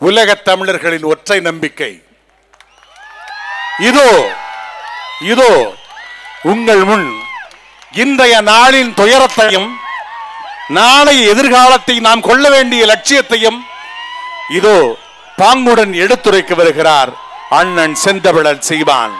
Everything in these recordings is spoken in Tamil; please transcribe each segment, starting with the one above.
உலகத் தமிழர்களின் ஒற்றை நம்பிக்கை. இதோ இதோ உங்கள் முன் இன்றைய நாளின் துயரத்தையும் நாளை எதிர்காலத்தை நாம் கொள்ள வேண்டிய லட்சியத்தையும் இதோ பாங்குடன் எடுத்துரைக்க வருகிறார் அண்ணன் செந்தமிழன் சீமான்.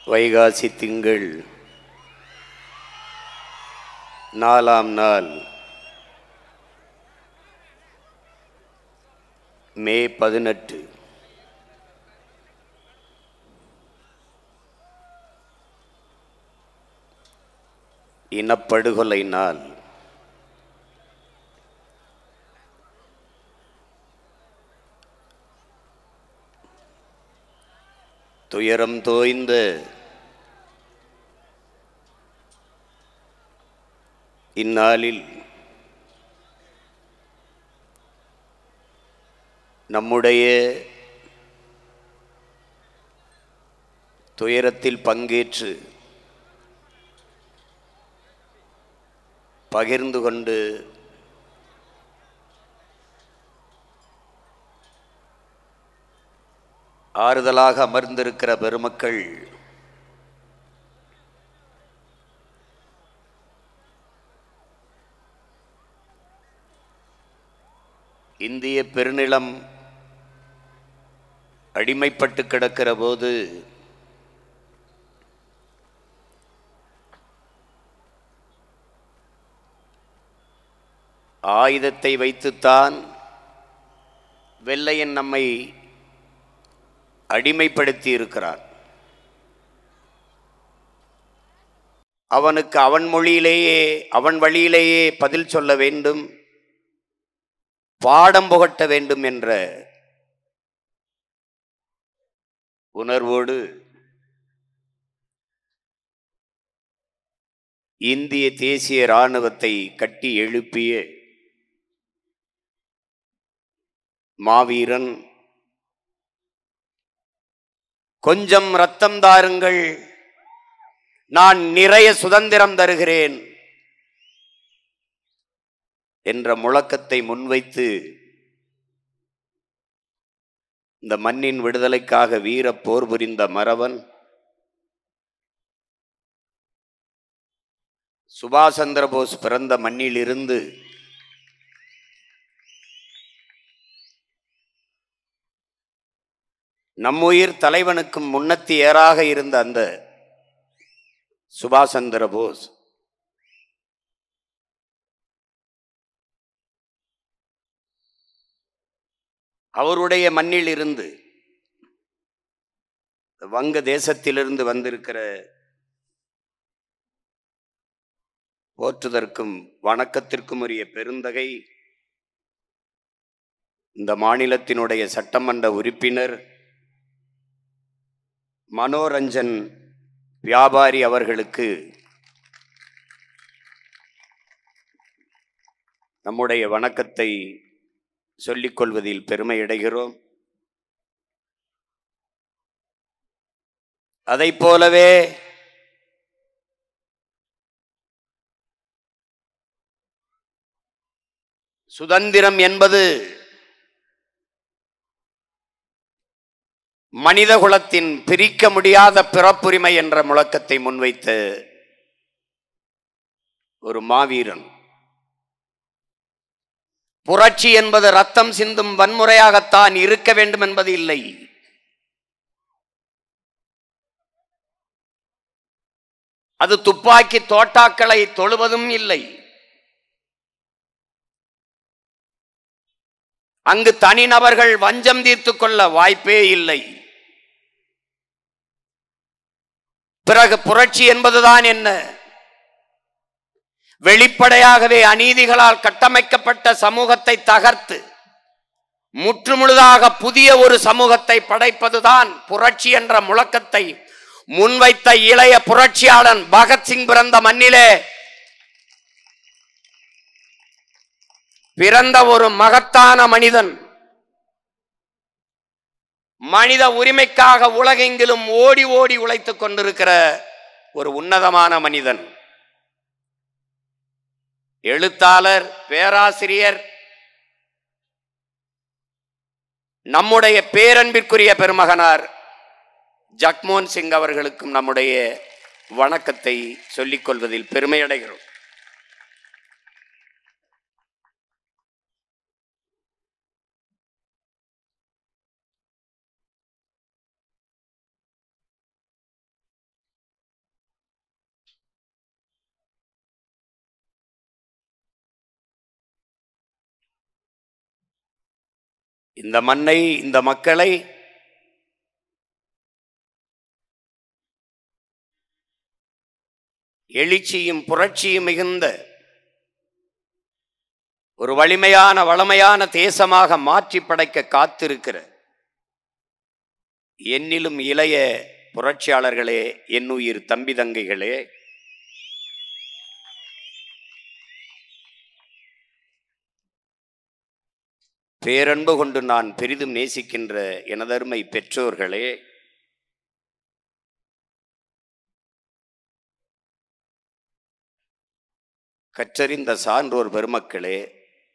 வைகாசி திங்கள் 4ஆம் நாள் மே 18 இனப்படுகொலை நாள். துயரம் தோய்ந்த இந்நாளில் நம்முடைய துயரத்தில் பங்கேற்று பகிர்ந்து கொண்டு ஆறுதலாக அமர்ந்திருக்கிற பெருமக்கள் இந்திய பெருநிலம் அடிமைப்பட்டு கிடக்கிற போது ஆயுதத்தை வைத்துத்தான் வெள்ளையன் நம்மை அடிமைப்படுத்தி இருக்கிறான். அவனுக்கு அவன் மொழியிலேயே அவன் வழியிலேயே பதில் சொல்ல வேண்டும், பாடம் புகட்ட வேண்டும் என்ற உணர்வோடு இந்திய தேசிய இராணுவத்தை கட்டி எழுப்பிய மாவீரன், கொஞ்சம் ரத்தம் தாருங்கள், நான் நிறைய சுதந்திரம் தருகிறேன் என்ற முழக்கத்தை முன்வைத்து இந்த மண்ணின் விடுதலைக்காக வீர போர் புரிந்த மறவன் சுபாஷ் சந்திர போஸ் பிறந்த மண்ணிலிருந்து நம்முயிர் தலைவனுக்கும் முன்னத்தி ஏறாக இருந்த அந்த சுபாஷ் சந்திர போஸ் அவருடைய மண்ணில் இருந்து வங்க தேசத்திலிருந்து வந்திருக்கிற போற்றுதற்கும் வணக்கத்திற்கும் உரிய பெருந்தகை இந்த மாநிலத்தினுடைய சட்டமன்ற உறுப்பினர் மனோரஞ்சன் வியாபாரி அவர்களுக்கு நம்முடைய வணக்கத்தை சொல்லிக் கொள்வதில் பெருமை அடைகிறோம். அதைப் போலவே சுதந்திரம் என்பது மனித குலத்தின் பிரிக்க முடியாத பிறப்புரிமை என்ற முழக்கத்தை முன்வைத்த ஒரு மாவீரன். புரட்சி என்பது ரத்தம் சிந்தும் வன்முறையாகத்தான் இருக்க வேண்டும் என்பது இல்லை. அது துப்பாக்கி தோட்டாக்களை தொழுவதும் இல்லை. அங்கு தனிநபர்கள் வஞ்சம் தீர்த்துக் கொள்ள வாய்ப்பே இல்லை. பிறகு புரட்சி என்பதுதான் என்ன? வெளிப்படையாகவே அநீதிகளால் கட்டமைக்கப்பட்ட சமூகத்தை தகர்த்து முற்றுமுழுதாக புதிய ஒரு சமூகத்தை படைப்பதுதான் புரட்சி என்ற முழக்கத்தை முன்வைத்த இளைய புரட்சியாளன் பகத்சிங் பிறந்த மண்ணிலே பிறந்த ஒரு மகத்தான மனிதன். மனித உரிமைக்காக உலகெங்கிலும் ஓடி ஓடி உழைத்துக் கொண்டிருக்கிற ஒரு உன்னதமான மனிதன். எழுத்தாளர், பேராசிரியர், நம்முடைய பேரன்பிற்குரிய பெருமகனார் ஜக்மோகன் சிங் அவர்களுக்கும் நம்முடைய வணக்கத்தை சொல்லிக் கொள்வதில் பெருமையடைகிறோம். இந்த மண்ணை, இந்த மக்களை எழுச்சியும் புரட்சியும் மிகுந்த ஒரு வலிமையான வளமையான தேசமாக மாற்றி படைக்க காத்திருக்கிற என்னிலும் இளைய புரட்சியாளர்களே, என்னுயிர் தம்பி தங்கைகளே, பேரன்பு கொண்டு நான் பெரிதும் நேசிக்கின்ற எனதருமை பெற்றோர்களே, கற்றறிந்த சான்றோர் பெருமக்களே,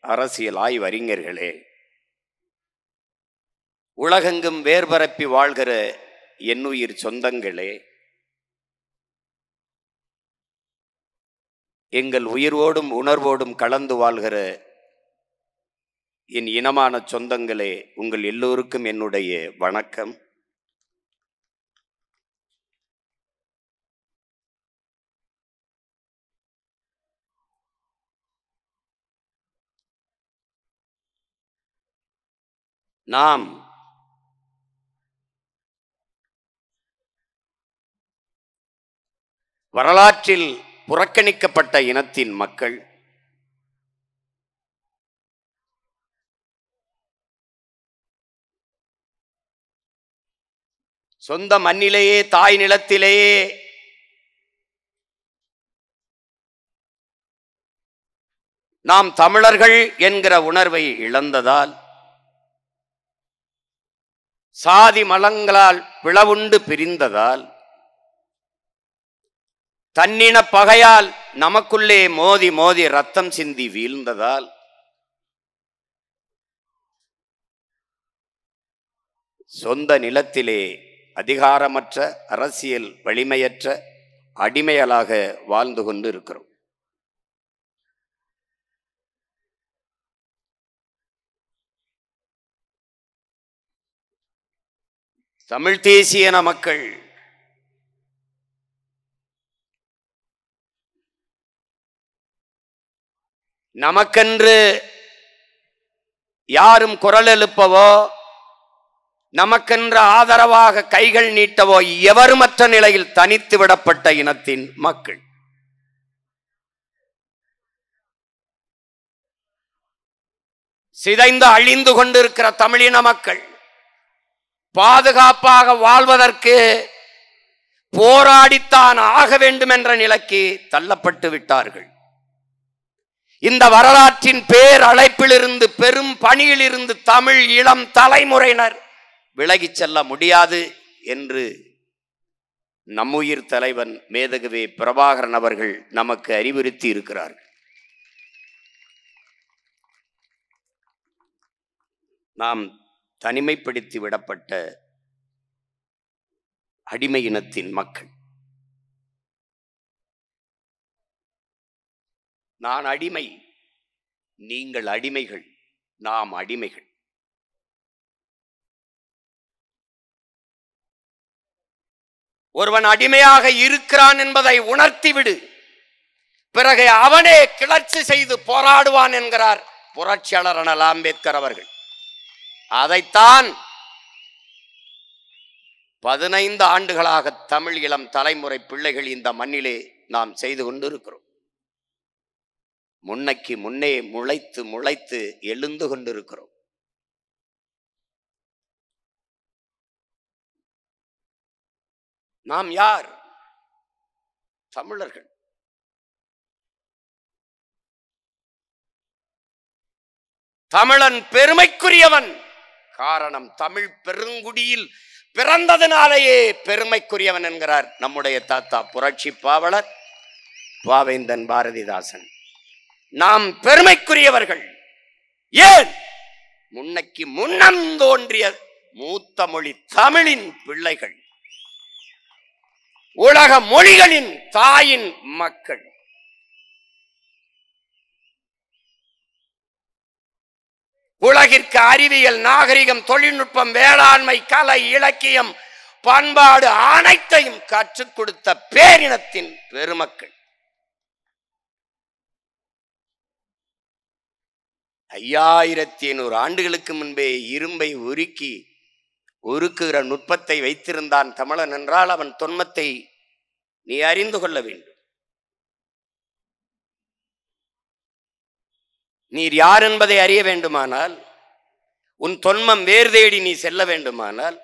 அரசியல் ஆய்வறிஞர்களே, உலகெங்கும் வேர்பரப்பி வாழ்கிற என்னுயிர் சொந்தங்களே, எங்கள் உயிரோடும் உணர்வோடும் கலந்து வாழ்கிற என் இனமான சொந்தங்களே, உங்கள் எல்லோருக்கும் என்னுடைய வணக்கம். நாம் வரலாற்றில் புறக்கணிக்கப்பட்ட இனத்தின் மக்கள். சொந்த மண்ணிலேயே, தாய் நிலத்திலேயே நாம் தமிழர்கள் என்கிற உணர்வை இழந்ததால், சாதி மலங்களால் பிளவுண்டு பிரிந்ததால், தன்னின பகையால் நமக்குள்ளே மோதி மோதி ரத்தம் சிந்தி வீழ்ந்ததால், சொந்த நிலத்திலே அதிகாரமற்ற, அரசியல் வலிமையற்ற அடிமைகளாக வாழ்ந்து கொண்டு இருக்கிறோம். தமிழ் தேசியன மக்கள் நமக்கென்று யாரும் குரல் எழுப்பவோ, நமக்கென்று ஆதரவாக கைகள் நீட்டவோ எவருமற்ற நிலையில் தனித்து விடப்பட்ட இனத்தின் மக்கள். சிதைந்து அழிந்து கொண்டிருக்கிற தமிழின மக்கள் பாதுகாப்பாக வாழ்வதற்கு போராடித்தான் ஆக வேண்டும் என்ற நிலைக்கு தள்ளப்பட்டு விட்டார்கள். இந்த வரலாற்றின் பேர் அழைப்பிலிருந்து, பெரும் பணியிலிருந்து தமிழ் இளம் தலைமுறையினர் விலகிச் செல்ல முடியாது என்று நம்முயிர் தலைவன் மேதகுவே பிரபாகரன் அவர்கள் நமக்கு அறிவுறுத்தி இருக்கிறார்கள். நாம் தனிமைப்படுத்தி விடப்பட்ட அடிமை இனத்தின் மக்கள். நான் அடிமை, நீங்கள் அடிமைகள், நாம் அடிமைகள். ஒருவன் அடிமையாக இருக்கிறான் என்பதை உணர்த்திவிடு, பிறகு அவனே கிளர்ச்சி செய்து போராடுவான் என்கிறார் புரட்சியாளர் அண்ணல் அம்பேத்கர் அவர்கள். அதைத்தான் 15 ஆண்டுகளாக தமிழ் இளம் தலைமுறை பிள்ளைகள் இந்த மண்ணிலே நாம் செய்து கொண்டிருக்கிறோம். முன்னைக்கு முன்னே முளைத்து முளைத்து எழுந்து கொண்டிருக்கிறோம். நாம் யார்? தமிழர்கள். தமிழன் பெருமைக்குரியவன். காரணம், தமிழ் பெருங்குடியில் பிறந்ததினாலேயே பெருமைக்குரியவன் என்கிறார் நம்முடைய தாத்தா புரட்சி பாவலர் பாவேந்தன் பாரதிதாசன். நாம் பெருமைக்குரியவர்கள். ஏன்? முன்னைக்கு முன்னம் தோன்றிய மூத்த மொழி தமிழின் பிள்ளைகள், உலக மொழிகளின் தாயின் மக்கள். உலகிற்கு அறிவியல், நாகரிகம், தொழில்நுட்பம், வேளாண்மை, கலை, இலக்கியம், பண்பாடு அனைத்தையும் கற்றுக் கொடுத்த பேரினத்தின் பெருமக்கள். 5500 ஆண்டுகளுக்கு முன்பே இரும்பை உருக்குகிற நுட்பத்தை வைத்திருந்தான் தமிழன் என்றால் அவன் தொன்மத்தை நீ அறிந்து கொள்ள வேண்டும். நீர் யார் என்பதை அறிய வேண்டுமானால், உன் தொன்மம் வேர் தேடி நீ செல்ல வேண்டுமானால்,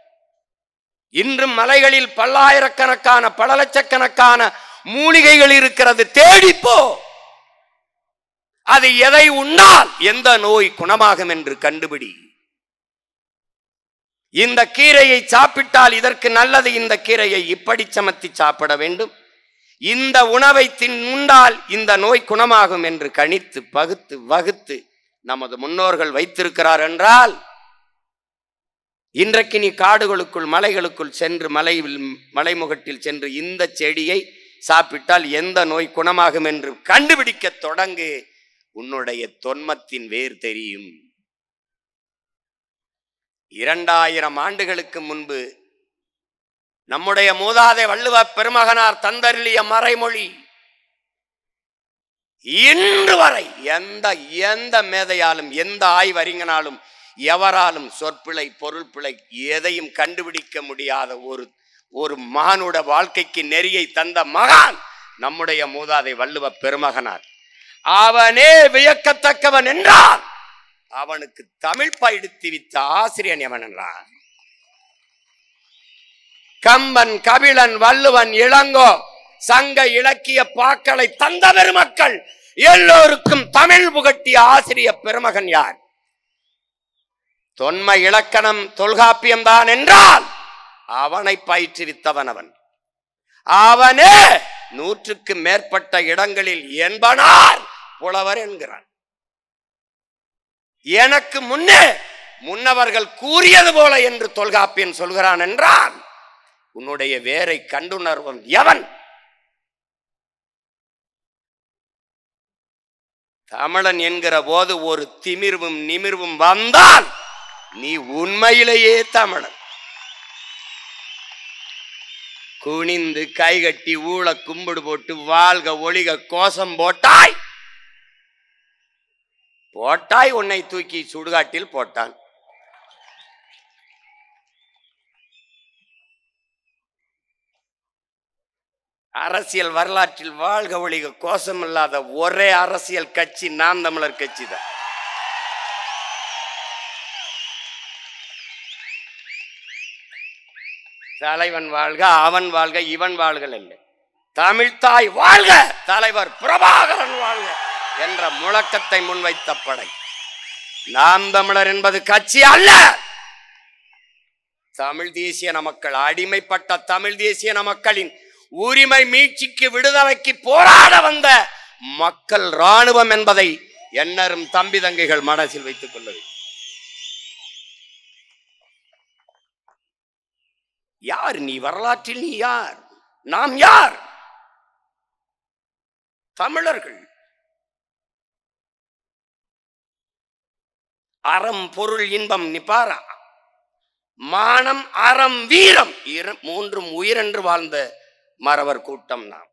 இன்றும் மலைகளில் பல்லாயிரக்கணக்கான பல லட்சக்கணக்கான மூலிகைகள் இருக்கிறது, தேடிப்போ. அது எதை உண்ணால் எந்த நோய் குணமாகும் என்று கண்டுபிடி. இந்த கீரையை சாப்பிட்டால் இதற்கு நல்லது, இந்த கீரையை இப்படி சமத்தி சாப்பிட வேண்டும், இந்த உணவை உண்டால் இந்த நோய் குணமாகும் என்று கணித்து பகுத்து வகுத்து நமது முன்னோர்கள் வைத்திருக்கிறார் என்றால், இன்றைக்கு நீ காடுகளுக்குள் மலைகளுக்குள் சென்று மலைமுகட்டில் சென்று இந்த செடியை சாப்பிட்டால் எந்த நோய் குணமாகும் என்று கண்டுபிடிக்க தொடங்கு. உன்னுடைய தொன்மத்தின் வேர் தெரியும். 2000 ஆண்டுகளுக்கு முன்பு நம்முடைய மூதாதை வள்ளுவ பெருமகனார் தந்தருளிய மறைமொழி இன்று வரை எந்த மேதையாலும் எந்த ஆய்வறிஞனாலும் எவராலும் சொற்பிழை பொருள் பிழை எதையும் கண்டுபிடிக்க முடியாத ஒரு மகனுடைய வாழ்க்கைக்கு நெறியை தந்த மகான் நம்முடைய மூதாதை வள்ளுவ பெருமகனார். அவனே வியக்கத்தக்கவன் என்றால் அவனுக்கு தமிழ் பயிடுத்தி வித்த ஆசிரியன் எவன் என்றான்? கம்பன், கபிலன், வள்ளுவன், இளங்கோ சங்க இலக்கிய பாக்களை தந்த பெருமக்கள் எல்லோருக்கும் தமிழ் புகட்டிய ஆசிரிய பெருமகன் யார்? தொன்ம இலக்கணம் தொல்காப்பியம் தான் என்றால் அவனை பயிற்றுவித்தவன் அவன். அவனே 100க்கு மேற்பட்ட இடங்களில் என்பனார் புலவர் என்கிறான். எனக்கு முன்னவர்கள் கூறியது போல என்று தொல்காப்பியன் சொல்கிறான் என்றால் உன்னுடைய வேரை கண்டுணர்வன் எவன்? தமிழன் என்கிற போது ஒரு திமிர்வும் நிமிர்வும் வந்தால் நீ உண்மையிலேயே தமிழன். குனிந்து கைகட்டி ஊழ கும்பிடு போட்டு வாழ்க ஒளிக கோஷம் போட்டாய் உன்னை தூக்கி சுடுகாட்டில் போட்டான். அரசியல் வரலாற்றில் வாழ்க ஒளிக கோஷம் இல்லாத ஒரே அரசியல் கட்சி நாம் தமிழர் கட்சி தான். தலைவன் வாழ்க, அவன் வாழ்க, இவன் வாழ்க இல்லை, தமிழ்தாய் வாழ்க, தலைவர் பிரபாகரன் வாழ்க என்ற முழக்கத்தை முன்வைத்த படை நாம் தமிழர் என்பது கட்சி அல்ல. தமிழ் தேசிய மக்கள், அடிமைப்பட்ட தமிழ் தேசிய மக்களின் உரிமை மீட்சிக்கு விடுதலைக்கு போராட வந்த மக்கள் இராணுவம் என்பதை எண்ணரும் தம்பி தங்கைகள் மனசில் வைத்துக் கொள்ள வேண்டும். யார் நீ? வரலாற்றில் நீ யார்? நாம் யார்? தமிழர்கள். அறம் பொருள் இன்பம் நிப்பாரா, மானம் அறம் வீரம் மூன்றும் உயிரென்று வாழ்ந்த மறவர் கூட்டம் நாம்.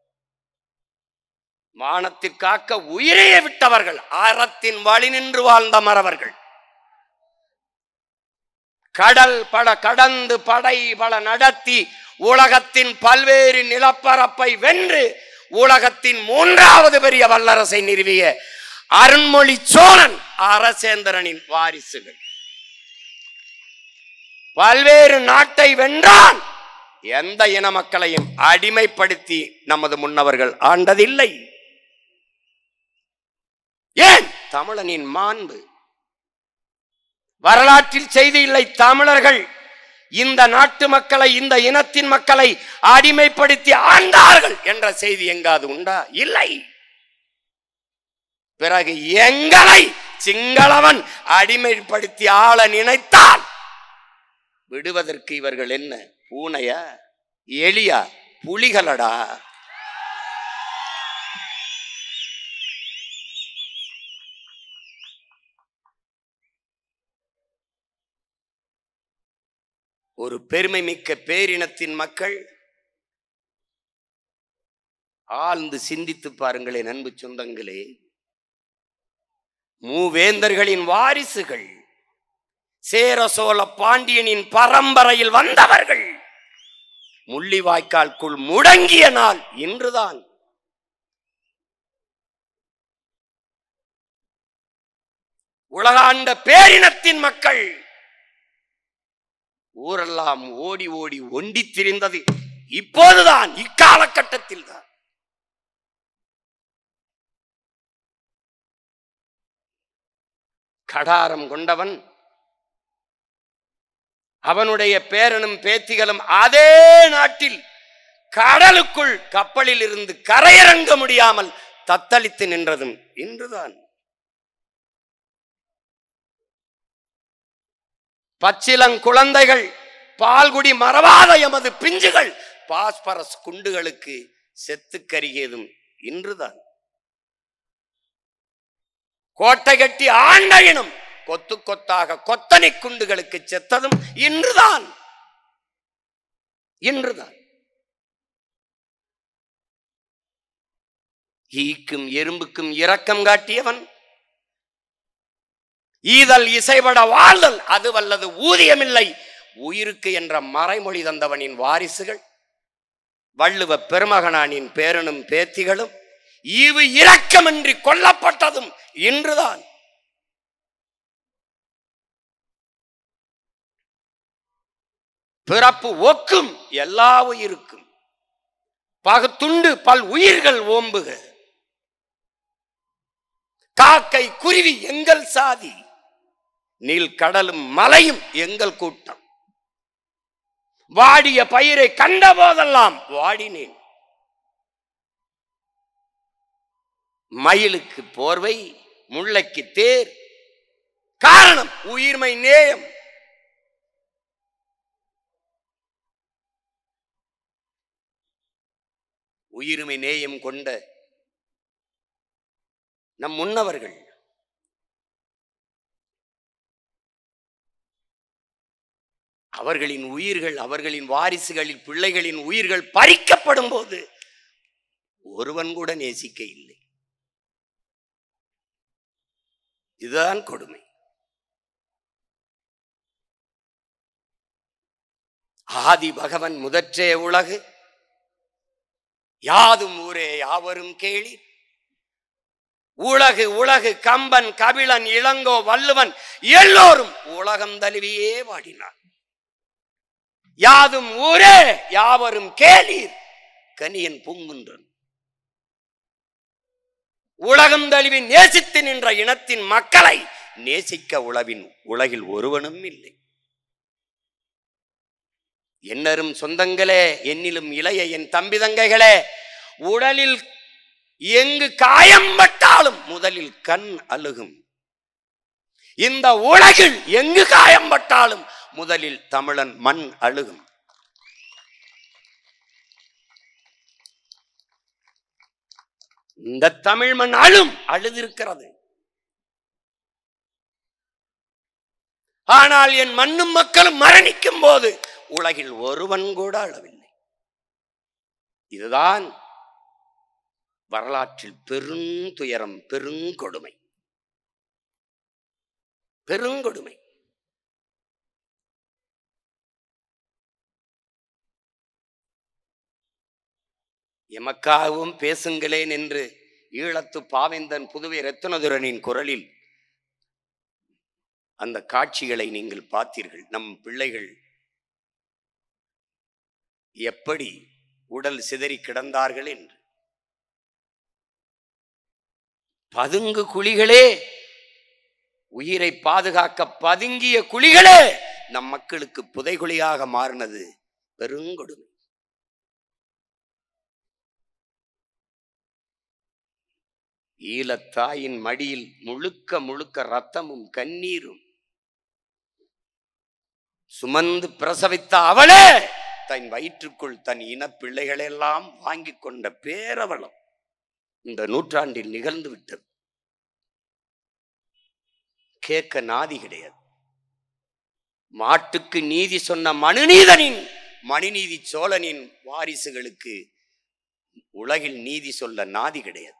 மானத்திற்காக்க உயிரையே விட்டவர்கள், அறத்தின் வழி நின்று வாழ்ந்த மறவர்கள். கடல் பட கடந்து படை பல நடத்தி உலகத்தின் பல்வேறு நிலப்பரப்பை வென்று உலகத்தின் 3வது பெரிய வல்லரசை நிறுவிய அருண்மொழி சோழன் அரசேந்திரனின் வாரிசுகள். பல்வேறு நாட்டை வென்றான். எந்த இன மக்களையும் அடிமைப்படுத்தி நமது முன்னவர்கள் ஆண்டதில்லை. ஏன்? தமிழனின் மாண்பு. வரலாற்றில் செய்தி இல்லை தமிழர்கள் இந்த நாட்டு மக்களை, இந்த இனத்தின் மக்களை அடிமைப்படுத்தி ஆண்டார்கள் என்ற செய்தி எங்காவது உண்டா? இல்லை. பிறகு எங்களை சிங்களவன் அடிமைப்படுத்தி ஆள நினைத்தால் விடுவதற்கு இவர்கள் என்ன பூனையா, எலியா, புலிகளடா? ஒரு பெருமை மிக்க பேரினத்தின் மக்கள் ஆழ்ந்து சிந்தித்து பாருங்களேன் அன்பு சொந்தங்களே. மூவேந்தர்களின் வாரிசுகள், சேர சோழ பாண்டியனின் பரம்பரையில் வந்தவர்கள். முள்ளிவாய்க்கால்குள் முடங்கிய நாள் இன்றுதான். உலகாண்ட பேரினத்தின் மக்கள் ஊரெல்லாம் ஓடி ஓடி ஒண்டி திரிந்தது இப்போதுதான், இக்காலகட்டத்தில் தான். கடாரம் கொண்டவன், அவனுடைய பேரனும் பேத்திகளும் அதே நாட்டில் கடலுக்குள் கப்பலில் இருந்து கரையிறங்க முடியாமல் தத்தளித்து நின்றதும் இன்றுதான். பச்சிலங்குழந்தைகள், பால்குடி மறவாத எமது பிஞ்சுகள் பாஸ்பரஸ் குண்டுகளுக்கு செத்து கருகியதும் இன்றுதான். கோட்டை கட்டி ஆண்ட இனம் கொத்து கொத்தாக கொத்தனை குண்டுகளுக்கு செத்ததும் இன்றுதான். இன்றுதான். ஈக்கும் எறும்புக்கும் இரக்கம் காட்டியவன், ஈதல் இசைபட வாழ்தல் அது வல்லது ஊதியமில்லை உயிருக்கு என்ற மறைமொழி தந்தவனின் வாரிசுகள், வள்ளுவ பெருமகனானின் பேரனும் பேத்திகளும் ஈவு இரக்கமின்றி கொல்லப்பட்டதும் இன்றுதான். பிறப்பு ஒக்கும் எல்லா உயிருக்கும், பகுத்துண்டு பல் உயிர்கள் ஓம்புக, காக்கை குருவி எங்கள் சாதி, நீல் கடலும் மலையும் எங்கள் கூட்டம், வாடிய பயிரை கண்ட போதெல்லாம் வாடினேன், மயிலுக்கு போர்வை முல்லைக்கு தேர், காரணம் உயிர்மை நேயம். உயிர்மை நேயம் கொண்ட நம் முன்னவர்கள் அவர்களின் உயிர்கள், அவர்களின் வாரிசுகளில் பிள்ளைகளின் உயிர்கள் பறிக்கப்படும் போது ஒருவன் கூட நேசிக்க இல்லை. இதுதான் கொடுமை. ஆதி பகவன் முதற்றே உலகு, யாதும் ஊரே யாவரும் கேளி, உலகு உலகு கம்பன் கபிலன் இளங்கோ வள்ளுவன் எல்லோரும் உலகம் தழுவியே வாடினார். யாதும் ஊரே யாவரும் கேளீர் கனியன் பூங்குன்றன். உலகம் தழுவி நேசித்து நின்ற இனத்தின் மக்களை நேசிக்க உலகில் ஒருவனும் இல்லை. என்னரும் சொந்தங்களே, என்னிலும் இளைய என் தம்பி தங்கைகளே, உடலில் எங்கு காயம் பட்டாலும் முதலில் கண் அழுகும். இந்த உலகில் எங்கு காயம் பட்டாலும் முதலில் தமிழன் மண் அழுகும். இந்த தமிழ் மண் அழுதிருக்கிறது. ஆனால் என் மண்ணும் மக்களும் மரணிக்கும் போது உலகில் ஒருவன் கூட அழவில்லை. இதுதான் வரலாற்றில் பெருந்துயரம், பெருங்கொடுமை, பெருங்கொடுமை. எமக்காகவும் பேசுங்களேன் என்று ஈழத்து பாவேந்தன் புதுவை ரத்னதுரனின் குரலில் அந்த காட்சிகளை நீங்கள் பார்த்தீர்கள். நம் பிள்ளைகள் எப்படி உடல் சிதறி கிடந்தார்கள் என்று. பதுங்கு குழிகளே, உயிரை பாதுகாக்க பதுங்கிய குழிகளே நம் மக்களுக்கு புதைகுழியாக மாறினது பெருங்கொடுமை. ஈழத்தாயின் மடியில் முழுக்க முழுக்க ரத்தமும் கண்ணீரும் சுமந்து பிரசவித்த அவளே தன் வயிற்றுக்குள் தன் இன பிள்ளைகளெல்லாம் வாங்கி கொண்ட பேரவளம் இந்த நூற்றாண்டில் நிகழ்ந்து விட்டது. கேட்க நாதி கிடையாது. மாட்டுக்கு நீதி சொன்ன மனுநீதி சோழனின் வாரிசுகளுக்கு உலகில் நீதி சொல்ல நாதி கிடையாது.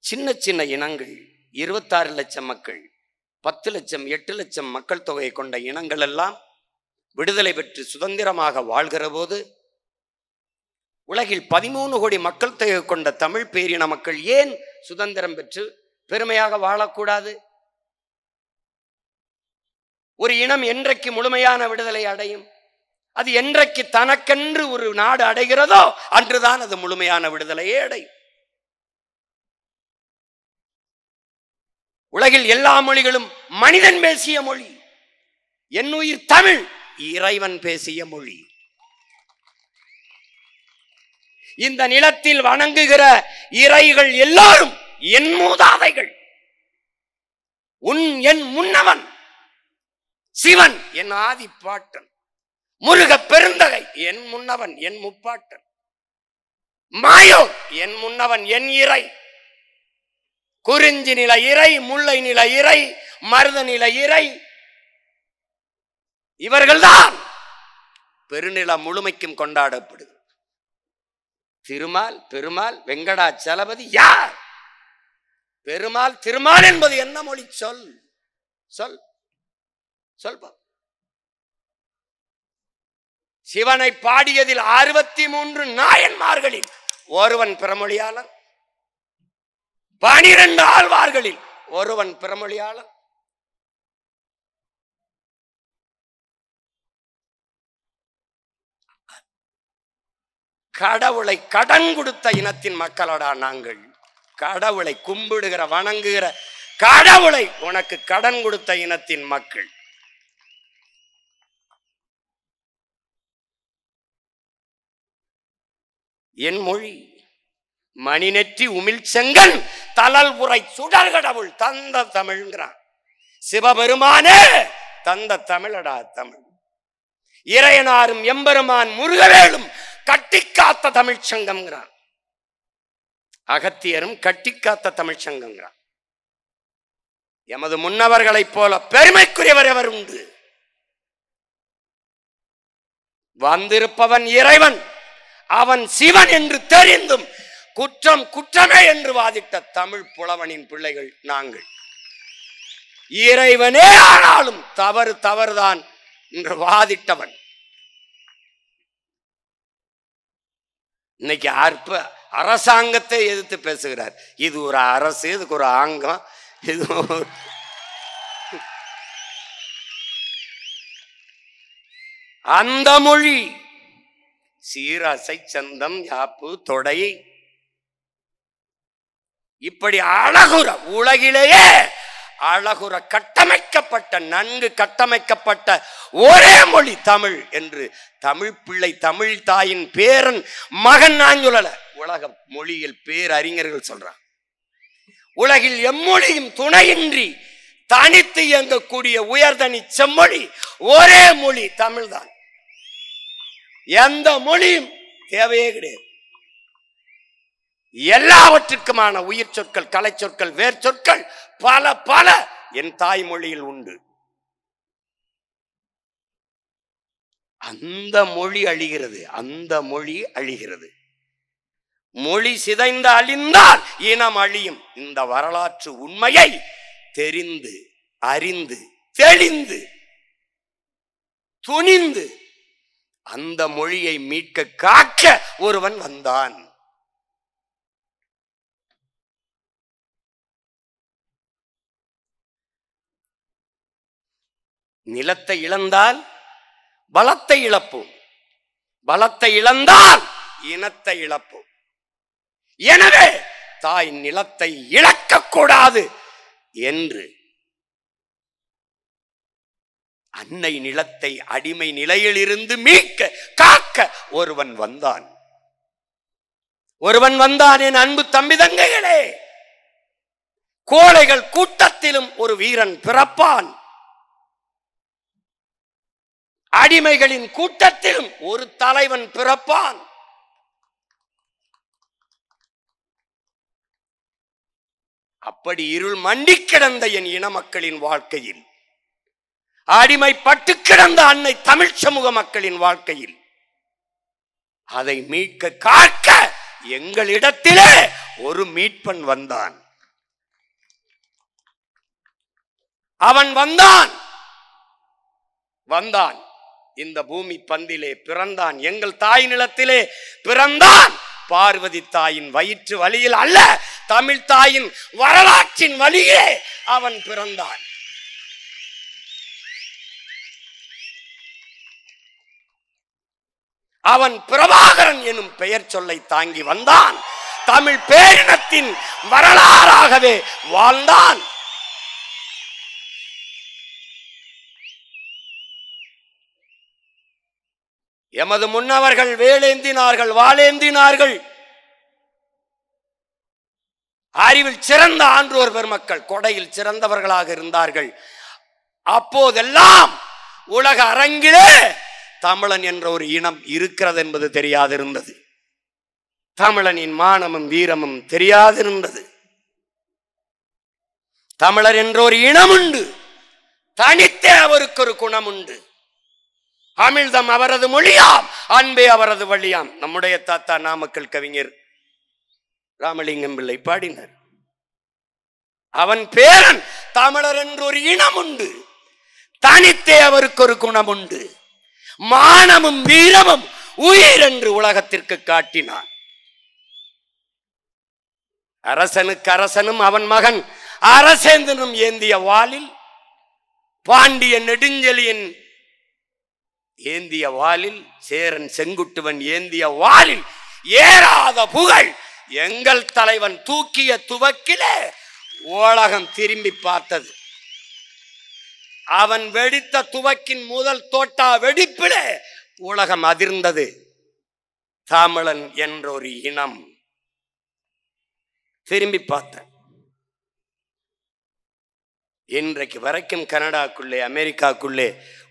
சின்ன சின்ன இனங்கள், 26 லட்சம் மக்கள், 10 லட்சம் 8 லட்சம் மக்கள் தொகையை கொண்ட இனங்கள் எல்லாம் விடுதலை பெற்று சுதந்திரமாக வாழ்கிற போது உலகில் 13 கோடி மக்கள் தொகை கொண்ட தமிழ் பேரின மக்கள் ஏன் சுதந்திரம் பெற்று பெருமையாக வாழக்கூடாது? ஒரு இனம் என்றைக்கு முழுமையான விடுதலை அடையும்? அது என்றைக்கு தனக்கென்று ஒரு நாடு அடைகிறதோ அன்றுதான் அது முழுமையான விடுதலையே அடையும். உலகில் எல்லா மொழிகளும் மனிதன் பேசிய மொழி. என்னுயிர் தமிழ் இறைவன் பேசிய மொழி. இந்த நிலத்தில் வணங்குகிற இறைகள் எல்லாரும் என் மூதாதைகள். என் முன்னவன் சிவன் என் ஆதி பாட்டன், முருக பெருந்தகை என் முன்னவன் என் முப்பாட்டன், மாயோ என் முன்னவன் என் இறை, குறிஞ்சி நில இறை, முல்லை நில இறை, மருத நில இறை, இவர்கள்தான் பெருநில முழுமைக்கும் கொண்டாடப்படுகிறது. திருமால், பெருமாள், வெங்கடாச்சலபதி யார்? பெருமாள் திருமால் என்பது என்ன மொழி? சொல் சொல் சொல்பா. சிவனை பாடியதில் 63 நாயன்மார்களில் ஒருவன் பிறமொழியாளர், 12 ஆழ்வார்களில் ஒருவன் பிறமொழியாளர். கடவுளை கடன் கொடுத்த இனத்தின் மக்களடா நாங்கள். கடவுளை கும்பிடுகிற வணங்குகிற கடவுளை உனக்கு கடன் கொடுத்த இனத்தின் மக்கள். என் மொழி மணிநெற்றி உமிழ் செங்கன் தலல் உரை சுடர் கடவுள் தந்த தமிழ்ங்கிறான். சிவபெருமானே தந்த தமிழடா தமிழ். இறையனாரும் எம்பெருமான் முருகவேலும் கட்டிக்காத்த தமிழ்ச்சங்கம்ங்கிறான். அகத்தியரும் கட்டிக்காத்த தமிழ்ச்சங்கம்ங்கிறான். எமது முன்னவர்களைப் போல பெருமைக்குரியவர் எவர் உண்டு? வந்திருப்பவன் இறைவன், அவன் சிவன் என்று தெரிந்தும் குற்றம் குற்றமே என்று வாதிட்ட தமிழ் புலவனின் பிள்ளைகள் நாங்கள். இறைவனே ஆனாலும் தவறு தவறுதான் என்று வாதிட்டவன். இன்னைக்கு அரசாங்கத்தை எதிர்த்து பேசுகிறார். இது ஒரு அரசு, இதுக்கு ஒரு ஆங்கம், இது அந்த மொழி சீரசை சந்தம் யாப்பு தொடை இப்படி அழகுற உலகிலேயே அழகுற கட்டமைக்கப்பட்ட, நன்கு கட்டமைக்கப்பட்ட ஒரே மொழி தமிழ் என்று தமிழ் பிள்ளை தமிழ் தாயின் பேரன் மகன் நான் சொல்லல, உலக மொழியில் பேரறிஞர்கள் சொல்றான். உலகில் எம்மொழியும் துணையின்றி தனித்து இயங்கக்கூடிய உயர்தனி செம்மொழி ஒரே மொழி தமிழ்தான். எந்த மொழியும் தேவையே கிடையாது. எல்லாவற்றுக்குமான உயிர் சொற்கள், கலை சொற்கள், வேர் சொற்கள் பல பல என் தாய்மொழியில் உண்டு. அந்த மொழி அழிகிறது, அந்த மொழி அழிகிறது. மொழி சிதைந்து அழிந்தால் இனம் அழியும். இந்த வரலாற்று உண்மையை தெரிந்து, அறிந்து, தெளிந்து, துணிந்து அந்த மொழியை மீட்க காக்க ஒருவன் வந்தான். நிலத்தை இழந்தால் பலத்தை இழப்போம், பலத்தை இழந்தால் இனத்தை இழப்போம். எனவே தாய் நிலத்தை இழக்கக்கூடாது என்று அன்னை நிலத்தை அடிமை நிலையில் இருந்து மீட்க காக்க ஒருவன் வந்தான். ஒருவன் வந்தான். என் அன்பு தம்பி தங்கைகளே, கோழைகள் கூட்டத்திலும் ஒரு வீரன் பிறப்பான். அடிமைகளின் கூட்டத்திலும் ஒரு தலைவன் பிறப்பான். அப்படி இருள் மண்டி கிடந்த என் இன மக்களின் வாழ்க்கையில், அடிமைப்பட்டு கிடந்த அன்னை தமிழ் சமூக மக்களின் வாழ்க்கையில் அதை மீட்க காக்க எங்களிடத்திலே ஒரு மீட்பன் வந்தான். அவன் வந்தான் வந்தான் இந்த பூமி பந்திலே பிறந்தான். எங்கள் தாய் நிலத்திலே பிறந்தான். பார்வதி தாயின் வயிற்று வழியில் அல்ல, தமிழ் தாயின் வரலாற்றின் வழியே அவன் பிறந்தான். அவன் பிரபாகரன் எனும் பெயர் சொல்லை தாங்கி வந்தான். தமிழ் பேரினத்தின் வரலாறாகவே வாழ்ந்தான். எமது முன்னவர்கள் வேலேந்தினார்கள், வாளேந்தினார்கள். அறிவில் சிறந்த ஆன்றோர் பெருமக்கள் கொடையில் சிறந்தவர்களாக இருந்தார்கள். அப்போதெல்லாம் உலக அரங்கிலே தமிழன் என்ற ஒரு இனம் இருக்கிறது என்பது தெரியாதிருந்தது. தமிழனின் மானமும் வீரமும் தெரியாதிருந்தது. தமிழர் என்ற ஒரு இனம் உண்டு. தனித்தே அவருக்கு ஒரு குணம் உண்டு. அமிழ்தம் அவரது மொழியாம், அன்பே அவரது வழியாம். நம்முடைய தாத்தா நாமக்கல் கவிஞர் ராமலிங்கம் பிள்ளை பாடினார். அவன் பேரன். தமிழர் என்று ஒரு இனம் உண்டு. தனித்தே அவருக்கு ஒரு குணம் உண்டு. மானமும் வீரமும் உயிர் என்று உலகத்திற்கு காட்டினான். அரசனுக்கு அரசனும் அவன் மகன் அரசேந்தனும் ஏந்திய வாளில், பாண்டிய நெடுஞ்செழியன் ஏந்திய வாளில், சேரன் செங்குட்டுவன் ஏந்திய வாளில் ஏறாத புகழ் எங்கள் தலைவன் தூக்கிய துவக்கிலே உலகம் திரும்பி பார்த்தது. அவன் வெடித்த துவக்கின் முதல் தோட்டா வெடிப்பிலே உலகம் அதிர்ந்தது. தமிழன் என்ற ஒரு இனம் திரும்பி பார்த்த. இன்றைக்கு வரைக்கும் கனடாக்குள்ளே, அமெரிக்காக்குள்ளே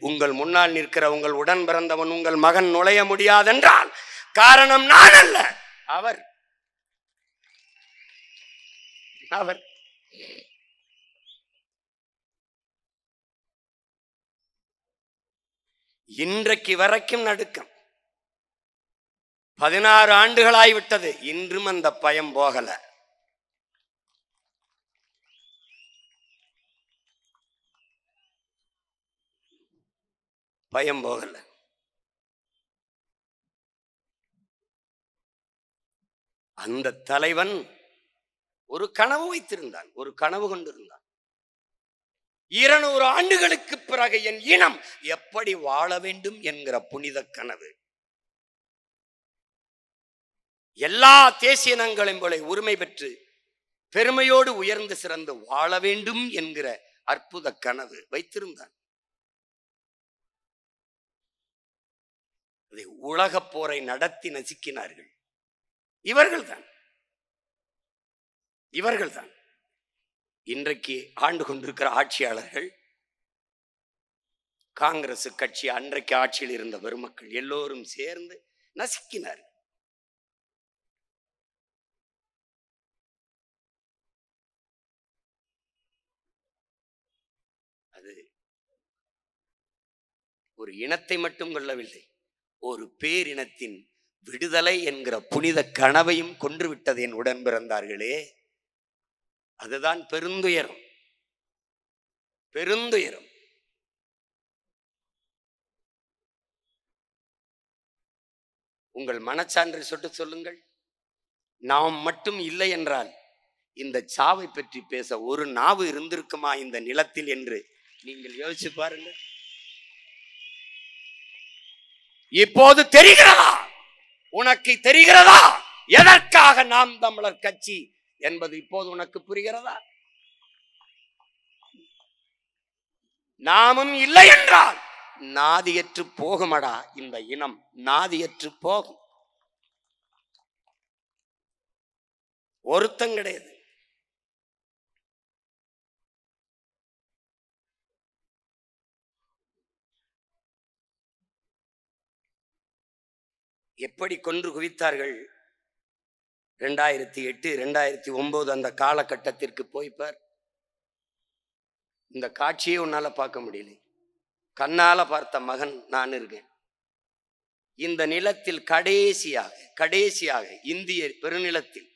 உங்கள் முன்னால் நிற்கிற உங்கள் உடன் பிறந்தவன், உங்கள் மகன் நுழைய முடியாதென்றால் காரணம் நான் அல்ல, அவர். அவர் இன்றைக்கு வரைக்கும் நடுக்கம். 16 ஆண்டுகளாய்விட்டது. இன்றும் அந்த பயம் போகல. பயம் போகல. அந்த தலைவன் ஒரு கனவு வைத்திருந்தான், ஒரு கனவு கொண்டிருந்தான். 200 ஆண்டுகளுக்கு பிறகு என் இனம் எப்படி வாழ வேண்டும் என்கிற புனித கனவு. எல்லா தேசிய இனங்களையும் போல உரிமை பெற்று பெருமையோடு உயர்ந்து சிறந்து வாழ வேண்டும் என்கிற அற்புத கனவு வைத்திருந்தான். உலகப் போரை நடத்தி நசுக்கினார்கள். இவர்கள்தான் இன்றைக்கு ஆண்டு கொண்டிருக்கிற ஆட்சியாளர்கள். காங்கிரஸ் கட்சி அன்றைக்கு ஆட்சியில் இருந்த பெருமக்கள் எல்லோரும் சேர்ந்து நசுக்கினார். அது ஒரு இனத்தை மட்டும் கொள்ளவில்லை, ஒரு பேரினத்தின் விடுதலை என்கிற புனித கனவையும் கொன்றுவிட்டது என் உடன் பிறந்தார்களே. அதுதான் பெருந்துயரம், பெருந்துயரம். உங்கள் மனச்சான்றை சொட்டு சொல்லுங்கள். நாம் மட்டும் இல்லை என்றால் இந்த சாவை பற்றி பேச ஒரு நாவு இருந்திருக்குமா இந்த நிலத்தில் என்று நீங்கள் யோசிச்சு பாருங்கள். இப்போது தெரிகிறதா, உனக்கு தெரிகிறதா எதற்காக நாம் தமிழர் கட்சி என்பது இப்போது உனக்கு புரிகிறதா? நாமும் இல்லை என்றால் நாதியற்று போகுமடா இந்த இனம், நாதியற்று போகும். ஒருத்தம் கிடையாது. எப்படி கொன்று குவித்தார்கள் 2008 2009 அந்த காலகட்டத்திற்கு போய்ப்பார். இந்த காட்சியை உன்னால பார்க்க முடியல, கண்ணால பார்த்த மகன் நான் இருக்கேன். இந்த நிலத்தில் கடைசியாக இந்திய பெருநிலத்தில்,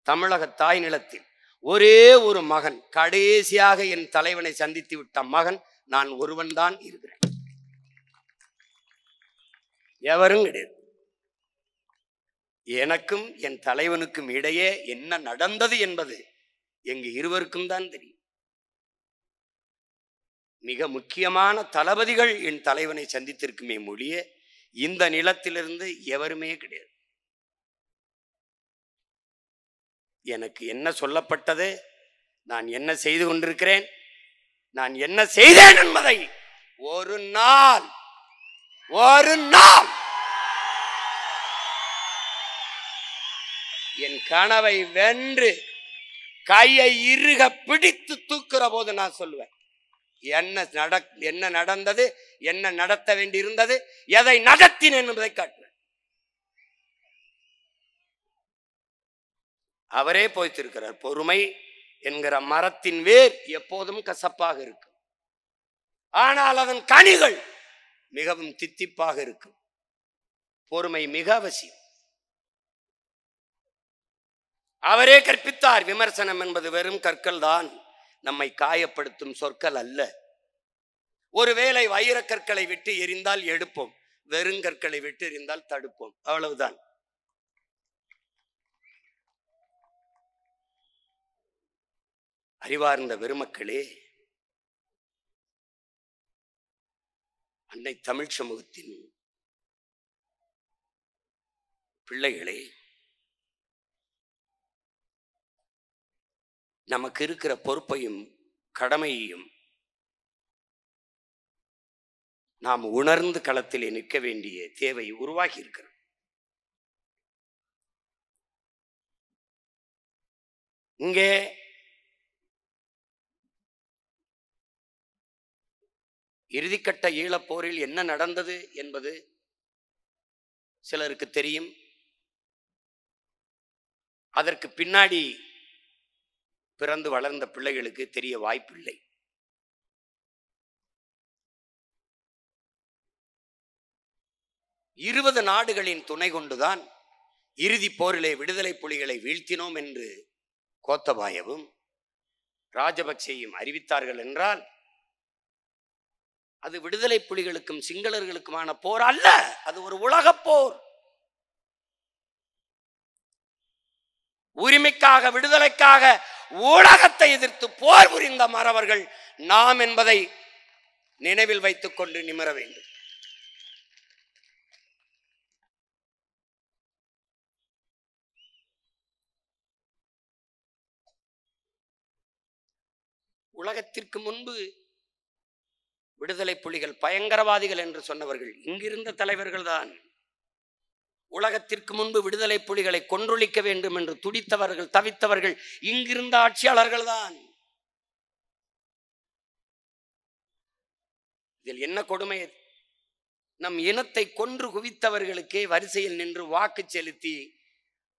தமிழக தாய் நிலத்தில் ஒரே ஒரு மகன், கடைசியாக என் தலைவனை சந்தித்து விட்ட மகன் நான் ஒருவன் தான் இருக்கிறேன், எவரும் கிடையாது. எனக்கும் என் தலைவனுக்கும் இடையே என்ன நடந்தது என்பது எங்க இருவருக்கும் தான் தெரியும். மிக முக்கியமான தளபதிகள் என் தலைவனை சந்தித்திருக்குமே மொழியே இந்த நிலத்திலிருந்து எவருமே கிடையாது. எனக்கு என்ன சொல்லப்பட்டது, நான் என்ன செய்து கொண்டிருக்கிறேன், நான் என்ன செய்தேன் என்பதை ஒரு நாள் என் கனவை வென்று கையை இறுக பிடித்து தூக்குற போது நான் சொல்லுவேன், என்ன நடந்தது, என்ன நடத்த வேண்டி இருந்தது, எதை நடத்தினேன் என்பதை காட்டுவேன். அவரே போய்த்திருக்கிறார். பொறுமை என்கிற மரத்தின் வேர் எப்போதும் கசப்பாக இருக்கும், ஆனால் அதன் கனிகள் மிகவும் தித்திப்பாக இருக்கும். பொறுமை மிக அவசியம். அவரே கற்பித்தார், விமர்சனம் என்பது வெறும் கற்கள் தான், நம்மை காயப்படுத்தும் சொற்கள் அல்ல. ஒருவேளை வைரக்கற்களை விட்டு எரிந்தால் எடுப்போம், வெறுங்கற்களை விட்டு எரிந்தால் தடுப்போம், அவ்வளவுதான். அறிவார்ந்த பெருமக்களே, அன்னை தமிழ் சமூகத்தின் பிள்ளைகளே, நமக்கு இருக்கிற பொறுப்பையும் கடமையையும் நாம் உணர்ந்து களத்திலே நிற்க வேண்டிய தேவை உருவாகி இருக்கிறது. இங்கே இறுதிக்கட்ட ஈழப்போரில் என்ன நடந்தது என்பது சிலருக்கு தெரியும். அதற்கு பின்னாடி பிறந்து வளர்ந்த பிள்ளைகளுக்கு தெரிய வாய்ப்பில்லை. இருபது நாடுகளின் துணை கொண்டுதான் இறுதி போரிலே விடுதலை புலிகளை வீழ்த்தினோம் என்று கோத்தபாயவும் ராஜபக்சேயும் அறிவித்தார்கள் என்றால் அது விடுதலை புலிகளுக்கும் சிங்களர்களுக்குமான போர் அல்ல, அது ஒரு உலகப் போர். உரிமைக்காக, விடுதலைக்காக உலகத்தை எதிர்த்து போர் புரிந்த மறவர்கள் நாம் என்பதை நினைவில் வைத்துக் கொண்டு நிமிர வேண்டும். உலகத்திற்கு முன்பு விடுதலை புலிகள் பயங்கரவாதிகள் என்று சொன்னவர்கள் இங்கிருந்த தலைவர்கள் தான். உலகத்திற்கு முன்பு விடுதலை புலிகளை கொன்றொழிக்க வேண்டும் என்று துடித்தவர்கள், தவித்தவர்கள் இங்கிருந்த ஆட்சியாளர்கள் தான். இதில் என்ன கொடுமை? நம் இனத்தை கொன்று குவித்தவர்களுக்கே வரிசையில் நின்று வாக்கு செலுத்தி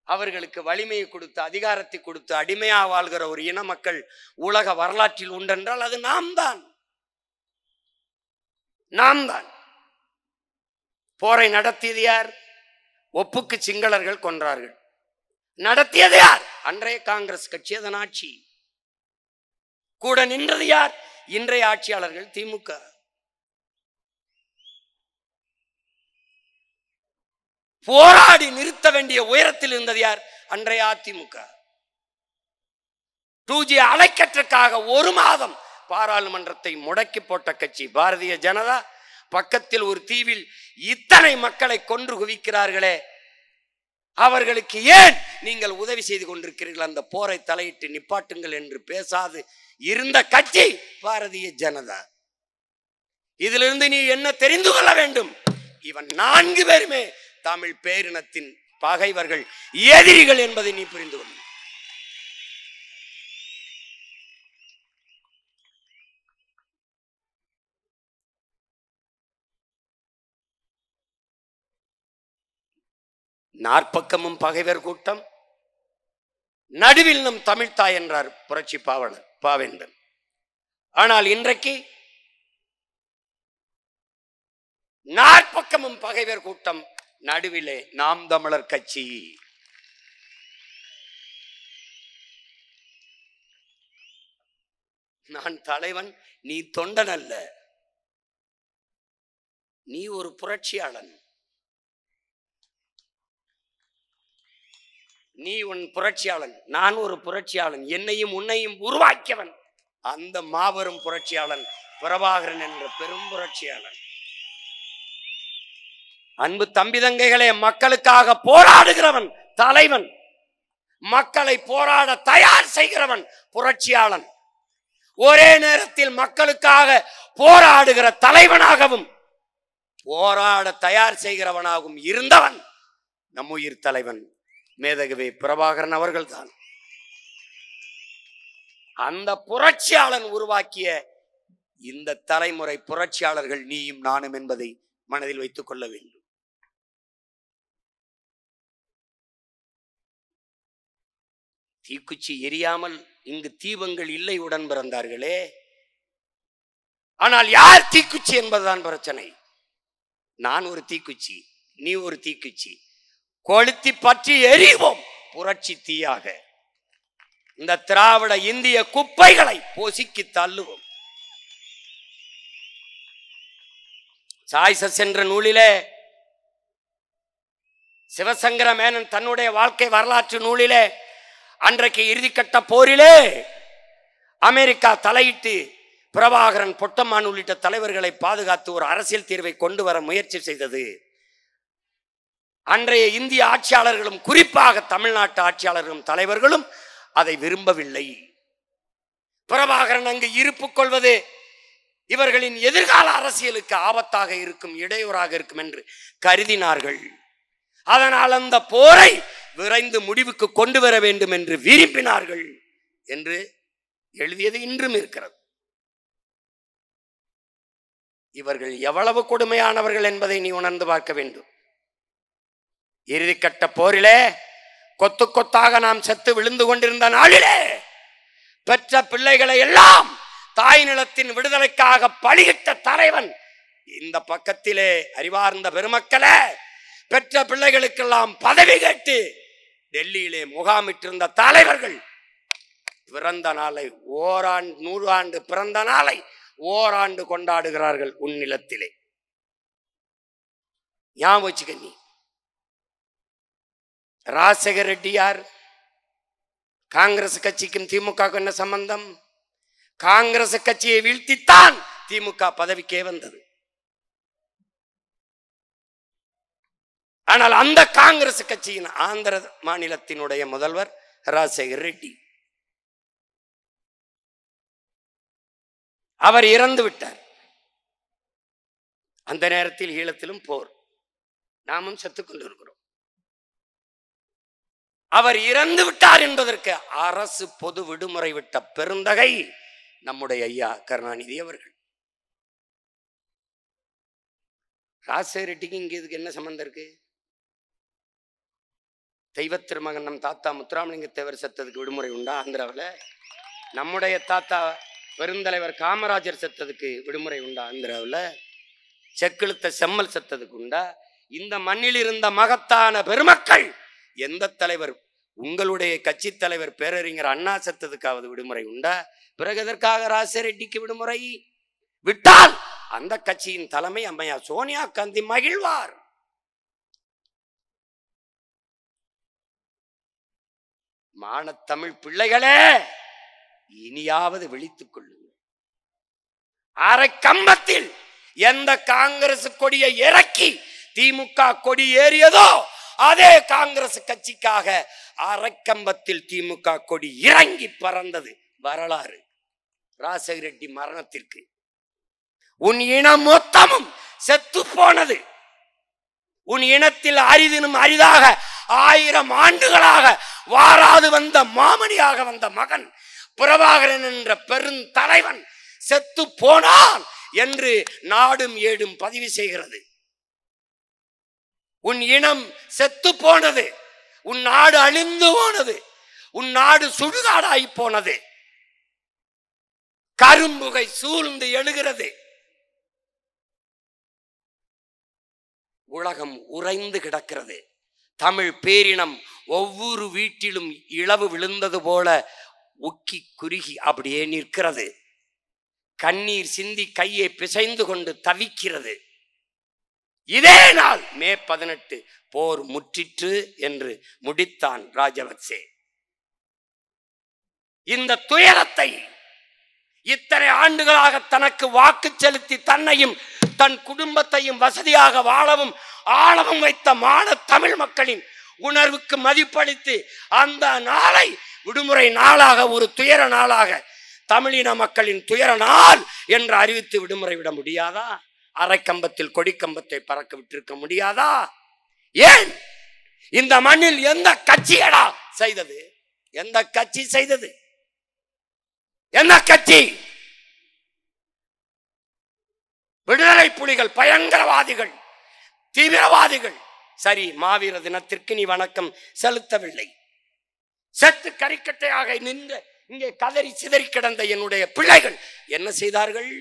அவர்களுக்கு வலிமையை கொடுத்து அதிகாரத்தை கொடுத்து அடிமையாக வாழ்கிற ஒரு இன மக்கள் உலக வரலாற்றில் உண்டென்றால் அது நாம் தான். போரை நடத்தியது யார்? ஒப்புக்கு சிங்களர்கள் கொன்றார்கள். நடத்தியது யார்? அன்றைய காங்கிரஸ் கட்சி, அதன் ஆட்சி. கூட நின்றது யார்? இன்றைய ஆட்சியாளர்கள், திமுக. போராடி நிறுத்த வேண்டிய உயரத்தில் இருந்தது யார்? அன்றைய அதிமுக. 2G அலைக்கற்றுக்காக 1 மாதம் பாராளுமன்றத்தை முடக்கி போட்ட கட்சி பாரதிய ஜனதா. பக்கத்தில் ஒரு தீவில் இத்தனை மக்களை கொன்று குவிக்கிறார்களே, அவர்களுக்கு ஏன் நீங்கள் உதவி செய்து கொண்டிருக்கிறீர்கள்? அந்த போரை தலையிட்டு நிப்பாட்டுங்கள் என்று பேசாது இருந்த கட்சி பாரதிய ஜனதா. இதிலிருந்து நீ என்ன தெரிந்து கொள்ள வேண்டும்? இவன் 4 பேருமே தமிழ் பேரினத்தின் பகைவர்கள், எதிரிகள் என்பதை நீ புரிந்து கொள்ள. நாற்பக்கமும் பகைவர் கூட்டம், நடுவில் நம் தமிழ்த்தாய் என்றார் புரட்சி பாவேந்தன். ஆனால் இன்றைக்கு நாற்பக்கமும் பகைவர் கூட்டம், நடுவிலே நாம் தமிழர் கட்சி. நான் தலைவன், நீ தொண்டன் அல்ல, நீ ஒரு புரட்சியாளன். நீ உன் புரட்சியாளன், நான் ஒரு புரட்சியாளன். என்னையும் உன்னையும் உருவாக்கியவன் அந்த மாபெரும் புரட்சியாளன் பிரபாகரன் என்ற பெரும் புரட்சியாளன். அன்பு தம்பி தங்கைகளே, மக்களுக்காக போராடுகிறவன் தலைவன், மக்களை போராட தயார் செய்கிறவன் புரட்சியாளன். ஒரே நேரத்தில் மக்களுக்காக போராடுகிற தலைவனாகவும் போராட தயார் செய்கிறவனாகவும் இருந்தவன் நம் உயிர் தலைவன் மேதகவே பிரபாகரன் அவர்கள்தான். அந்த புரட்சியாளன் உருவாக்கிய இந்த தலைமுறை புரட்சியாளர்கள் நீயும் நானும் என்பதை மனதில் வைத்துக் கொள்ள வேண்டும். தீக்குச்சி எரியாமல் இங்கு தீபங்கள் இல்லை உடன் பிறந்தார்களே. ஆனால் யார் தீக்குச்சி என்பதுதான் பிரச்சனை. நான் ஒரு தீக்குச்சி, நீ ஒரு தீக்குச்சி. கொளுத்தி பற்றி எரிவோம் புரட்சி தீயாக. இந்த திராவிட இந்திய குப்பைகளை பொசுக்கி தள்ளுவோம். சாய்சஸ் என்ற நூலிலே சிவசங்கர மேனன் தன்னுடைய வாழ்க்கை வரலாற்று நூலிலே அன்றைக்கு இறுதிக்கட்ட போரிலே அமெரிக்கா தலையிட்டு பிரபாகரன், பொட்டம்மான் உள்ளிட்ட தலைவர்களை பாதுகாத்து ஒரு அரசியல் தீர்வை கொண்டு வர முயற்சி செய்தது. அன்றைய இந்திய ஆட்சியாளர்களும் குறிப்பாக தமிழ்நாட்டு ஆட்சியாளர்களும் தலைவர்களும் அதை விரும்பவில்லை. பிரபாகரன் அங்கு இருப்பு கொள்வது இவர்களின் எதிர்கால அரசியலுக்கு ஆபத்தாக இருக்கும், இடையூறாக இருக்கும் என்று கருதினார்கள். அதனால் அந்த போரை விரைந்து முடிவுக்கு கொண்டு வர வேண்டும் என்று விரும்பினார்கள் என்று எழுதியது இன்றும் இருக்கிறது. இவர்கள் எவ்வளவு கொடுமையானவர்கள் என்பதை நீ உணர்ந்து பார்க்க வேண்டும். இறுதிக்கட்ட போரிலே கொத்து கொத்தாக நாம் செத்து விழுந்து கொண்டிருந்த நாளிலே பெற்ற பிள்ளைகளை எல்லாம் தாய் நிலத்தின் விடுதலைக்காக பலியிட்ட தலைவன் இந்த பக்கத்திலே. அறிவார்ந்த பெருமக்களே, பெற்ற பிள்ளைகளுக்கெல்லாம் பதவி கேட்டு டெல்லியிலே முகாமிட்டிருந்த தலைவர்கள் பிறந்த நாளை 100 ஆண்டு பிறந்த நாளை ஓராண்டு கொண்டாடுகிறார்கள் உன் நிலத்திலே. ஞாபகம் வச்சுக்க. நீ ராஜசேகர் ரெட்டி யார்? காங்கிரஸ் கட்சிக்கும் திமுக என்ன சம்பந்தம்? காங்கிரஸ் கட்சியை வீழ்த்தித்தான் திமுக பதவிக்கே வந்தது. ஆனால் அந்த காங்கிரஸ் கட்சியின் ஆந்திர மாநிலத்தினுடைய முதல்வர் ராஜசேகர் ரெட்டி, அவர் இறந்து விட்டார். அந்த நேரத்தில் ஈழத்திலும் போர், நாமும் செத்துக் கொண்டிருக்கிறோம். அவர் இறந்து விட்டார் என்பதற்கு அரசு பொது விடுமுறை விட்ட பெருந்தகை நம்முடைய ஐயா கருணாநிதி அவர்கள். ராஜசேகர ரெட்டிக்கு இங்க இதுக்கு என்ன சம்பந்தம் இருக்கு? தெய்வ திருமகன் நம் தாத்தா முத்துராமலிங்க தேவர் செத்ததுக்கு விடுமுறை உண்டா ஆந்திராவில்? நம்முடைய தாத்தா பெருந்தலைவர் காமராஜர் செத்ததுக்கு விடுமுறை உண்டா ஆந்திராவில்? செக்கிழுத்த செம்மல் செத்ததுக்கு உண்டா? இந்த மண்ணில் இருந்த மகத்தான பெருமக்கள் எந்த தலைவர், உங்களுடைய கட்சி தலைவர் பேரறிஞர் அண்ணா செத்ததுக்காவது விடுமுறை உண்டா? பிறகு எதற்காக ராஜசேகர ரெட்டிக்கு விடுமுறை? விட்டால் அந்த கட்சியின் தலைமை அம்மையார் சோனியா காந்தி மகிழ்வார். மானத்தமிழ் பிள்ளைகளே, இனியாவது விழித்துக் கொள்ளுங்கள். அரை கம்பத்தில் எந்த காங்கிரஸ் கொடியை இறக்கி திமுக கொடி ஏறியதோ அதே காங்கிரஸ் கட்சிக்காக அரைக்கம்பத்தில் திமுக கொடி இறங்கி பறந்தது வரலாறு. ராஜசேகர ரெட்டி மரணத்திற்கு உன் இனம் மொத்தமும் செத்து போனது. உன் இனத்தில் அரிதினும் அரிதாக 1000 ஆண்டுகளாக வாராது வந்த மாமணியாக வந்த மகன் பிரபாகரன் என்ற பெருந்தலைவன் செத்து போனான் என்று நாடும் ஏடும் பதிவு செய்கிறது. உன் இனம் செத்து போனது, உன் நாடு அழிந்து போனது, உன் நாடு சுடுகாடாய் போனது, கரும்புகை சூழ்ந்து எழுகிறது, உலகம் உறைந்து கிடக்கிறது. தமிழ் பேரினம் ஒவ்வொரு வீட்டிலும் இழவு விழுந்தது போல உக்கி குறுகி அப்படியே நிற்கிறது. கண்ணீர் சிந்தி கையை பிசைந்து கொண்டு தவிக்கிறது. இதே நாள் மே 18 போர் முற்றிற்று என்று முடித்தான் ராஜபக்சே. இந்த துயரத்தை இத்தனை ஆண்டுகளாக தனக்கு வாக்கு செலுத்தி தன்னையும் தன் குடும்பத்தையும் வசதியாக வாழவும் ஆளவும் வைத்த மான தமிழ் மக்களின் உணர்வுக்கு மதிப்பளித்து அந்த நாளை விடுமுறை நாளாக, ஒரு துயர நாளாக, தமிழின மக்களின் துயர நாள் என்று அறிவித்து விடுமுறை விட முடியாதா? அரைக்கம்பத்தில் கொடிக்கம்பத்தை பறக்க விட்டிருக்க முடியாதா? ஏன் இந்த மண்ணில் எந்த கட்சியடா செய்தது? எந்த கட்சி செய்தது? எந்த கட்சி? விடுதலை புலிகள் பயங்கரவாதிகள், தீவிரவாதிகள். சரி, மாவீர தினத்திற்கு நீ வணக்கம் செலுத்தவில்லை. செத்து கரிக்கட்டையாக நின்று இங்கே கதறி சிதறி கிடந்த என்னுடைய பிள்ளைகள் என்ன செய்தார்கள்?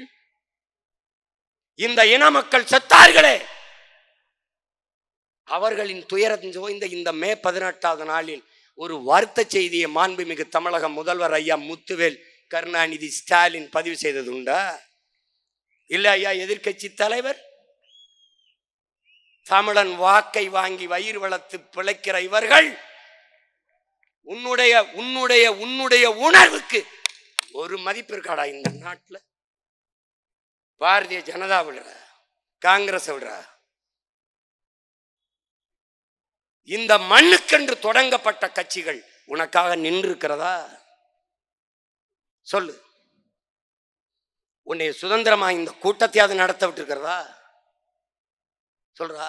இந்த இன மக்கள் செத்தார்களே, அவர்களின் துயரம் சோய்ந்த இந்த மே 18வது நாளில் ஒரு வருத்த செய்தியை மாண்புமிகு தமிழக முதல்வர் ஐயா முத்துவேல் கருணாநிதி ஸ்டாலின் பதிவு செய்தது உண்டா? இல்ல ஐயா எதிர்கட்சி தலைவர்? தமிழன் வாக்கை வாங்கி வயிறு வளர்த்து பிழைக்கிற இவர்கள் உன்னுடைய உன்னுடைய உன்னுடைய உணர்வுக்கு ஒரு மதிப்பு இருக்காடா இந்த நாட்டில்? பாரதிய ஜனதா விடுற, காங்கிரஸ் விடுற, இந்த மண்ணுக்கென்று தொடங்கப்பட்ட கட்சிகள் உனக்காக நின்று இருக்கிறதா? சொல்லு. உன்னை சுதந்திரமா இந்த கூட்டத்தையாவது நடத்த விட்டு இருக்கிறதா? சொல்றா.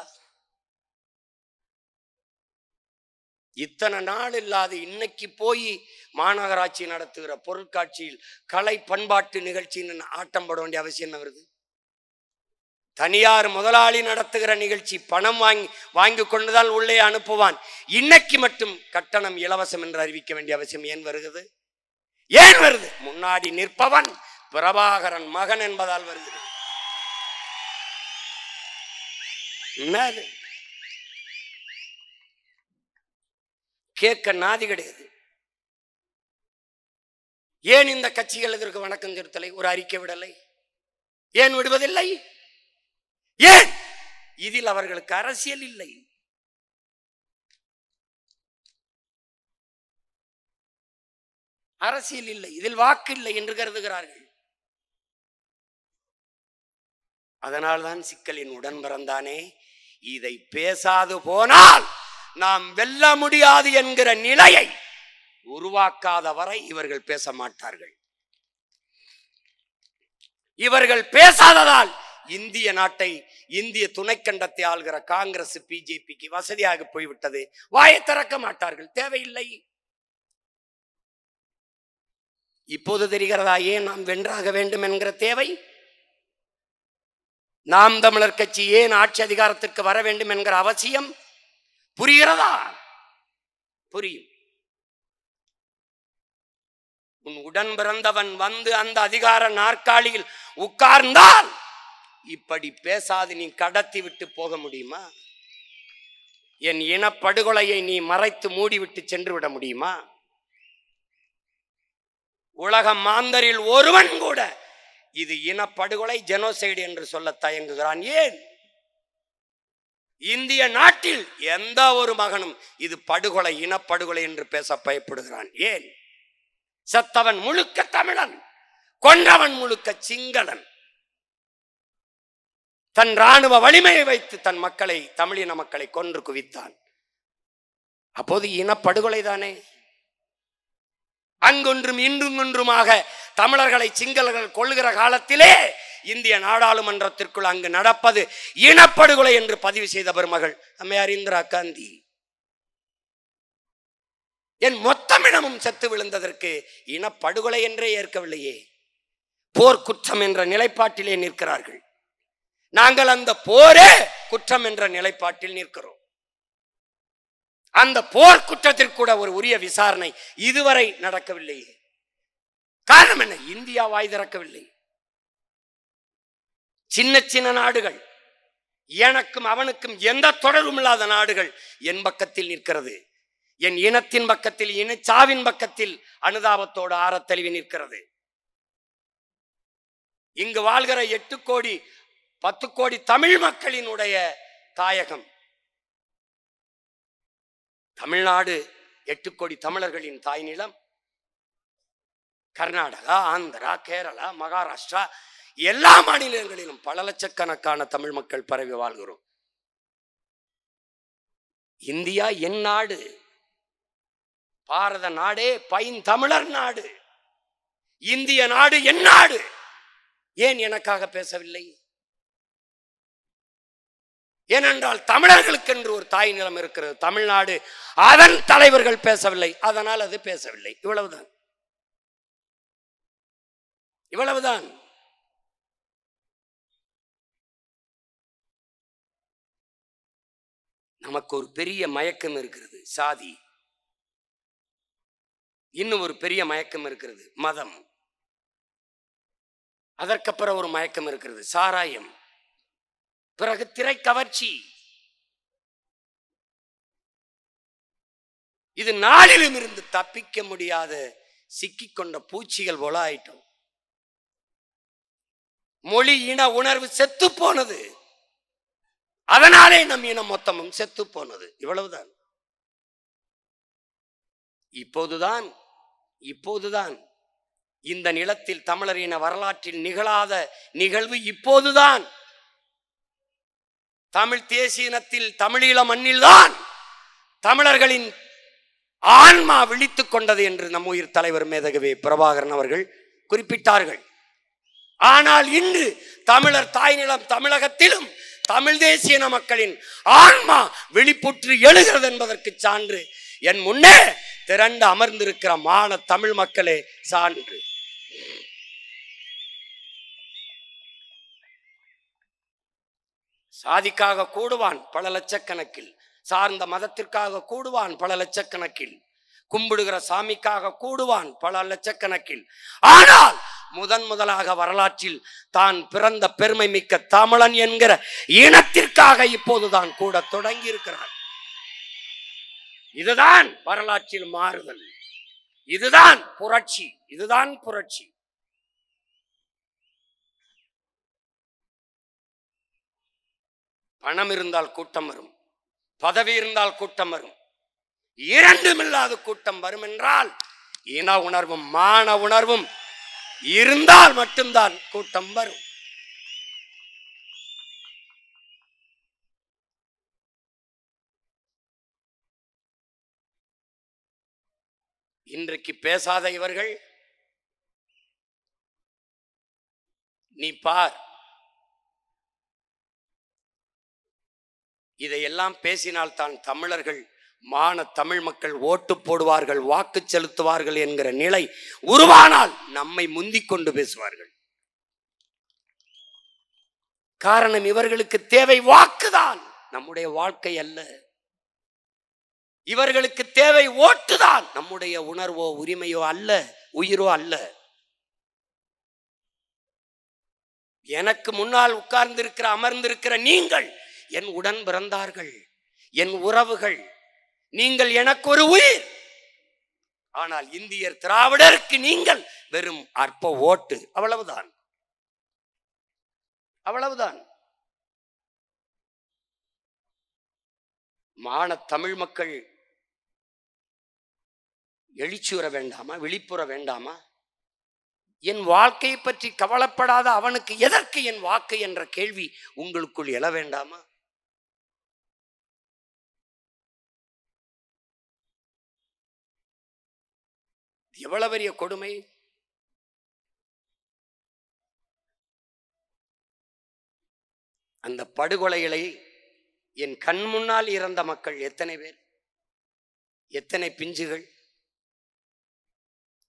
இத்தனை நாள் இல்லாத இன்னைக்கு போய் மாநகராட்சி நடத்துகிற பொருட்காட்சியில் கலை பண்பாட்டு நிகழ்ச்சின்னு ஆட்டம் போட வேண்டிய அவசியம் என்ன வருது? தனியார் முதலாளி நடத்துகிற நிகழ்ச்சி பணம் வாங்கி கொண்டுதான் உள்ளே அனுப்புவான். இன்னைக்கு மட்டும் கட்டணம் இலவசம் என்று அறிவிக்க வேண்டிய அவசியம் ஏன் வருகிறது? ஏன் வருது? முன்னாடி நிற்பவன் பிரபாகரன் மகன் என்பதால் வருகிறது. என்னது கேட்க நாதி கிடையாது. ஏன் இந்த கட்சிகள் இதற்கு வணக்கம் செலுத்தலை, ஒரு அறிக்கை விடலை? ஏன் விடுவதில்லை? ஏன்? இதில் அவர்களுக்கு அரசியல் இல்லை. அரசியல் இல்லை, இதில் வாக்கு இல்லை என்று கருதுகிறார்கள். அதனால்தான் சிக்கலின் உடன் பிறந்தானே, இதை பேசாது போனால் நாம் வெல்ல முடியாது என்கிற நிலையை உருவாக்காத வரை இவர்கள் பேச மாட்டார்கள். இவர்கள் பேசாததால் இந்திய நாட்டை, இந்திய துணைக்கண்டத்தை ஆள்கிற காங்கிரஸ் பிஜேபிக்கு வசதியாக போய்விட்டது. வாயை திறக்க மாட்டார்கள், தேவையில்லை. இப்போது தெரிகிறதா ஏன் நாம் வென்றாக வேண்டும் என்கிற தேவை? நாம் தமிழர் கட்சி ஏன் ஆட்சி அதிகாரத்திற்கு வர வேண்டும் என்கிற அவசியம் புரிகிறதா? புரியும். உன் உடன் பிறந்தவன் வந்து அந்த அதிகார நாற்காலியில் உட்கார்ந்தால் இப்படி பேசாது நீ கடத்தி விட்டு போக முடியுமா? என் இனப்படுகொலையை நீ மறைத்து மூடிவிட்டு சென்று விட முடியுமா? உலக மாந்தரில் ஒருவன் கூட இது இனப்படுகொலை, ஜெனோசைடு என்று சொல்ல தயங்குகிறான். ஏன்? இந்திய நாட்டில் எந்த ஒரு மகனும் இது படுகொலை, இனப்படுகொலை என்று பேச பயப்படுகிறான். ஏன்? செத்தவன் முழுக்க தமிழன், கொன்றவன் முழுக்க சிங்களன். தன் இராணுவ வலிமையை வைத்து தன் மக்களை, தமிழின மக்களை கொன்று குவித்தான். அப்போது இனப்படுகொலை தானே. அங்கொன்றும் இன்றும் ஒன்றுமாக தமிழர்களை சிங்களர்கள் கொள்ளுகிற காலத்திலே இந்திய நாடாளுமன்றத்திற்குள் அங்கு நடப்பது இனப்படுகொலை என்று பதிவு செய்த பெருமகள் அம்மையார் இந்திரா காந்தி. என் மொத்தமினமும் செத்து விழுந்ததற்கு இனப்படுகொலை என்றே ஏற்கவில்லையே, போர்க்குற்றம் என்ற நிலைப்பாட்டிலே நிற்கிறார்கள். நாங்கள் அந்த போரே குற்றம் என்ற நிலைப்பாட்டில் நிற்கிறோம். அந்த போர் குற்றத்திற்கு கூட ஒரு உரிய விசாரணை இதுவரை நடக்கவில்லையே. காரணம் என்ன? இந்தியா வாய் திறக்கவில்லை. சின்ன சின்ன நாடுகள், எனக்கும் அவனுக்கும் எந்த தொடர்பும் இல்லாத நாடுகள் என் பக்கத்தில் நிற்கிறது. என் இனத்தின் பக்கத்தில், இனச்சாவின் பக்கத்தில் அனுதாபத்தோடு ஆரத்தழுவி நிற்கிறது. இங்கு வாழ்கிற 8 கோடி 10 கோடி தமிழ் மக்களினுடைய தாயகம் தமிழ்நாடு. 8 கோடி தமிழர்களின் தாய் நிலம். கர்நாடகா, ஆந்திரா, கேரளா, மகாராஷ்டிரா எல்லா மாநிலங்களிலும் பல லட்சக்கணக்கான தமிழ் மக்கள் பரவி வாழ்கிறோம். இந்தியா என் நாடு, பாரத நாடே பைந்தமிழர் நாடு, இந்திய நாடு என் நாடு. ஏன் எனக்காக பேசவில்லை? ஏனென்றால் தமிழர்களுக்கு என்று ஒரு தாய் நிலம் இருக்கிறது, தமிழ்நாடு. அதன் தலைவர்கள் பேசவில்லை, அதனால் அது பேசவில்லை. இவ்வளவுதான், இவ்வளவுதான். நமக்கு ஒரு பெரிய மயக்கம் இருக்கிறது, சாதி. இன்னும் ஒரு பெரிய மயக்கம் இருக்கிறது, மதம். அதற்கப்புறம் ஒரு மயக்கம் இருக்கிறது, சாராயம். பிறகு திரை கவர்ச்சி. இது நாளிலும் இருந்து தப்பிக்க முடியாத சிக்கிக்கொண்ட பூச்சிகள் போல ஆயிட்டோம். மொழி இன உணர்வு செத்து போனது. அதனாலே நம் இனம் மொத்தமும் செத்து போனது. இவ்வளவுதான். இப்போதுதான் இந்த நிலத்தில் தமிழரின வரலாற்றில் நிகழாத நிகழ்வு இப்போதுதான். தமிழ் தேசியனத்தில், தமிழீழ மண்ணில்தான் தமிழர்களின் ஆன்மா விழித்துக் கொண்டது என்று நம் உயிர் தலைவர் மேதகவி பிரபாகரன் அவர்கள் குறிப்பிட்டார்கள். ஆனால் இன்று தமிழர் தாய்நிலம் தமிழகத்திலும் தமிழ் தேசியன மக்களின் ஆன்மா வெளிப்புற்று எழுகிறது என்பதற்கு சான்று என் முன்னே திரண்டு அமர்ந்திருக்கிற மான தமிழ் மக்களே சான்று. சாதிக்காக கூடுவான் பல லட்சக்கணக்கில், சார்ந்த மதத்திற்காக கூடுவான் பல லட்சக்கணக்கில், கும்பிடுகிற சாமிக்காக கூடுவான் பல லட்சக்கணக்கில். ஆனால் முதலாக வரலாற்றில் தான் பிறந்த பெருமை மிக்க தமிழன் என்கிற இனத்திற்காக இப்போதுதான் கூட தொடங்கி இருக்கிறார். இதுதான் வரலாற்றில் மாறுதல், இதுதான் புரட்சி, இதுதான் புரட்சி. பணம் இருந்தால் கூட்டம் வரும், பதவி இருந்தால் கூட்டம் வரும். இரண்டும் இல்லாத கூட்டம் வரும் என்றால் இன உணர்வும் மான உணர்வும் இருந்தால் மட்டும்தான் கூட்டம் வரும். இன்றைக்கு பேசாத இவர்கள் நீ பார், இதையெல்லாம் பேசினால் தான் தமிழர்கள், மான தமிழ் மக்கள் ஓட்டு போடுவார்கள், வாக்கு செலுத்துவார்கள் என்கிற நிலை உருவானால் நம்மை முந்திக் கொண்டு பேசுவார்கள். காரணம், இவர்களுக்கு தேவை வாக்குதான், நம்முடைய வாழ்க்கை அல்ல. இவர்களுக்கு தேவை ஓட்டுதான், நம்முடைய உணர்வோ உரிமையோ அல்ல, உயிரோ அல்ல. எனக்கு முன்னால் உட்கார்ந்திருக்கிற அமர்ந்திருக்கிற நீங்கள் என் உடன் பிறந்தார்கள், என் உறவுகள். நீங்கள் எனக்கு ஒரு உயிர். ஆனால் இந்தியர் திராவிடருக்கு நீங்கள் வெறும் அற்ப ஓட்டு. அவ்வளவுதான், அவ்வளவுதான். மான தமிழ் மக்கள் எழுச்சியுற வேண்டாமா? விழிப்புற வேண்டாமா? என் வாழ்க்கையை பற்றி கவலைப்படாத அவனுக்கு எதற்கு என் வாக்கு என்ற கேள்வி உங்களுக்குள் எழ வேண்டாமா? எவ்வளவு பெரிய கொடுமை! அந்த படுகொலைகளை என் கண் முன்னால் இறந்த மக்கள் எத்தனை பேர், எத்தனை பிஞ்சுகள்,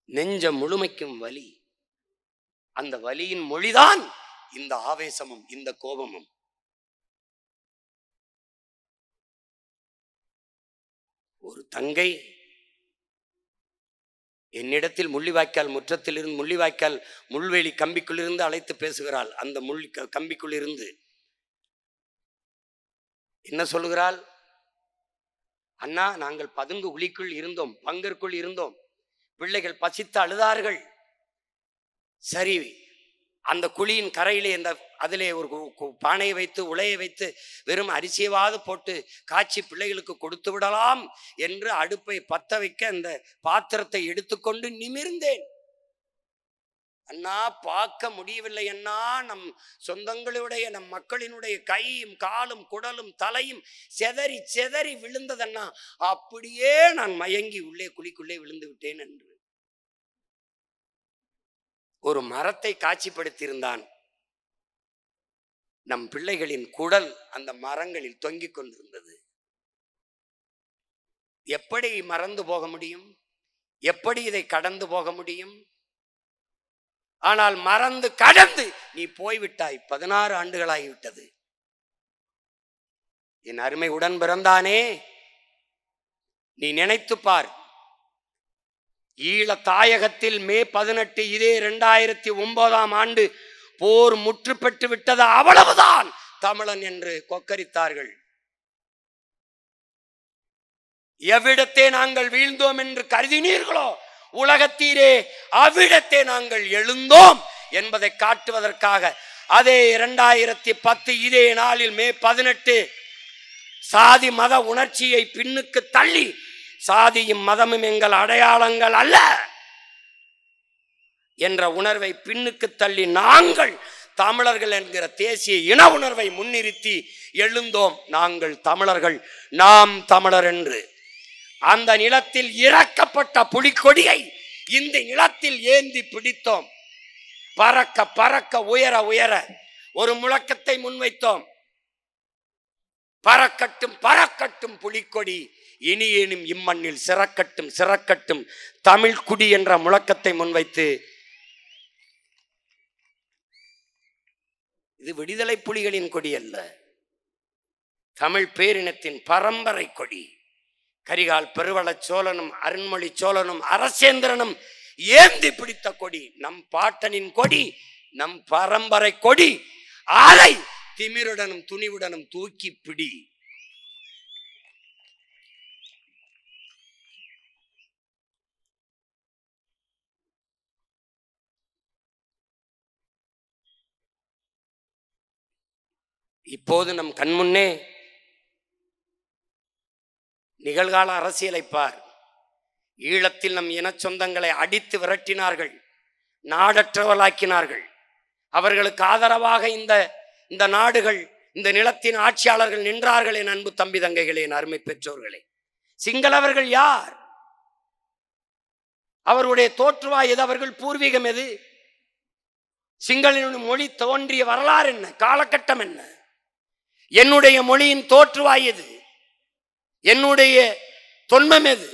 நெஞ்ச முழுமைக்கும் வலி. அந்த வலியின் மொழிதான் இந்த ஆவேசமும் இந்த கோபமும். ஒரு தங்கை என்னிடத்தில் முள்ளிவாய்க்கால் முற்றத்திலிருந்து, முள்ளிவாய்க்கால் முள்வேலி கம்பிக்குள்ளிருந்து அழைத்து பேசுகிறாள். அந்த கம்பிக்குள்ளிருந்து என்ன சொல்லுகிறாள்? அண்ணா, நாங்கள் பதுங்கு குழிக்குள் இருந்தோம், பங்கருக்குள் இருந்தோம், பிள்ளைகள் பசித்து அழுதார்கள். சரி, அந்த குழியின் கரையிலே அதிலே ஒரு பானையை வைத்து உலையை வைத்து வெறும் அரிசியவாது போட்டு காய்ச்சி பிள்ளைகளுக்கு கொடுத்து விடலாம் என்று அடுப்பை பத்த வைக்க அந்த பாத்திரத்தை எடுத்துக்கொண்டு நிமிர்ந்தேன். அண்ணா, பார்க்க முடியவில்லை அண்ணா, நம் சொந்தங்களுடைய நம் மக்களினுடைய கையும் காலும் குடலும் தலையும் செதறி செதறி விழுந்ததண்ணா. அப்படியே நான் மயங்கி உள்ளே குழிக்குள்ளே விழுந்து விட்டேன் என்று ஒரு மரத்தை காட்சிப்படுத்தியிருந்தான். நம் பிள்ளைகளின் குடல் அந்த மரங்களில் தொங்கிக் கொண்டிருந்தது. எப்படி மறந்து போக முடியும்? எப்படி இதை கடந்து போக முடியும்? ஆனால் மறந்து கடந்து நீ போய்விட்டாய். 16 ஆண்டுகளாகிவிட்டது. என் அருமை உடன் பிறந்தானே, நீ நினைத்து பார். ஈழ தாயகத்தில் மே 18 இதே 2009ஆம் ஆண்டு போர் முற்று பெற்று விட்டது. அவ்வளவுதான் தமிழன் என்று கொக்கரித்தார்கள். எவ்விடத்தே நாங்கள் வீழ்ந்தோம் என்று கருதினீர்களோ உலகத்தீரே, அவ்விடத்தே நாங்கள் எழுந்தோம் என்பதை காட்டுவதற்காக அதே 2010 இதே நாளில் மே 18 சாதி மத உணர்ச்சியை பின்னுக்கு தள்ளி, சாதியும் மதமும் எங்கள் அடையாளங்கள் அல்ல என்ற உணர்வை பின்னுக்கு தள்ளி நாங்கள் தமிழர்கள் என்கிற தேசிய இன உணர்வை முன்னிறுத்தி எழுந்தோம். நாங்கள் தமிழர்கள், நாம் தமிழர் என்று அந்த நிலத்தில் இறக்கப்பட்ட புலிக்கொடியை இந்த நிலத்தில் ஏந்தி பிடித்தோம். பறக்க பறக்க உயர உயர ஒரு முழக்கத்தை முன்வைத்தோம். பறக்கட்டும் பறக்கட்டும் புலிக்கொடி, இனியேனும் இம்மண்ணில் சிறக்கட்டும் சிறக்கட்டும் தமிழ் குடி என்ற முழக்கத்தை முன்வைத்து, இது விடுதலை புலிகளின் கொடி அல்ல, தமிழ் பேரினத்தின் பரம்பரை கொடி. கரிகால் பெருவள சோழனும் அருண்மொழி சோழனும் அரசேந்திரனும் ஏந்தி பிடித்த கொடி, நம் பாட்டனின் கொடி, நம் பரம்பரை கொடி. அதை திமிருடனும் துணிவுடனும் தூக்கி பிடி. இப்போது நம் கண்முன்னே நிகழ்கால அரசியலை பார். ஈழத்தில் நம் இன சொந்தங்களை அடித்து விரட்டினார்கள், நாடற்றவர்களாக்கினார்கள். அவர்களுக்கு ஆதரவாக இந்த நாடுகள், இந்த நிலத்தின் ஆட்சியாளர்கள் நின்றார்கள். என் அன்பு தம்பி தங்கைகளே, என் அருமை பெற்றோர்களே, சிங்களவர்கள் யார்? அவருடைய தோற்றுவாய் எது? அவர்கள் பூர்வீகம் எது? சிங்களின் மொழி தோன்றிய வரலாறு என்ன? காலகட்டம் என்ன? என்னுடைய மொழியின் தோற்றுவாய் எது? என்னுடைய தொன்மம் எது?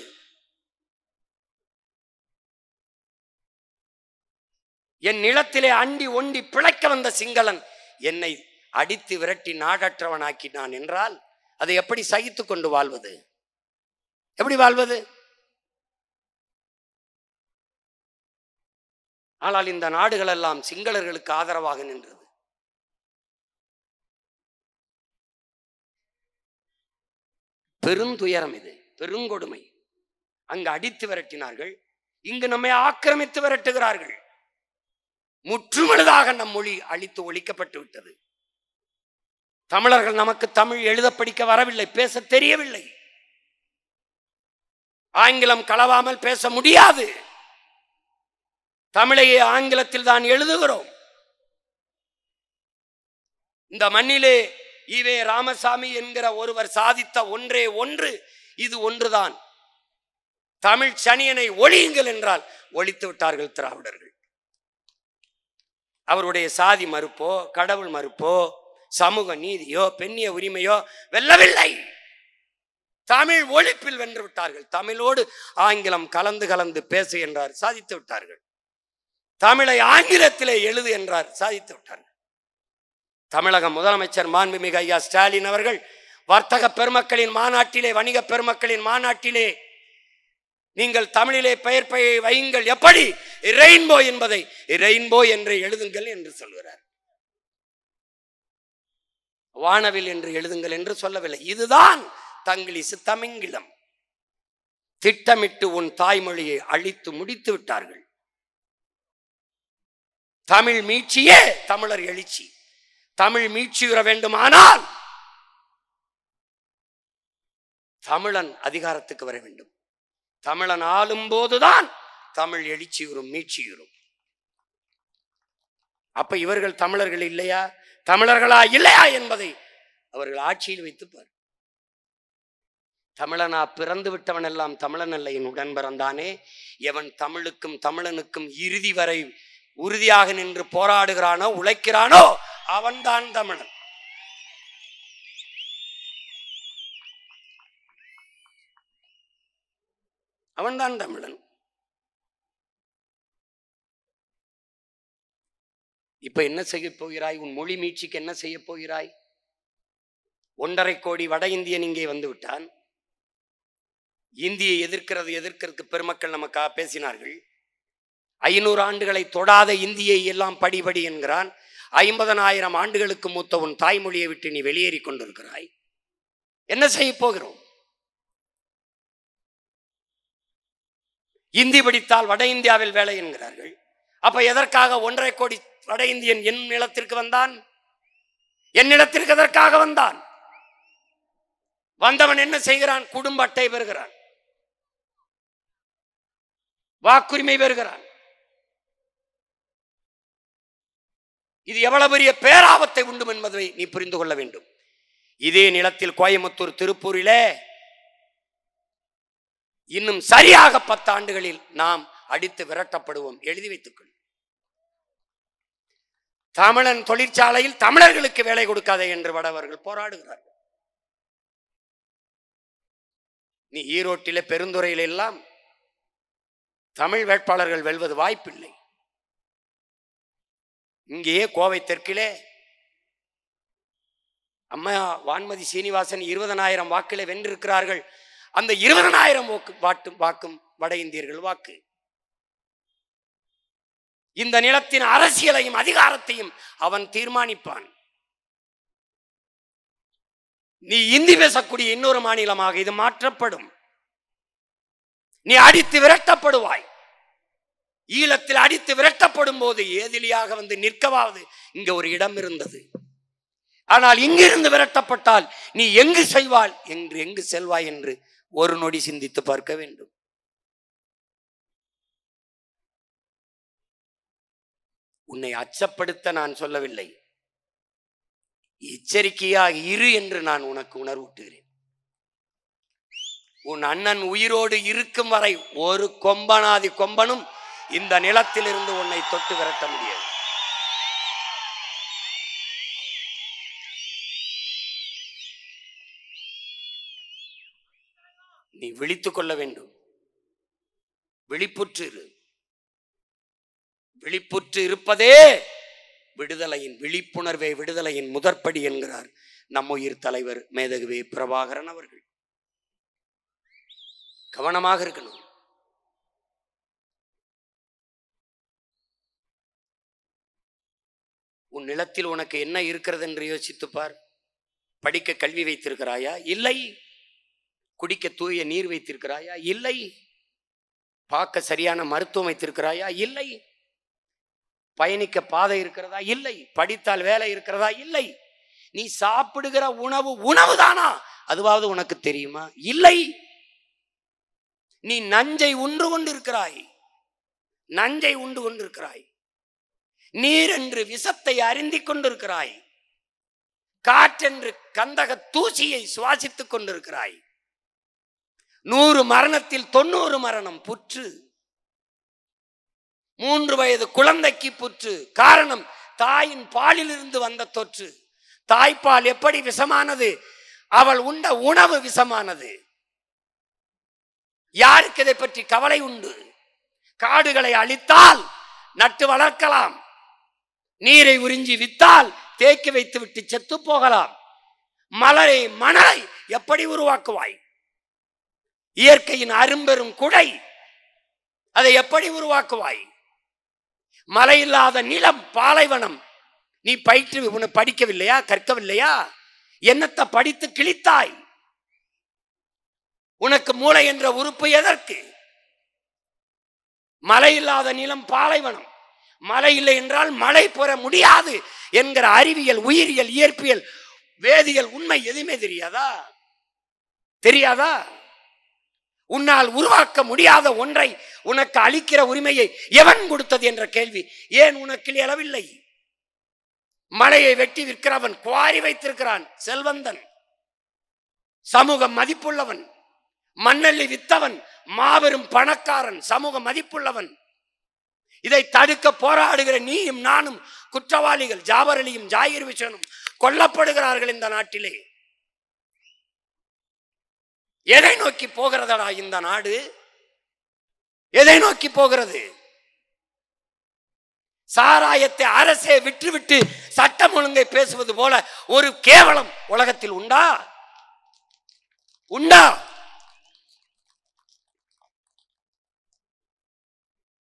என் நிலத்திலே அண்டி ஒண்டி பிழைக்க வந்த சிங்களன் என்னை அடித்து விரட்டி நாடற்றவனாக்கினான் என்றால் அதை எப்படி சகித்து கொண்டு வாழ்வது? எப்படி வாழ்வது? ஆனால் இந்த நாடுகள் எல்லாம் சிங்களர்களுக்கு ஆதரவாக நின்றது. பெருந்துயரம் இது, பெருங்கொடுமை. அங்கு அடித்து விரட்டினார்கள், இங்கு நம்மை ஆக்கிரமித்து விரட்டுகிறார்கள். முற்றுமுழுதாக நம் மொழி அழித்து ஒழிக்கப்பட்டு விட்டது. தமிழர்கள் நமக்கு தமிழ் எழுத படிக்க வரவில்லை, பேச தெரியவில்லை. ஆங்கிலம் கலவாமல் பேச முடியாது. தமிழையே ஆங்கிலத்தில் தான் எழுதுகிறோம். இந்த மண்ணிலே ஈவே ராமசாமி என்கிற ஒருவர் சாதித்த ஒன்றே ஒன்று, இது ஒன்றுதான். தமிழ் சனியனை ஒழியுங்கள் என்றால் ஒழித்து விட்டார்கள் திராவிடர்கள். அவருடைய சாதி மறுப்போ, கடவுள் மறுப்போ, சமூக நீதியோ, பெண்ணிய உரிமையோ வெல்லவில்லை. தமிழ் ஒழிப்பில் வென்று விட்டார்கள். தமிழோடு ஆங்கிலம் கலந்து கலந்து பேசு என்றார், சாதித்து விட்டார்கள். தமிழை ஆங்கிலத்திலே எழுது என்றார், சாதித்து விட்டார்கள். தமிழக முதலமைச்சர் மாண்புமிகு ஐயா ஸ்டாலின் அவர்கள் வர்த்தக பெருமக்களின் மாநாட்டிலே, வணிக பெருமக்களின் மாநாட்டிலே, நீங்கள் தமிழிலே பெயர் வையுங்கள், எப்படி ரெயின்போ என்பதை ரெயின்போ என்று எழுதுங்கள் என்று சொல்கிறார். வானவில் என்று எழுதுங்கள் என்று சொல்லவில்லை. இதுதான் தங்கிலீசு தமிங்கிலம். திட்டமிட்டு உன் தாய்மொழியை அழித்து முடித்து விட்டார்கள். தமிழ் மீட்சியே தமிழர் எழுச்சி. தமிழ் மீட்சியுற வேண்டுமானால் தமிழன் அதிகாரத்துக்கு வர வேண்டும். தமிழன் ஆளும் போதுதான் தமிழ் எழுச்சியுறும், மீட்சியுறும். அப்ப இவர்கள் தமிழர்கள் இல்லையா, தமிழர்களா இல்லையா என்பதை அவர்கள் ஆட்சியில் வைத்துப்பார். தமிழனா பிறந்து விட்டவன் எல்லாம் தமிழன் அல்ல, என் உடன் பிறந்தானே. எவன் தமிழுக்கும் தமிழனுக்கும் இறுதி வரை உறுதியாக நின்று போராடுகிறானோ, உழைக்கிறானோ, அவன்தான் தமிழன். அவன்தான் தமிழன். இப்ப என்ன செய்ய போகிறாய்? உன் மொழி மீட்சிக்கு என்ன செய்ய போகிறாய்? 1.5 கோடி வட இந்தியன் இங்கே வந்து விட்டான். இந்தியை எதிர்க்கிறதுக்கு பெருமக்கள் நமக்காக பேசினார்கள். 500 ஆண்டுகளை தொடாத இந்தியை எல்லாம் படிபடி என்கிறான். 50,000 ஆண்டுகளுக்கு மூத்த உன் தாய்மொழியை விட்டு நீ வெளியேறி கொண்டிருக்கிறாய். என்ன செய்ய போகிறோம்? இந்தி படித்தால் வட இந்தியாவில் வேலை என்கிறார்கள். அப்ப எதற்காக 1.5 கோடி வட இந்தியன் என் நிலத்திற்கு வந்தான்? என் நிலத்திற்கு எதற்காக வந்தான்? வந்தவன் என்ன செய்கிறான்? குடும்ப அட்டை பெறுகிறான், வாக்குரிமை பெறுகிறான். இது எவ்வளவு பெரிய பேராபத்தை உண்டும் என்பதை நீ புரிந்து கொள்ள வேண்டும். இதே நிலத்தில் கோயம்புத்தூர், திருப்பூரிலே இன்னும் சரியாக 10 ஆண்டுகளில் நாம் அடித்து விரட்டப்படுவோம். எழுதி வைத்துக்கொள். தமிழன் தொழிற்சாலையில் தமிழர்களுக்கு வேலை கொடுக்காதே என்று வடவர்கள் போராடுகிறார்கள். நீ ஈரோட்டிலே, பெருந்துறையில எல்லாம் தமிழ் வேட்பாளர்கள் வெல்வது வாய்ப்பில்லை. இங்கேயே கோவை தெற்கிலே அம்மா வான்மதி சீனிவாசன் 20,000 வாக்கிலே வென்றிருக்கிறார்கள். அந்த 20,000 வாக்கும் வட இந்தியர்கள் வாக்கு. இந்த நிலத்தின் அரசியலையும் அதிகாரத்தையும் அவன் தீர்மானிப்பான். நீ இந்தி பேசக்கூடிய இன்னொரு மாநிலமாக இது மாற்றப்படும். நீ அடித்து விரட்டப்படுவாய். ஈழத்தில் அடித்து விரட்டப்படும் போது ஏதிலியாக வந்து நிற்கவாவது இங்க ஒரு இடம் இருந்தது. ஆனால் இங்கிருந்து விரட்டப்பட்டால் நீ எங்கு செய்வாள் என்று, எங்கு செல்வாய் என்று ஒரு நொடி சிந்தித்து பார்க்க வேண்டும். உன்னை அச்சப்படுத்த நான் சொல்லவில்லை, எச்சரிக்கையாக இரு என்று நான் உனக்கு உணர்வூட்டுகிறேன். உன் அண்ணன் உயிரோடு இருக்கும் வரை ஒரு கொம்பனாதி கொம்பனும் இந்த நிலத்திலிருந்து உன்னை தொட்டு விரட்ட முடியாது. நீ விழித்துக் கொள்ள வேண்டும். விழிப்புற்று இரு. விழிப்புற்று இருப்பதே விடுதலையின் விழிப்புணர்வே விடுதலையின் முதற்படி என்கிறார் நம் உயிர் தலைவர் மேதகுவே பிரபாகரன் அவர்கள். கவனமாக இருக்கணும். உன் நிலத்தில் உனக்கு என்ன இருக்கிறது என்று யோசித்துப்பார். படிக்க கல்வி வைத்திருக்கிறாயா? இல்லை. குடிக்க தூய நீர் வைத்திருக்கிறாயா? இல்லை. பார்க்க சரியான மருத்துவம் வைத்திருக்கிறாயா? இல்லை. பயணிக்க பாதை இருக்கிறதா? இல்லை. படித்தால் வேலை இருக்கிறதா? இல்லை. நீ சாப்பிடுகிற உணவு உணவுதானா? அதுவாவது உனக்கு தெரியுமா? இல்லை. நீ நஞ்சை உண்டு கொண்டிருக்கிறாய். நஞ்சை உண்டு கொண்டிருக்கிறாய். நீர் என்று விஷத்தை அருந்திக் கொண்டிருக்கிறாய். காற்றென்று கந்தக தூசியை சுவாசித்துக் கொண்டிருக்கிறாய். 100 மரணத்தில் 90 மரணம் புற்று. 3 வயது குழந்தைக்கு புற்று. காரணம் தாயின் பாலிலிருந்து வந்த தொற்று. தாய்ப்பால் எப்படி விஷமானது? அவள் உண்ட உணவு விஷமானது. யாருக்கு இதை பற்றி கவலை உண்டு? காடுகளை அழித்தால் நட்டு வளர்க்கலாம். நீரை உறிஞ்சி வித்தால் தேக்கி வைத்து விட்டு செத்து போகலாம். மணலை எப்படி உருவாக்குவாய்? இயற்கையின் அரும்பெரும் குடை, அதை எப்படி உருவாக்குவாய்? மழை இல்லாத நிலம், பாலைவனம். நீ படிக்கவில்லையா? கற்கவில்லையா? என்னத்தை படித்து கிழித்தாய்? உனக்கு மூளை என்ற உறுப்பு எதற்கு? மழை இல்லாத நிலம், பாலைவனம். மழை இல்லை என்றால் மழை பெற முடியாது என்கிற அறிவியல், உயிரியல், இயற்பியல், வேதியியல் உண்மை எதுவுமே தெரியாதா? உன்னால் உருவாக்க முடியாத ஒன்றை உனக்கு அளிக்கிற உரிமையை எவன் கொடுத்தது என்ற கேள்வி ஏன் உனக்கு எழவில்லை? மலையை வெட்டி விற்கிறவன், குவாரி வைத்திருக்கிறான், செல்வந்தன், சமூக மதிப்புள்ளவன். மண்ணள்ளி வித்தவன் மாபெரும் பணக்காரன், சமூக மதிப்புள்ளவன். இதை தடுக்க போராடுகிற நீயும் நானும் குற்றவாளிகள். ஜாபர் அலியும் ஜாகிர் ஹுசேனும் கொல்லப்படுகிறார்கள் இந்த நாட்டிலே. எதை நோக்கி போகிறதடா இந்த நாடு? எதை நோக்கி போகிறது? சாராயத்தை அரசே விட்டுவிட்டு சட்டம் ஒழுங்கை பேசுவது போல ஒரு கேவலம் உலகத்தில் உண்டா?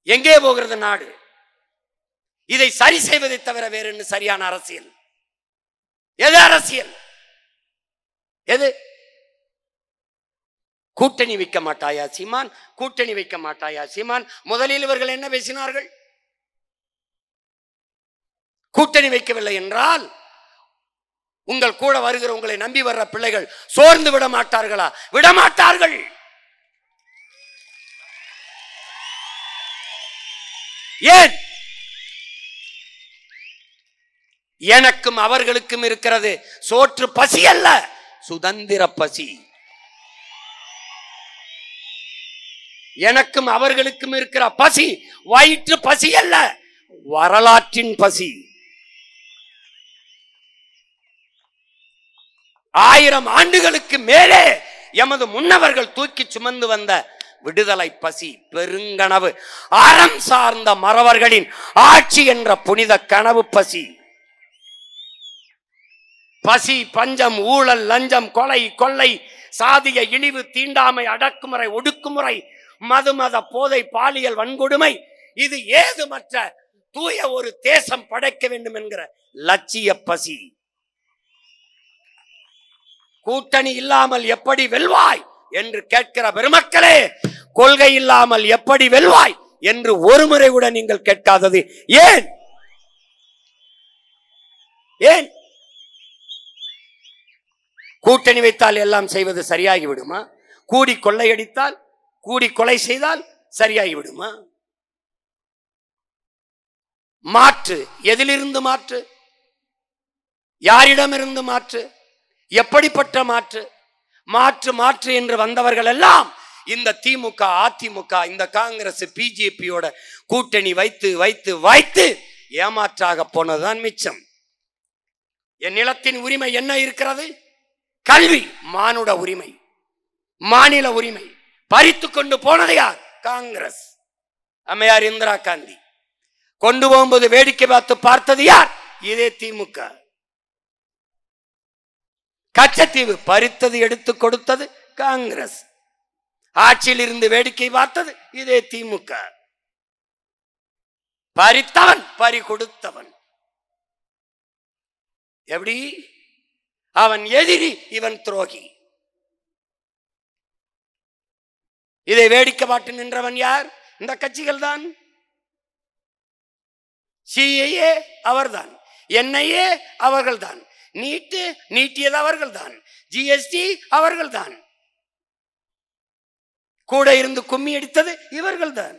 எங்கே போகிறது நாடு? இதை சரி செய்வதை தவிர வேற என்ன சரியான அரசியல்? எது அரசியல்? எது? கூட்டணி வைக்க மாட்டாயா சீமான்? கூட்டணி வைக்க மாட்டாயா சீமான்? முதலில் இவர்கள் என்ன பேசினார்கள்? கூட்டணி வைக்கவில்லை என்றால் உங்கள் கூட வருகிற உங்களை நம்பி வர்ற பிள்ளைகள் சோர்ந்து விட மாட்டார்களா? விடமாட்டார்கள். ஏன்? எனக்கும் அவர்களுக்கும் இருக்கிறது சோற்று பசி அல்ல, சுதந்திர பசி. எனக்கும் அவர்களுக்கும் இருக்கிற பசி வயிற்று பசி அல்ல, வரலாற்றின் பசி. 1000 ஆண்டுகளுக்கு மேலே எமது முன்னவர்கள் தூக்கி சுமந்து வந்த விடுதலை பசி, பெருங்கனவு, அறம் சார்ந்த மறவர்களின் ஆட்சி என்ற புனித கனவு பசி. பசி, பஞ்சம், ஊழல், லஞ்சம், கொலை, கொள்ளை, சாதிய இழிவு, தீண்டாமை, அடக்குமுறை, ஒடுக்குமுறை, மதுமத போதை, பாலியல் வன்கொடுமை, இது ஏதுமற்ற தூய ஒரு தேசம் படைக்க வேண்டும் என்கிற லட்சிய பசி. கூட்டணி இல்லாமல் எப்படி வெல்வாய் என்று கேட்கிற பெருமக்களே, கொள்கை இல்லாமல் எப்படி வெல்வாய் என்று ஒரு முறை கூட நீங்கள் கேட்காதது ஏன்? ஏன்? கூட்டணி வைத்தால் எல்லாம் செய்வது சரியாகி விடுமா? கூடி கொள்ளையடித்தால், கூடி கொலை செய்தால் சரியாகி விடுமா? மாற்று எதிலிருந்து மாற்று? யாரிடமிருந்து மாற்று? எப்படிப்பட்ட மாற்று? மாற்று மாற்று என்று வந்தவர்கள் எல்லாம் இந்த திமுக, அதிமுக, இந்த காங்கிரஸ், பிஜேபியோட கூட்டணி வைத்து வைத்து வைத்து ஏமாற்றாக போனதுதான் மிச்சம். என் நிலத்தின் உரிமை என்ன இருக்கிறது? கல்வி, மானுட உரிமை, மாநில உரிமை பறித்து கொண்டு போனது யார்? காங்கிரஸ், அம்மையார் இந்திரா காந்தி. கொண்டு போகும்போது வேடிக்கை பார்த்தது யார்? இதே திமுக. கச்சத்தீவு பறித்தது எடுத்து கொடுத்தது காங்கிரஸ். ஆட்சியில் இருந்து வேடிக்கை பார்த்தது இதே திமுக. பறித்தவன் பறி கொடுத்தவன். எப்படி? அவன் எதிரி, இவன் துரோகி. இதை வேடிக்கை பாட்டு நின்றவன் யார்? இந்த கட்சிகள் தான். சிஏஏ அவர்தான், என்ஐஏ அவர்கள்தான், நீட்டியது அவர்கள்தான், ஜிஎஸ்டி அவர்கள்தான், கூட இருந்து கும்மி அடித்தது இவர்கள்தான்.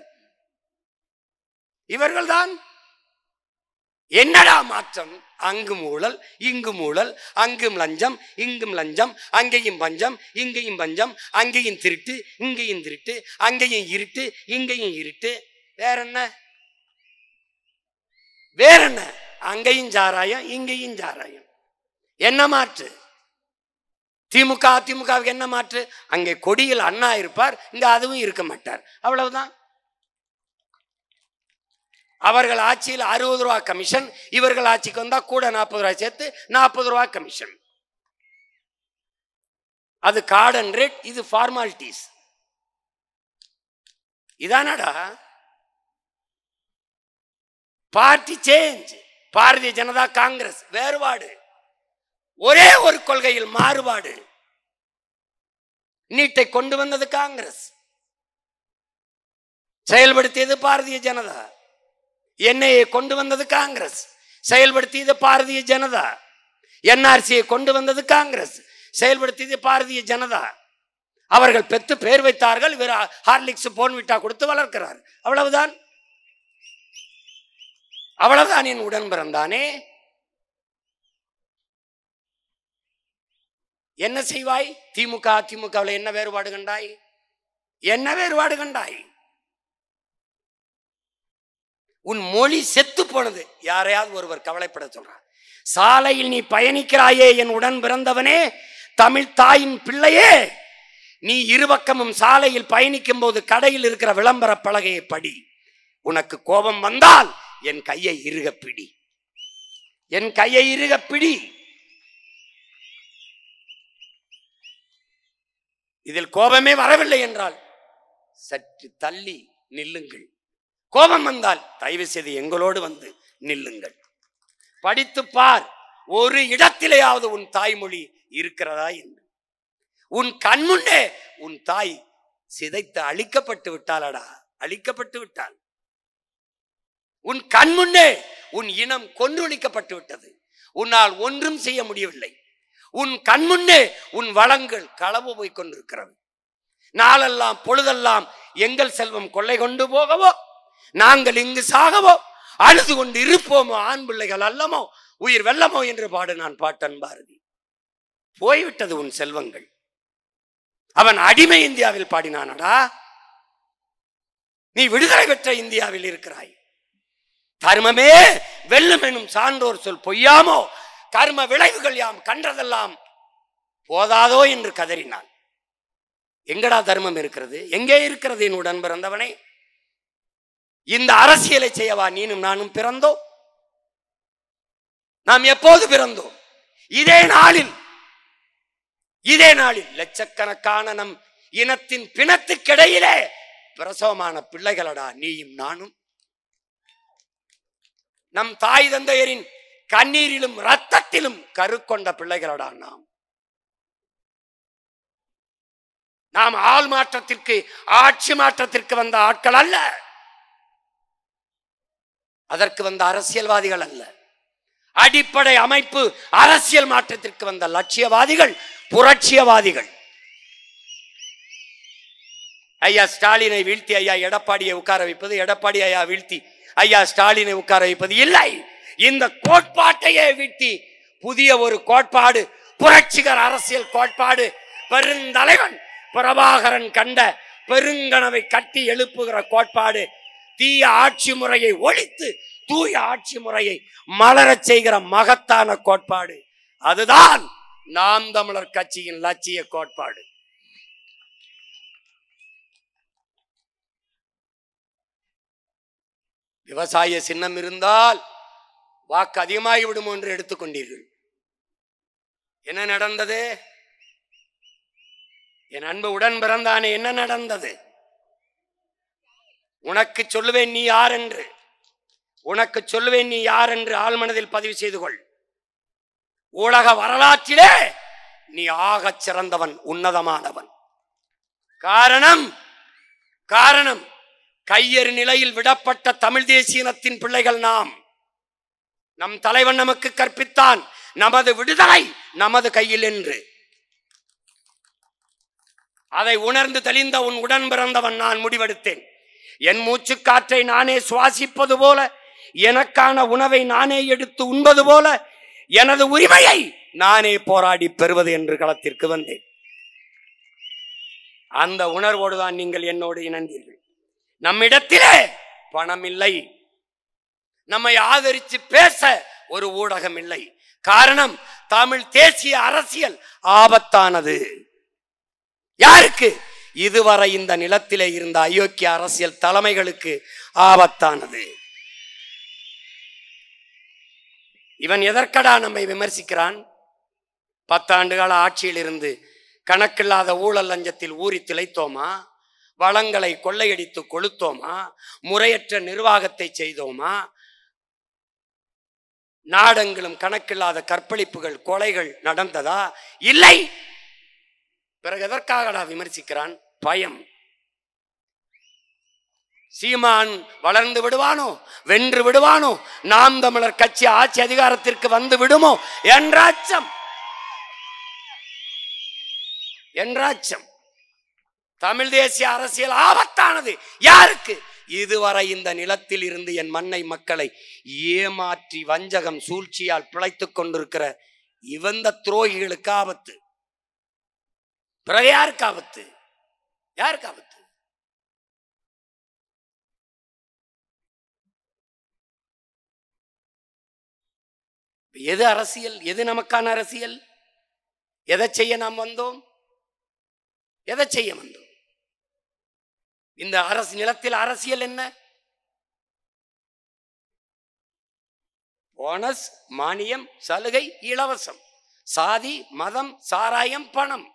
இவர்கள்தான். என்னடா மாற்றம்? அங்கும் ஊழல், இங்கும் ஊழல், அங்கும் லஞ்சம், இங்கும் லஞ்சம், அங்கேயும் பஞ்சம், இங்கேயும் பஞ்சம், அங்கேயும் திருட்டு, இங்கேயும் திருட்டு, அங்கேயும் இருட்டு, இங்கேயும் இருட்டு. வேற என்ன? வேற என்ன? அங்கேயும் சாராயம், இங்கேயும் சாராயம். என்ன மாற்று? திமுக அதிமுகவுக்கு என்ன மாற்று? அங்கே கொடியில் அண்ணா இருப்பார், இங்க அதுவும் இருக்க மாட்டார். அவ்வளவுதான். அவர்கள் ஆட்சியில் 60 ரூபா கமிஷன், இவர்கள் ஆட்சிக்கு வந்தா கூட 40 ரூபாய் சேர்த்து 40 ரூபாய் கமிஷன். அது கார்டன் ரேட், இது ஃபார்மாலிட்டிஸ். இதானடா பார்ட்டி சேஞ்ச். பாரதிய ஜனதா காங்கிரஸ் வேறுபாடு, ஒரே ஒரு கொள்கையில் மாறுபாடு. நீட்டை கொண்டு வந்தது காங்கிரஸ், செயல்படுத்தியது பாரதிய ஜனதா. என்ஐஏ கொண்டு வந்தது காங்கிரஸ், செயல்படுத்தியது பாரதிய ஜனதா. என்ஆர்சியை கொண்டு வந்தது காங்கிரஸ், செயல்படுத்தியது பாரதிய ஜனதா. அவர்கள் பெற்று பேர் வைத்தார்கள், இவர் ஹார்லிக்ஸ் போன்விட்டா கொடுத்து வளர்க்கிறார். அவ்வளவுதான். அவ்வளவுதான். என் உடன் பிறந்தானே. என்ன செய்வாய்? திமுக அதிமுகவில் என்ன வேறுபாடு கண்டாய்? என்ன வேறுபாடு கண்டாய்? உன் மொழி செத்து போனது. யாரையாவது ஒருவர் கவலைப்பட சொல்றார். சாலையில் நீ பயணிக்கிறாயே என் உடன் பிறந்தவனே, தமிழ் தாயின் பிள்ளையே, நீ இருபக்கமும் சாலையில் பயணிக்கும் போது கடையில் இருக்கிற விளம்பர பலகையை படி. உனக்கு கோபம் வந்தால் என் கையை இறுக பிடி, என் கையை இறுக பிடி. இதில் கோபமே வரவில்லை என்றால் சற்று தள்ளி நில்லுங்கள். கோபம் வந்தால் தயவு செய்து எங்களோடு வந்து நில்லுங்கள். படித்து பார், ஒரு இடத்திலேயாவது உன் தாய்மொழி இருக்கிறதா என்று. உன் கண்முன்னே உன் தாய் சிதைத்து அழிக்கப்பட்டு விட்டாளடா, அழிக்கப்பட்டு விட்டாள். உன் கண்முன்னே உன் இனம் கொன்றொழிக்கப்பட்டு விட்டது. உன்னால் ஒன்றும் செய்ய முடியவில்லை. உன் கண்முன்னே உன் வளங்கள் களவு போய் கொண்டிருக்கிறது. நாளெல்லாம் பொழுதெல்லாம் எங்கள் செல்வம் கொள்ளை கொண்டு போகவோ, நாங்கள் இங்கு சாகவோ, அழுது கொண்டு இருப்போமோ, ஆண் பிள்ளைகள் அல்லமோ, உயிர் வெல்லமோ என்று பாடு நான் பாட்டன் பாரதி. போய்விட்டது உன் செல்வங்கள். அவன் அடிமை இந்தியாவில் பாடினானடா. நீ விடுதலை பெற்ற இந்தியாவில் இருக்கிறாய். தர்மமே வெல்லும் எனும் சான்றோர் சொல் பொய்யாமோ, கர்ம விளைவுகள் யாம் கன்றதெல்லாம் போதாதோ என்று கதறினான். எங்கடா தர்மம் இருக்கிறது? எங்கே இருக்கிறது என் உடன் பிறந்தவனே? இந்த அரசியலை செய்யவா நீனும் நானும் பிறந்தோம்? நாம் எப்போது பிறந்தோம்? இதே நாளில் லட்சக்கணக்கான நம் இனத்தின் பிணத்துக்கிடையிலே பிரசவமான பிள்ளைகளடா நீயும் நானும். நம் தாய் தந்தையரின் கண்ணீரிலும் ரத்தத்திலும் கருக்கொண்ட பிள்ளைகளடா நாம். நாம் ஆள் மாற்றத்திற்கு, ஆட்சி மாற்றத்திற்கு வந்த ஆட்கள் அல்ல. அதற்கு வந்த அரசியல்வாதிகள் அல்ல. அடிப்படை அமைப்பு அரசியல் மாற்றத்திற்கு வந்த லட்சியவாதிகள், புரட்சியவாதிகள். ஐயா ஸ்டாலினை வீழ்த்தி ஐயா எடப்பாடியை உட்கார வைப்பது, எடப்பாடி ஐயா வீழ்த்தி ஐயா ஸ்டாலினை உட்கார வைப்பது இல்லை. இந்த கோட்பாட்டையே வீழ்த்தி புதிய ஒரு கோட்பாடு, புரட்சிகர அரசியல் கோட்பாடு, பெருந்தலைவன் பிரபாகரன் கண்ட பெருங்கனவை கட்டி எழுப்புகிற கோட்பாடு, தீய ஆட்சி முறையை ஒழித்து தூய ஆட்சி முறையை மலரச் செய்கிற மகத்தான கோட்பாடு. அதுதான் நாம் தமிழர் கட்சியின் லட்சிய கோட்பாடு. விவசாய சின்னம் இருந்தால் வாக்கு அதிகமாகி விடும் என்று எடுத்துக்கொண்டீர்கள். என்ன நடந்தது? என் அன்பு உடன் பிறந்தானே, என்ன நடந்தது? உனக்கு சொல்லுவேன் நீ யார் என்று, உனக்கு சொல்லுவேன் நீ யார் என்று ஆழ்மனதில் பதிவு செய்து கொள். உலக வரலாற்றிலே நீ ஆகச் சிறந்தவன், உன்னதமானவன். காரணம் கையறு நிலையில் விடப்பட்ட தமிழ் தேசியனத்தின் பிள்ளைகள் நாம். நம் தலைவன் நமக்கு கற்பித்தான், நமது விடுதலை நமது கையில் என்று. அதை உணர்ந்து தெளிந்த உன் உடன் பிறந்தவன் நான் முடிவெடுத்தேன். என் மூச்சு காற்றை நானே சுவாசிப்பது போல, எனக்கான உணவை நானே எடுத்து உண்பது போல, எனது உரிமையை நானே போராடி பெறுவது என்று களத்திற்கு வந்தேன். அந்த உணர்வோடுதான் நீங்கள் என்னோடு இணைந்தீர்கள். நம்மிடத்திலே பணம் இல்லை, நம்மை ஆதரித்து பேச ஒரு ஊடகம் இல்லை. காரணம், தமிழ் தேசிய அரசியல் ஆபத்தானது. யாருக்கு? இதுவரை இந்த நிலத்திலே இருந்த அயோக்கிய அரசியல் தலைமைகளுக்கு ஆபத்தானது. இவன் எதற்கடா நம்மை விமர்சிக்கிறான்? 10 ஆண்டுகால ஆட்சியில் இருந்து கணக்கில்லாத ஊழல் லஞ்சத்தில் ஊறி திளைத்தோமா? வளங்களை கொள்ளையடித்து கொளுத்தோமா? முறையற்ற நிர்வாகத்தை செய்தோமா? நாடெங்கிலும் கணக்கில்லாத கற்பழிப்புகள், கொலைகள் நடந்ததா? இல்லை. பிறகு எதற்காகடா விமர்சிக்கிறான்? பயம். சீமான் வளர்ந்து விடுவானோ, வென்று விடுவானோ, நாம் தமிழர் கட்சி ஆட்சி அதிகாரத்திற்கு வந்து விடுமோ என்ற அச்சம். தமிழ் தேசிய அரசியல் ஆபத்தானது. யாருக்கு? இதுவரை இந்த நிலத்தில் இருந்து என் மண்ணை மக்களை ஏமாற்றி வஞ்சகம் சூழ்ச்சியால் பிழைத்துக் கொண்டிருக்கிற இவந்த துரோகிகளுக்கு ஆபத்து. பிறகு யாருக்கு ஆபத்து? யாருக்கு ஆபத்து? எது அரசியல்? எது நமக்கான அரசியல்? எதை செய்ய நாம் வந்தோம்? எதை செய்ய வந்தோம்? இந்த அரசு நிலத்தில் அரசியல் என்ன? போனஸ், மானியம், சலுகை, இலவசம், சாதி, மதம், சாராயம், பணம்.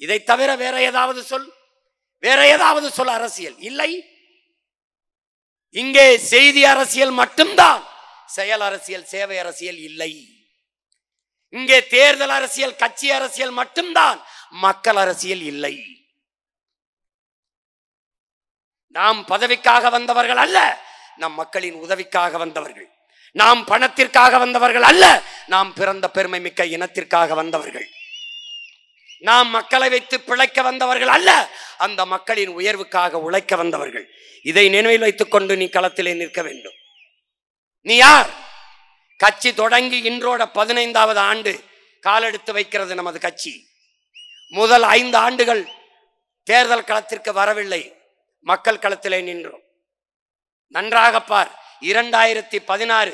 இதை தவிர வேற ஏதாவது சொல், வேற ஏதாவது சொல் அரசியல் இல்லை. இங்கே செய்தி அரசியல் மட்டும்தான், செயல் அரசியல், சேவை அரசியல் இல்லை. இங்கே தேர்தல் அரசியல், கட்சி அரசியல் மட்டும்தான், மக்கள் அரசியல் இல்லை. நாம் பதவிக்காக வந்தவர்கள் அல்ல, நம் மக்களின் உதவிக்காக வந்தவர்கள். நாம் பணத்திற்காக வந்தவர்கள் அல்ல, நாம் பிறந்த பெருமை மிக்க இனத்திற்காக வந்தவர்கள். நாம் மக்களை வைத்து பிழைக்க வந்தவர்கள் அல்ல, அந்த மக்களின் உயர்வுக்காக உழைக்க வந்தவர்கள். இதை நினைவில் வைத்துக் கொண்டு நீ களத்திலே நிற்க வேண்டும். நீ யார்? கட்சி தொடங்கி இன்றோட 15வது ஆண்டு காலெடுத்து வைக்கிறது நமது கட்சி. முதல் 5 ஆண்டுகள் தேர்தல் களத்திற்கு வரவில்லை, மக்கள் களத்திலே நின்றோம். நன்றாக பார். 2016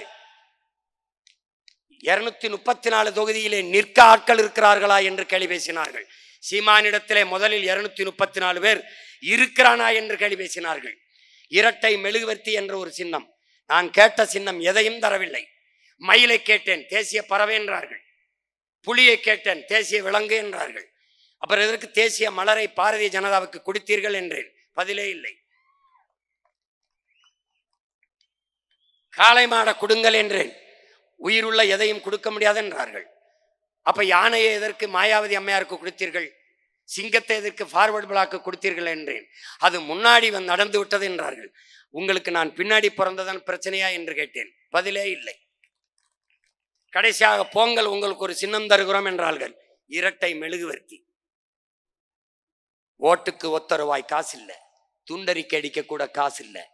234 தொகுதியிலே நிற்க ஆட்கள் இருக்கிறார்களா என்று கேள்வி பேசினார்கள். சீமானிடத்திலே முதலில் 234 பேர் இருக்கிறானா என்று கேள்வி பேசினார்கள். இரட்டை மெழுகுவர்த்தி என்ற ஒரு சின்னம், நான் கேட்ட சின்னம் எதையும் தரவில்லை. மயிலை கேட்டேன், தேசிய பறவை என்றார்கள். புலியை கேட்டேன், தேசிய விலங்கு என்றார்கள். அப்புறம் எதற்கு தேசிய மலரை பாரதிய ஜனதாவுக்கு கொடுத்தீர்கள் என்றேன், பதிலே இல்லை. காளை மாட கொடுங்கள் என்றேன், உயிருள்ள எதையும் கொடுக்க முடியாது என்றார்கள். அப்ப யானையை எதற்கு மாயாவதி அம்மையாருக்கு கொடுத்தீர்கள், சிங்கத்தை எதற்கு ஃபார்வர்ட் பிளாக்கு கொடுத்தீர்கள் என்றேன். அது முன்னாடி நடந்து விட்டது என்றார்கள். உங்களுக்கு நான் பின்னாடி பிறந்ததான் பிரச்சனையா என்று கேட்டேன், பதிலே இல்லை. கடைசியாக பொங்கல் உங்களுக்கு ஒரு சின்னம் தருகிறோம் என்றார்கள், இரட்டை மெழுகுவர்த்தி. ஓட்டுக்கு ஒத்த ரூபாய் காசு இல்லை, துண்டறிக்கை அடிக்க கூட காசு இல்லை,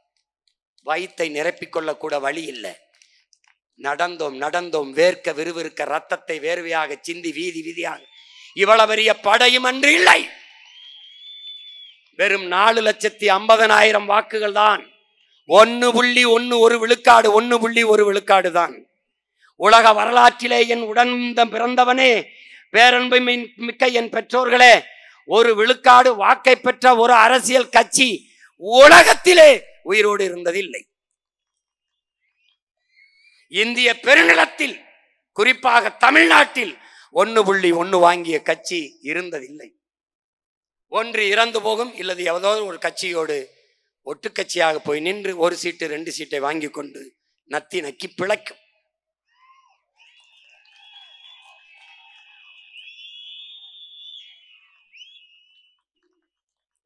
வயிற்றை நிரப்பிக்கொள்ள கூட வழி இல்லை. நடந்தோம் நடந்தோம், வேர்க்க விறுவிறுக்க ரத்தத்தை வேர்வையாக சிந்தி வீதி வீதியாக. இவ்வளவு பெரிய படையும் அன்று இல்லை, வெறும் 4,50,000 வாக்குகள் தான். 1.1 விழுக்காடு, 1.1 விழுக்காடு தான். உலக வரலாற்றிலே என் உடன் பிறந்தவனே, பேரன்பு மிக்க என் பெற்றோர்களே, 1 விழுக்காடு வாக்கை பெற்ற ஒரு அரசியல் கட்சி உலகத்திலே உயிரோடு இருந்ததில்லை. இந்திய பெருநிலத்தில் குறிப்பாக தமிழ்நாட்டில் 1.1 வாங்கிய கட்சி இருந்ததில்லை. ஒன்று இறந்து போகும், இல்லது ஏதோ ஒரு கட்சியோடு ஒட்டுக்கட்சியாக போய் நின்று 1 சீட்டு 2 சீட்டை வாங்கி கொண்டு நத்தி நக்கி பிழைக்கும்.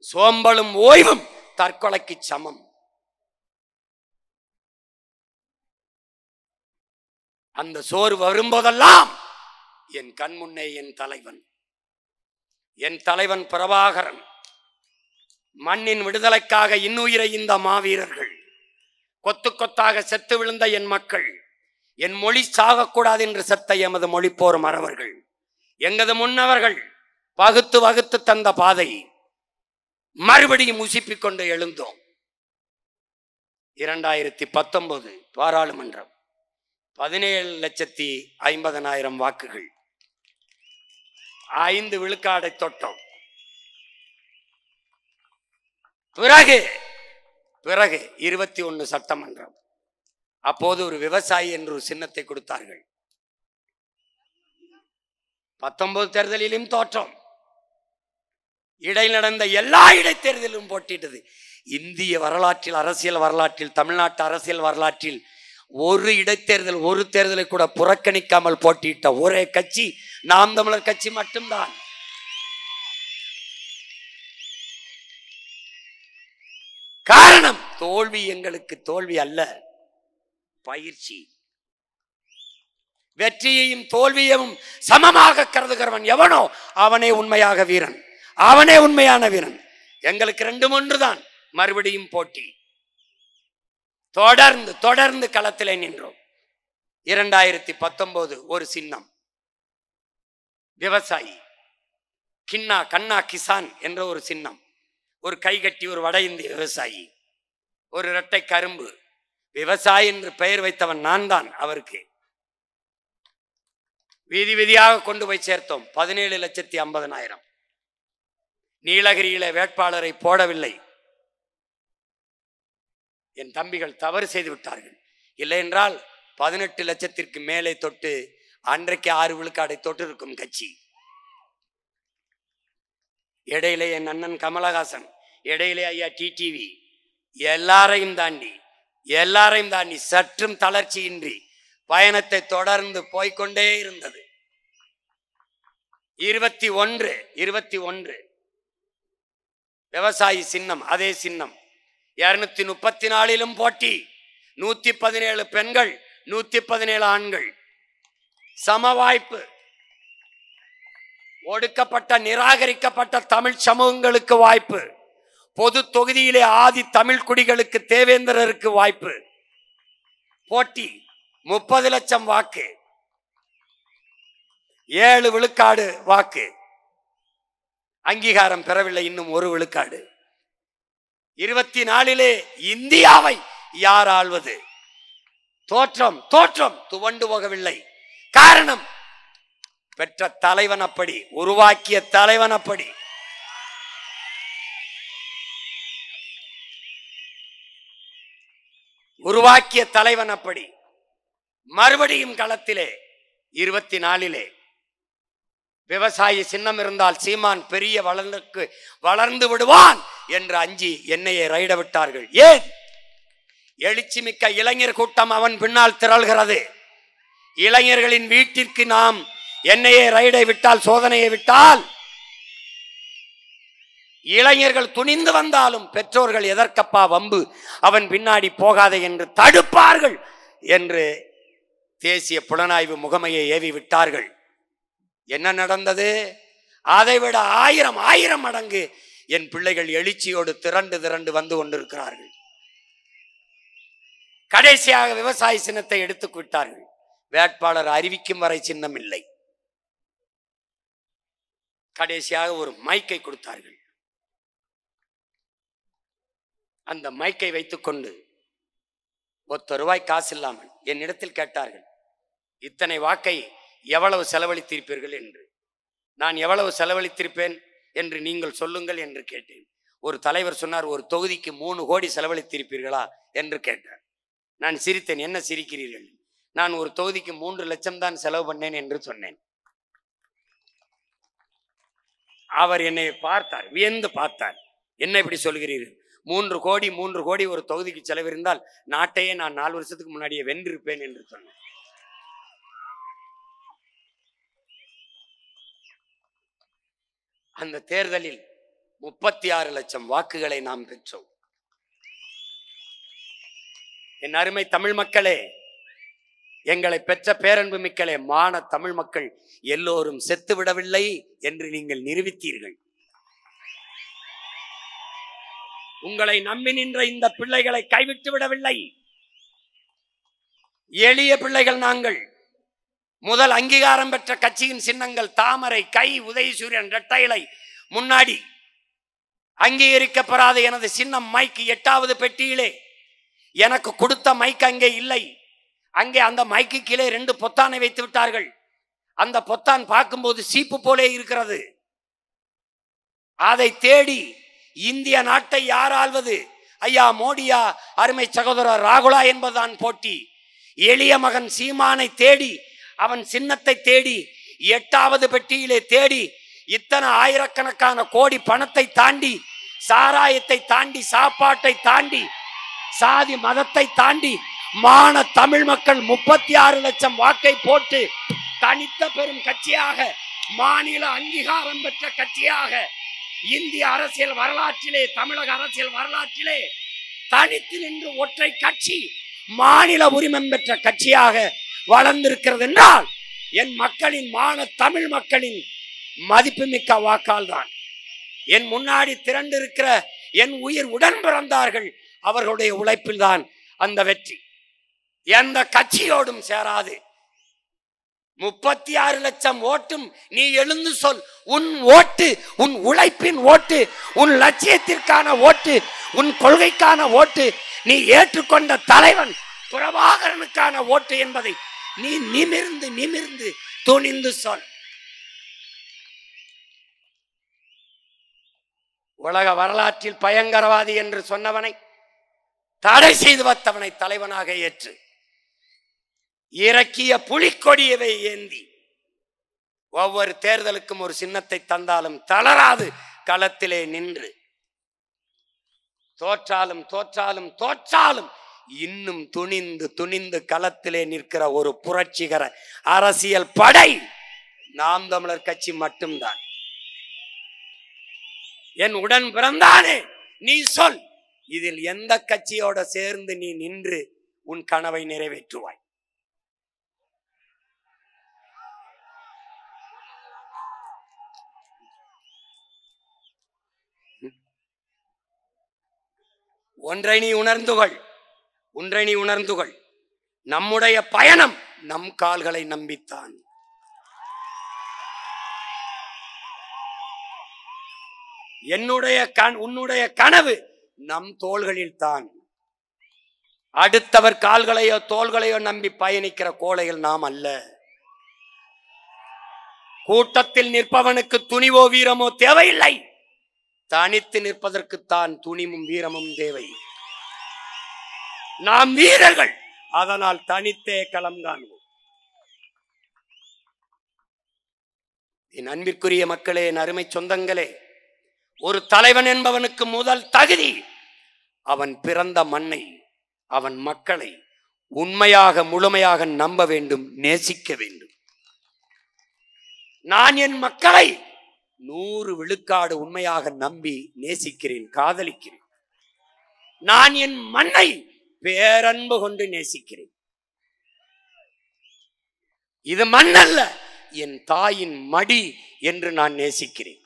சோம்பலும் ஓய்வும் தற்கொலைக்கு சமம். அந்த சோறு வரும்போதெல்லாம் என் கண்முன்னே என் தலைவன் பிரபாகரன், மண்ணின் விடுதலைக்காக இன்னுயிரை இந்த மாவீரர்கள், கொத்து கொத்தாக செத்து விழுந்த என் மக்கள், என் மொழி சாகக்கூடாது என்று செத்த எமது மொழிப்போர் மறவர்கள், எங்கது முன்னவர்கள் பகுத்து வகுத்து தந்த பாதை மறுபடியும் உசிப்பிக் கொண்டு எழுந்தோம். 2019 பாராளுமன்றம் 17,50,000 வாக்குகள், 5 விழுக்காடை தொட்டோம். பிறகு 21 சட்டமன்றம். அப்போது ஒரு விவசாயி என்று ஒரு சின்னத்தை கொடுத்தார்கள். 19 தேர்தலிலும் தோற்றோம். இடையில் நடந்த எல்லா இடைத்தேர்தலிலும் போட்டிட்டது. இந்திய வரலாற்றில், அரசியல் வரலாற்றில், தமிழ்நாட்டு அரசியல் வரலாற்றில் ஒரு இடைத்தேர்தல், ஒரு தேர்தலை கூட புறக்கணிக்காமல் போட்டியிட்ட ஒரே கட்சி நாம் தமிழர் கட்சி மட்டும்தான். காரணம், தோல்வி எங்களுக்கு தோல்வி அல்ல, பயிற்சி. வெற்றியையும் தோல்வியையும் சமமாக கருதுகிறவன் எவனோ அவனே உண்மையாக வீரன், அவனே உண்மையான வீரன். எங்களுக்கு 2-1 தான். மறுபடியும் போட்டி. தொடர்ந்து களத்திலே நின்றோம். 2019 ஒரு சின்னம் விவசாயி, கண்ணா கிசான் என்ற ஒரு சின்னம். ஒரு கைகட்டி ஒரு வட இந்திய விவசாயி, ஒரு இரட்டை கரும்பு விவசாயி என்று பெயர் வைத்தவன் நான் தான். அவருக்கு வீதி வீதியாக கொண்டு போய் சேர்த்தோம். 17,50,000. நீலகிரியில வேட்பாளரை போடவில்லை. என் தம்பிகள் தவறு செய்து விட்டார்கள். இல்லை என்றால் 18 லட்சத்திற்கு மேலே தொட்டு அன்றைக்கு 6 விழுக்காடை தொட்டு இருக்கும் கட்சி. இடையிலே என் அண்ணன் கமலஹாசன், இடையிலே ஐயா டிடிவி, எல்லாரையும் தாண்டி சற்றும் தளர்ச்சியின்றி பயணத்தை தொடர்ந்து போய்கொண்டே இருந்தது. 21 விவசாயி சின்னம், அதே சின்னம். 234 போட்டி, 117 பெண்கள், 117 ஆண்கள், சம வாய்ப்பு. ஒடுக்கப்பட்ட நிராகரிக்கப்பட்ட தமிழ் சமூகங்களுக்கு வாய்ப்பு, பொது தொகுதியிலே ஆதி தமிழ் குடிகளுக்கு தேவேந்திரருக்கு வாய்ப்பு. போட்டி 30 லட்சம் வாக்கு, 7 விழுக்காடு வாக்கு. அங்கீகாரம் பெறவில்லை, இன்னும் 1 விழுக்காடு. 24 இந்தியாவை யார் ஆள்வது? தோற்றம் துவண்டு போகவில்லை. காரணம், பெற்ற தலைவன் அப்படி, உருவாக்கிய தலைவன் அப்படி. மறுபடியும் களத்திலே 24 விவசாயி சின்னம் இருந்தால் சீமான் பெரிய வளர்ந்து விடுவான் என்று அஞ்சி என்னையே ரைட விட்டார்கள். ஏன்? எழுச்சி மிக்க இளைஞர் கூட்டம் அவன் பின்னால் திரள்கிறது. இளைஞர்களின் வீட்டிற்கு நாம் என்னையே ரைடை விட்டால், சோதனையை விட்டால், இளைஞர்கள் துணிந்து வந்தாலும் பெற்றோர்கள் எதற்கப்பா வம்பு, அவன் பின்னாடி போகாதே என்று தடுப்பார்கள் என்று தேசிய புலனாய்வு முகமையை ஏவி விட்டார்கள். என்ன நடந்தது? அதைவிட 1000 மடங்கு என் பிள்ளைகள் எழுச்சியோடு திரண்டு வந்து கொண்டிருக்கிறார்கள். கடைசியாக விவசாய சின்னத்தை எடுத்துக் விட்டார்கள். வேட்பாளர் அறிவிக்கும் வரை சின்னம் இல்லை. கடைசியாக ஒரு மைக்கை கொடுத்தார்கள். அந்த மைக்கை வைத்துக்கொண்டு ₹1 காசு இல்லாமல் என்னிடத்தில் கேட்டார்கள், இத்தனை வாக்கை எவ்வளவு செலவழித்திருப்பீர்கள் என்று. நான் எவ்வளவு செலவழித்திருப்பேன் என்று நீங்கள் சொல்லுங்கள் என்று கேட்டேன். ஒரு தலைவர் சொன்னார், ஒரு தொகுதிக்கு 3 கோடி செலவழித்திருப்பீர்களா என்று கேட்டார். நான் சிரித்தேன். என்ன சிரிக்கிறீர்கள்? நான் ஒரு தொகுதிக்கு 3 லட்சம் தான் செலவு பண்ணேன் என்று சொன்னேன். அவர் என்னை பார்த்தார், வியந்து பார்த்தார். என்ன இப்படி சொல்கிறீர்கள்? 3 கோடி ஒரு தொகுதிக்கு செலவிருந்தால் நாட்டையே நான் 4 வருஷத்துக்கு முன்னாடியே வென்றிருப்பேன் என்று சொன்னேன். அந்த தேர்தலில் 36 லட்சம் வாக்குகளை நாம் பெற்றோம். என் அருமை தமிழ் மக்களே, எங்களை பெற்ற பேரன்பு மிக்களே, மான தமிழ் மக்கள் எல்லோரும் செத்து விடவில்லை என்று நீங்கள் நிரூபித்தீர்கள். உங்களை நம்பி நின்ற இந்த பிள்ளைகளை கைவிட்டு விடவில்லை. எளிய பிள்ளைகள் நாங்கள். முதல் அங்கீகாரம் பெற்ற கட்சியின் சின்னங்கள் தாமரை, கை, உதயசூரியன், இரட்டை இலை. முன்னாடி அங்கீகரிக்கப்படாத எனது சின்னம் மைக்கு 8வது பெட்டியிலே. எனக்கு கொடுத்த மைக் அங்கே இல்லை. அங்கே அந்த மைக்கு கீழே 2 பொத்தானை வைத்து விட்டார்கள். அந்த பொத்தான் பார்க்கும்போது சீப்பு போலே இருக்கிறது. அதை தேடி இந்திய நாட்டை யார் ஆள்வது? ஐயா மோடியா, அருமை சகோதரர் ராகுலா என்பதுதான் போட்டி. எளிய மகன் சீமானை தேடி, அவன் சின்னத்தை தேடி, 8வது பெட்டியிலே தேடி, இத்தனை ஆயிரக்கணக்கான கோடி பணத்தை தாண்டி, சாராயத்தை தாண்டி, சாப்பாட்டை தாண்டி, சாதி மதத்தை தாண்டி மான தமிழ் மக்கள் 36 லட்சம் வாக்கை போட்டு தனித்த பெரும் கட்சியாக, மாநில அங்கீகாரம் பெற்ற கட்சியாக, இந்திய அரசியல் வரலாற்றிலே, தமிழக அரசியல் வரலாற்றிலே தனித்து நின்று ஒற்றை கட்சி மாநில உரிமம் பெற்ற கட்சியாக வளர்ந்திருக்கிறது என்றால் என் மக்களின், மான தமிழ் மக்களின் மதிப்புமிக்க வாக்கால் தான். என் முன்னாடி திரண்டு இருக்கிற என் உயிர் உடன் பிறந்தார்கள், அவர்களுடைய உழைப்பில் தான் அந்த வெற்றி. எந்த கட்சியோடும் சேராது. 36 லட்சம் ஓட்டும் நீ எழுந்து சொல். உன் ஓட்டு, உன் உழைப்பின் ஓட்டு, உன் லட்சியத்திற்கான ஓட்டு, உன் கொள்கைக்கான ஓட்டு, நீ ஏற்றுக்கொண்ட தலைவன் பிரபாகரனுக்கான ஓட்டு என்பதை நீ நிமிர்ந்து நிமிர்ந்து துணிந்து சொல். உலக வரலாற்றில் பயங்கரவாதி என்று சொன்னவனை, தடை செய்து வைத்தவனை தலைவனாக ஏற்று இறக்கிய புலிக்கொடியவை ஏந்தி ஒவ்வொரு தேர்தலுக்கும் ஒரு சின்னத்தை தந்தாலும் தளராது களத்திலே நின்று தோற்றாலும் தோற்றாலும் தோற்றாலும் இன்னும் துணிந்து துணிந்து களத்திலே நிற்கிற ஒரு புரட்சிகர அரசியல் படை நாம் தமிழர் கட்சி மட்டும்தான். என் உடன் பிறந்தானே, நீ சொல், இதில் எந்த கட்சியோட சேர்ந்து நீ நின்று உன் கனவை நிறைவேற்றுவாய்? ஒன்றை நீ உணர்ந்துகள், நம்முடைய பயணம் நம் கால்களை நம்பித்தான். உன்னுடைய கனவு நம் தோள்களில் தான். அடுத்தவர் கால்களையோ தோள்களையோ நம்பி பயணிக்கிற கோழைகள் நாம் அல்ல. கூட்டத்தில் நிற்பவனுக்கு துணிவோ வீரமோ தேவையில்லை, தனித்து நிற்பதற்குத்தான் துணிவும் வீரமும் தேவை. நாம் வீரர்கள், அதனால் தனித்தே களம் காண்போம். என் அன்பிற்குரிய மக்களே, என் அருமை சொந்தங்களே, ஒரு தலைவன் என்பவனுக்கு முதல் தகுதி அவன் பிறந்த மண்ணை, அவன் மக்களை உண்மையாக முழுமையாக நம்ப வேண்டும், நேசிக்க வேண்டும். நான் என் மக்களை 100 விழுக்காடு உண்மையாக நம்பி நேசிக்கிறேன், காதலிக்கிறேன். நான் என் மண்ணை பேரன்பு கொண்டு நேசிக்கிறேன். இது மண் அல்ல, என் தாயின் மடி என்று நான் நேசிக்கிறேன்.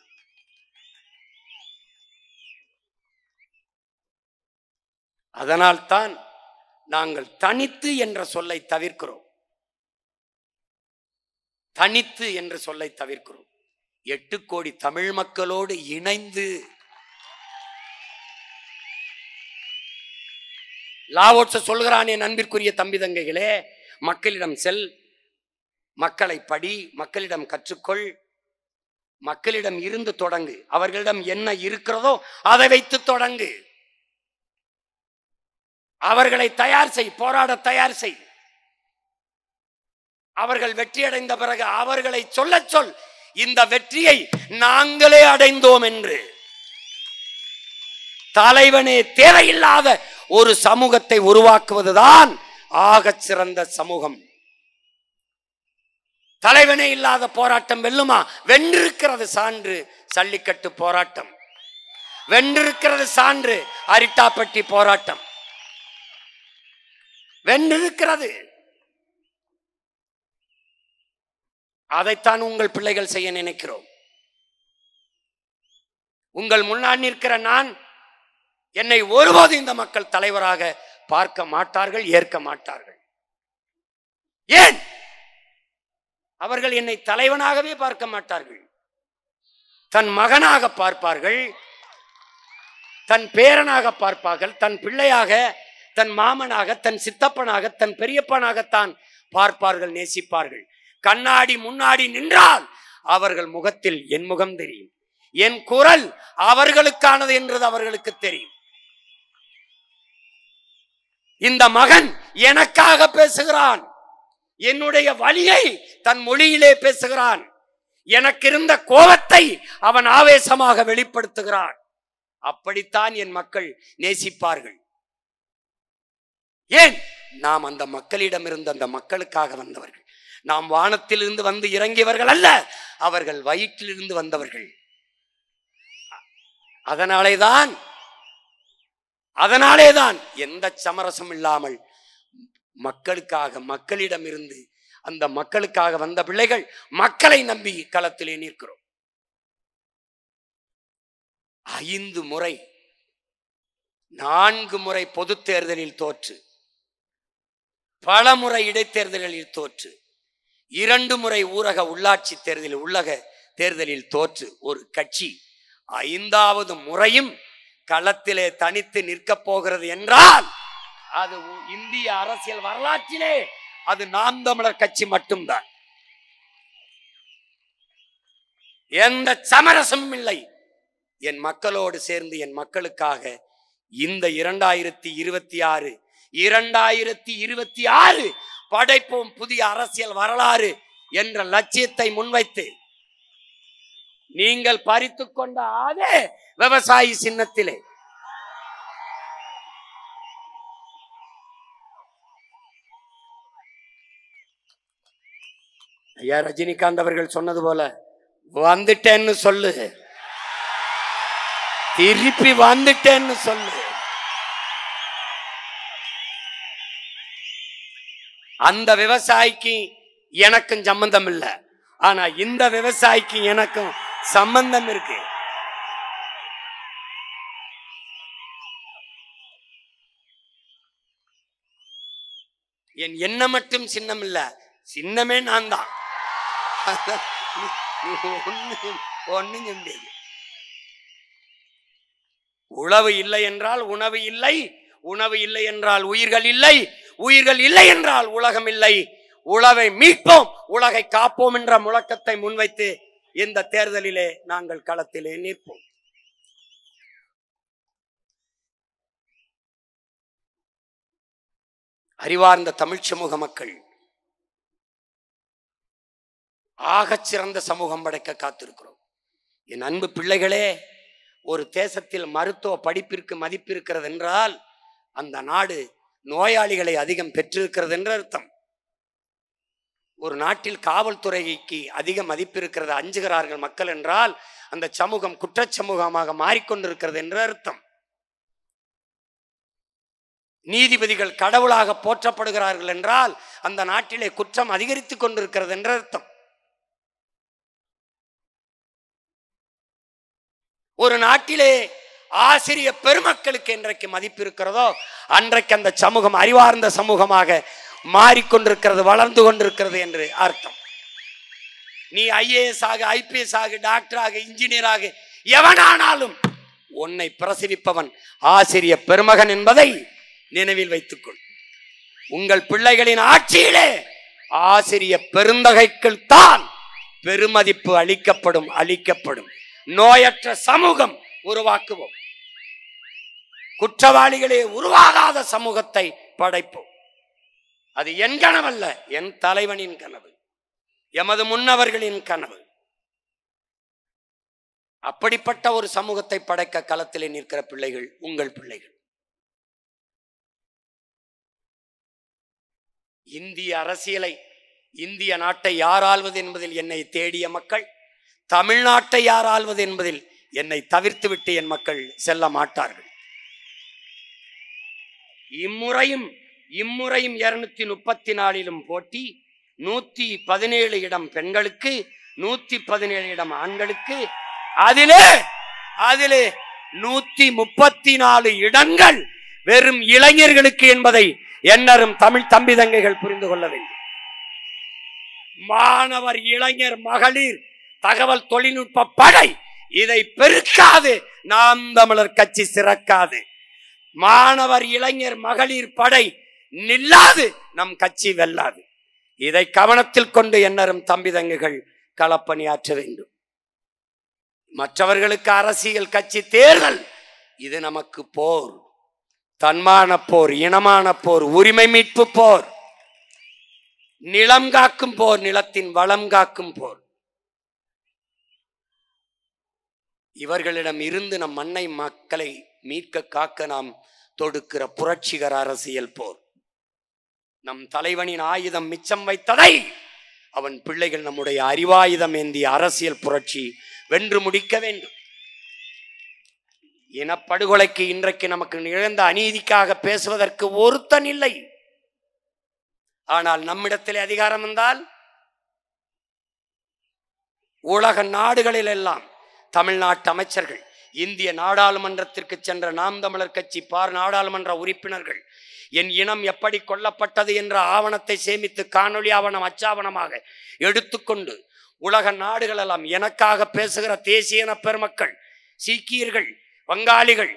அதனால்தான் நாங்கள் தனித்து என்ற சொல்லை தவிர்க்கிறோம். தனித்து என்ற சொல்லை தவிர்க்கிறோம். 8 கோடி தமிழ் மக்களோடு இணைந்து லாவோட்ஸ சொல்கிறான், என் அன்பிற்குரிய தம்பி தங்கைகளே, மக்களிடம் செல், மக்களை படி, மக்களிடம் கற்றுக்கொள், மக்களிடம் இருந்து தொடங்கு. அவர்களிடம் என்ன இருக்கிறதோ அதை வைத்து தொடங்கு. அவர்களை தயார் செய், போராட தயார் செய். அவர்கள் வெற்றி அடைந்த பிறகு அவர்களை சொல்ல சொல், இந்த வெற்றியை நாங்களே அடைந்தோம் என்று. தலைவனே தேவையில்லாத ஒரு சமூகத்தை உருவாக்குவதுதான் ஆகச் சிறந்த சமூகம். தலைவனே இல்லாத போராட்டம் வெல்லுமா? வென்றிருக்கிறது சான்று சல்லிக்கட்டு போராட்டம், வென்றிருக்கிறது சான்று அரிட்டாப்பட்டி போராட்டம், வென்றிருக்கிறது. அதைத்தான் உங்கள் பிள்ளைகள் செய்ய நினைக்கிறோம். உங்கள் முன்னால் நிற்கிற நான், என்னை ஒருபோது இந்த மக்கள் தலைவராக பார்க்க மாட்டார்கள், ஏற்க மாட்டார்கள். ஏன்? அவர்கள் என்னை தலைவனாகவே பார்க்க மாட்டார்கள். தன் மகனாக பார்ப்பார்கள், தன் பேரனாக பார்ப்பார்கள், தன் பிள்ளையாக, தன் மாமனாக, தன் சித்தப்பனாக, தன் பெரியப்பனாகத்தான் பார்ப்பார்கள், நேசிப்பார்கள். கண்ணாடி முன்னாடி நின்றால் அவர்கள் முகத்தில் என் முகம் தெரியும், என் குரல் அவர்களுக்கானது என்றது அவர்களுக்கு தெரியும். இந்த மகன் எனக்காக பேசுகிறான், என்னுடைய வலியை தன் மொழியிலே பேசுகிறான், எனக்கு இருந்த கோபத்தை அவன் ஆவேசமாக வெளிப்படுத்துகிறான். அப்படித்தான் என் மக்கள் நேசிப்பார்கள். ஏன்? நாம் அந்த மக்களிடம் இருந்து அந்த மக்களுக்காக வந்தவர்கள். நாம் வானத்திலிருந்து வந்து இறங்கியவர்கள் அல்ல, அவர்கள் வயிற்றிலிருந்து வந்தவர்கள். அதனாலேதான் எந்த சமரசம் இல்லாமல் மக்களுக்காக, மக்களிடம் இருந்து அந்த மக்களுக்காக வந்த பிள்ளைகள் மக்களை நம்பி களத்திலே நிற்கிறோம். 5 முறை 4 முறை பொது தேர்தலில் தோற்று, பல முறை இடைத்தேர்தல்களில் தோற்று, 2 முறை ஊரக உள்ளாட்சி தேர்தலில், உள்ளக தேர்தலில் தோற்று ஒரு கட்சி 5வது முறையும் களத்திலே தனித்து நிற்கப் போகிறது என்றால் அது இந்திய அரசியல் வரலாற்றிலே அது நாம் தமிழர் கட்சி மட்டும்தான். எந்த சமரசமும் இல்லை. என் மக்களோடு சேர்ந்து என் மக்களுக்காக இந்த 2026 படைப்போம் புதிய அரசியல் வரலாறு என்ற லட்சியத்தை முன்வைத்து நீங்கள் பறித்து கொண்ட அதே விவசாயி சின்னத்திலே ஐயா ரஜினிகாந்த் அவர்கள் சொன்னது போல வந்துட்டேன்னு சொல்லு, திருப்பி வந்துட்டேன்னு சொல்லு. அந்த விவசாயிக்கு எனக்கும் சம்பந்தம் இல்லை, ஆனா இந்த விவசாயிக்கு எனக்கும் சம்பந்தம் இருக்கு. என் எண்ணம் மட்டும் சின்னம் இல்ல, சின்னமே நான் தான். உழவு இல்லை என்றால் உணவு இல்லை, உணவு இல்லை என்றால் உயிர்கள் இல்லை, உயிர்கள் இல்லை என்றால் உலகம் இல்லை. உழவை மீட்போம், உலகை காப்போம் என்ற முழக்கத்தை முன்வைத்து இந்த தேர்தலிலே நாங்கள் களத்திலே நிற்போம். அறிவார்ந்த தமிழ் சமூக மக்கள் ஆகச் சிறந்த சமூகம் படைக்க காத்திருக்கிறோம். என் அன்பு பிள்ளைகளே, ஒரு தேசத்தில் மருத்துவ படிப்பிற்கு மதிப்பு இருக்கிறது என்றால் அந்த நாடு நோயாளிகளை அதிகம் பெற்றிருக்கிறது என்ற அர்த்தம். ஒரு நாட்டில் காவல்துறைக்கு அதிக மதிப்பு இருக்கிறது, அஞ்சுகிறார்கள் மக்கள் என்றால் அந்த சமூகம் குற்றச் சமூகமாக மாறிக்கொண்டிருக்கிறது என்ற அர்த்தம். நீதிபதிகள் கடவுளாக போற்றப்படுகிறார்கள் என்றால் அந்த நாட்டிலே குற்றம் அதிகரித்துக் கொண்டிருக்கிறது என்ற அர்த்தம். ஒரு நாட்டிலே ஆசிரிய பெருமக்களுக்கு என்றைக்கு மதிப்பு இருக்கிறதோ அன்றைக்கு அந்த சமூகம் அறிவார்ந்த சமூகமாக மாறிக்கொண்டிருக்கிறது, வளர்ந்து கொண்டிருக்கிறது என்று அர்த்தம். நீ ஐஏஎஸ் ஆக, ஐபிஎஸ் ஆக, டாக்டர் ஆக, இன்ஜினியர் ஆக, எவனானாலும் உன்னை பிரசவிப்பவன் ஆசிரிய பெருமகன் என்பதை நினைவில் வைத்துக்கொள். உங்கள் பிள்ளைகளின் ஆட்சியிலே ஆசிரிய பெருந்தகைகள் தான் பெருமதிப்பு அளிக்கப்படும். நோயற்ற சமூகம் உருவாக்குவோம். குற்றவாளிகளே உருவாகாத சமூகத்தை படைப்போம். அது என் கனவல்ல, என் தலைவனின் கனவு, எமது முன்னவர்களின் கனவு. அப்படிப்பட்ட ஒரு சமூகத்தை படைக்க களத்திலே நிற்கிற பிள்ளைகள் உங்கள் பிள்ளைகள். இந்திய அரசியலை, இந்திய நாட்டை யார் ஆள்வது என்பதில் என்னை தேடிய மக்கள், தமிழ்நாட்டை யார் ஆள்வது என்பதில் என்னை தவிர்த்துவிட்டு என் மக்கள் செல்ல மாட்டார்கள். இம்முறையும் 234 போட்டி, 117 இடம் பெண்களுக்கு, 117 இடம் ஆண்களுக்கு, அதிலே 134 இடங்கள் வெறும் இளைஞர்களுக்கு என்பதை என்னரும் தமிழ் தம்பி தங்கைகள் புரிந்து கொள்ள வேண்டும். மாணவர், இளைஞர், மகளிர், தகவல் தொழில்நுட்ப படை இதை பெருக்காது நாம் தமிழர் கட்சி சிறக்காது. மாணவர், இளைஞர், மகளிர் படை நில்லாது நம் கட்சி வெல்லாது. இதை கவனத்தில் கொண்டு என்னரும் தம்பி தங்கைகள் களப்பணியாற்ற வேண்டும். மற்றவர்களுக்கு அரசியல் கட்சி தேர்தல், இது நமக்கு போர், தன்மான போர், இனமான போர், உரிமை மீட்பு போர், நிலம் காக்கும் போர், நிலத்தின் வளம் காக்கும் போர். இவர்களிடம் இருந்து நம் மண்ணை மக்களை மீட்க காக்க நாம் தொடுக்கிற புரட்சிகர அரசியல் போர். நம் தலைவனின் ஆயுதம் மிச்சம் வைத்ததை அவன் பிள்ளைகள் நம்முடைய அறிவாயுதம் ஏந்திய அரசியல் புரட்சி வென்று முடிக்க வேண்டும். இனப்படுகொலைக்கு இன்றைக்கு நமக்கு நிகழ்ந்த அநீதிக்காக பேசுவதற்கு ஒருத்தன் இல்லை. ஆனால் நம்மிடத்திலே அதிகாரம் வந்தால் உலக நாடுகளில் எல்லாம் தமிழ்நாட்டு அமைச்சர்கள், இந்திய நாடாளுமன்றத்திற்கு சென்ற நாம் தமிழர் கட்சி நாடாளுமன்ற உறுப்பினர்கள் என் இனம் எப்படி கொல்லப்பட்டது என்ற ஆவணத்தை சேமித்து காணொலி ஆவணம் அச்சாவணமாக எடுத்துக்கொண்டு உலக நாடுகள் எல்லாம் எனக்காக பேசுகிற தேசிய இன பெருமக்கள், சீக்கியர்கள், வங்காளிகள்,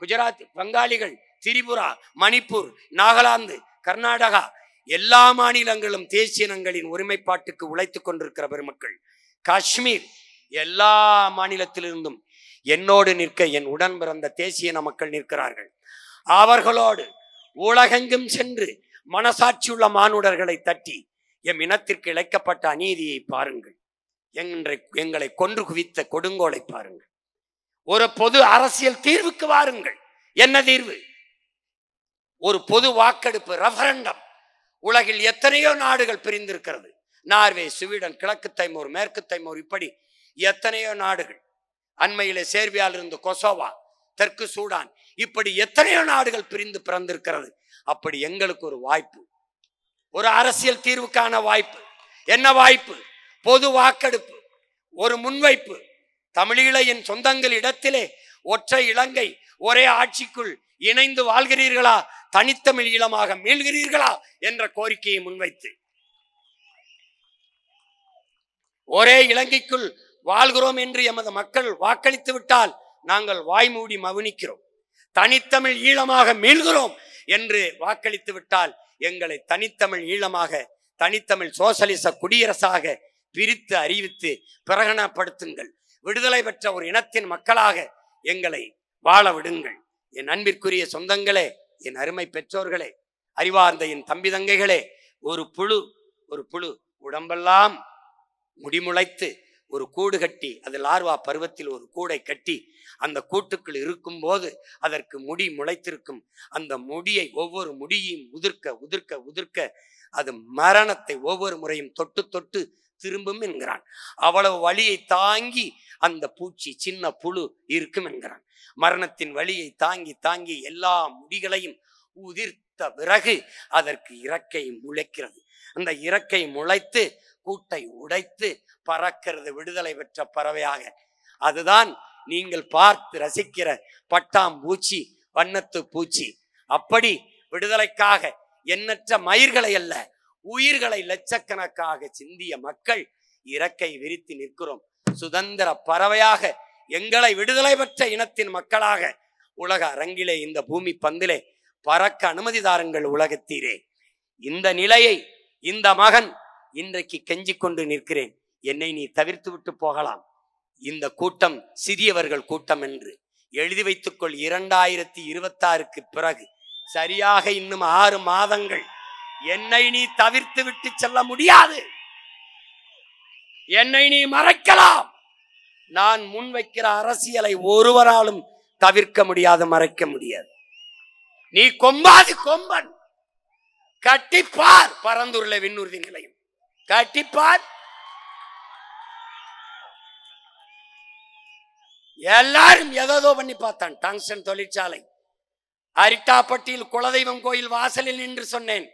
குஜராத் வங்காளிகள், திரிபுரா, மணிப்பூர், நாகாலாந்து, கர்நாடகா, எல்லா மாநிலங்களும் தேசிய இனங்களின் ஒருமைப்பாட்டுக்கு உழைத்துக் கொண்டிருக்கிற பெருமக்கள், காஷ்மீர், எல்லா மாநிலத்திலிருந்தும் என்னோடு நிற்க என் உடன் பிறந்த தேசிய இன மக்கள் நிற்கிறார்கள். அவர்களோடு உலகெங்கும் சென்று மனசாட்சியுள்ள மானுடர்களை தட்டி எம் இனத்திற்கு இழைக்கப்பட்ட அநீதியை பாருங்கள், எங்களை கொன்று குவித்த கொடுங்கோலை பாருங்கள், ஒரு பொது அரசியல் தீர்வுக்கு வாருங்கள். என்ன தீர்வு? ஒரு பொது வாக்கெடுப்பு, ரெஃபரண்டம். உலகில் எத்தனையோ நாடுகள் பிரிந்திருக்கிறது. நார்வே, ஸ்வீடன், கிழக்கு தைமோர், மேற்கு தைமோர், இப்படி எத்தனையோ நாடுகள். அண்மையிலே சேர்பியாவில் இருந்து கொசோவா, தெற்கு சூடான், இப்படி எத்தனையோ நாடுகள் பிரிந்து பிறந்திருக்கிறது. அப்படி எங்களுக்கு ஒரு வாய்ப்பு, ஒரு அரசியல் தீர்வுக்கான வாய்ப்பு. என்ன வாய்ப்பு? பொது வாக்கெடுப்பு, ஒரு முன்வைப்பு. தமிழீழ என் சொந்தங்கள் இடத்திலே ஒற்றை இலங்கை, ஒரே ஆட்சிக்குள் இணைந்து வாழ்கிறீர்களா, தனித்தமிழ் ஈழமாக மீள்கிறீர்களா என்ற கோரிக்கையை முன்வைத்து, ஒரே இலங்கைக்குள் வாழ்கிறோம் என்று எமது மக்கள் வாக்களித்து விட்டால் நாங்கள் வாய்மூடி மவுனிக்கிறோம். தனித்தமிழ் ஈழமாக மீள்கிறோம் என்று வாக்களித்து விட்டால் எங்களை தனித்தமிழ் ஈழமாக, தனித்தமிழ் சோசலிச குடியரசாக பிரித்து அறிவித்து பிரகடனப்படுத்துங்கள். விடுதலை பெற்ற ஒரு இனத்தின் மக்களாக எங்களை வாழ விடுங்கள். என் அன்பிற்குரிய சொந்தங்களே, என் அருமை பெற்றோர்களே, அறிவார்ந்த என் தம்பி தங்கைகளே, ஒரு புழு உடம்பெல்லாம் முடிமுளைத்து ஒரு கூடு கட்டி, அது லார்வா பருவத்தில் ஒரு கூடை கட்டி அந்த கூட்டுக்குள் இருக்கும் போது அதற்கு முடி முளைத்திருக்கும். அந்த முடியை ஒவ்வொரு முடியையும் உதிர்க்க அது மரணத்தை ஒவ்வொரு முறையும் தொட்டு தொட்டு திரும்பும் என்கிறான். அவ்வளவு வலியை தாங்கி அந்த பூச்சி, சின்ன புழு இருக்கும் என்கிறான். மரணத்தின் வலியை தாங்கி எல்லா முடிகளையும் உதிர்த்த பிறகு அதற்கு இறக்கை முளைக்கிறது. அந்த இறக்கை முளைத்து கூட்டை உடைத்து பறக்கிறது விடுதலை பெற்ற பறவையாக. அதுதான் நீங்கள் பார்த்து ரசிக்கிற பட்டாம்பூச்சி, வண்ணத்து பூச்சி. அப்படி விடுதலைக்காக எண்ணற்ற மயிர்களை அல்ல, உயிர்களை லட்சக்கணக்காக சிந்திய மக்கள் இறக்கை விரித்து நிற்கிறோம். சுதந்திர பறவையாக எங்களை விடுதலை பெற்ற இனத்தின் மக்களாக உலக அரங்கிலே, இந்த பூமி பந்திலே பறக்க அனுமதி தாருங்கள் உலகத்தீரே. இந்த நிலையை இந்த மகன் இன்றைக்கு கெஞ்சிக் கொண்டு நிற்கிறேன். என்னை நீ தவிர்த்து விட்டு போகலாம், இந்த கூட்டம் சிறியவர்கள் கூட்டம் என்று எழுதி வைத்துக்கொள். 2026க்கு பிறகு சரியாக இன்னும் 6 மாதங்கள் என்னை நீ தவிர்த்து விட்டு செல்ல முடியாது. என்னை நீ மறைக்கலாம். நான் முன்வைக்கிற அரசியலை ஒருவராலும் தவிர்க்க முடியாது, மறைக்க முடியாது. நீ கொம்பாதி கொம்பன். கட்டிப்பார். பரந்தூர்ல விண்ணூர்தி நிலையம் கட்டிப்பார். எல்லாரும் எதோ பண்ணி பார்த்தான். டங்ஸ்டன் தொழிற்சாலை, அரிட்டாப்பட்டியில் குலதெய்வம் கோயில் வாசலில் நின்று சொன்னேன்,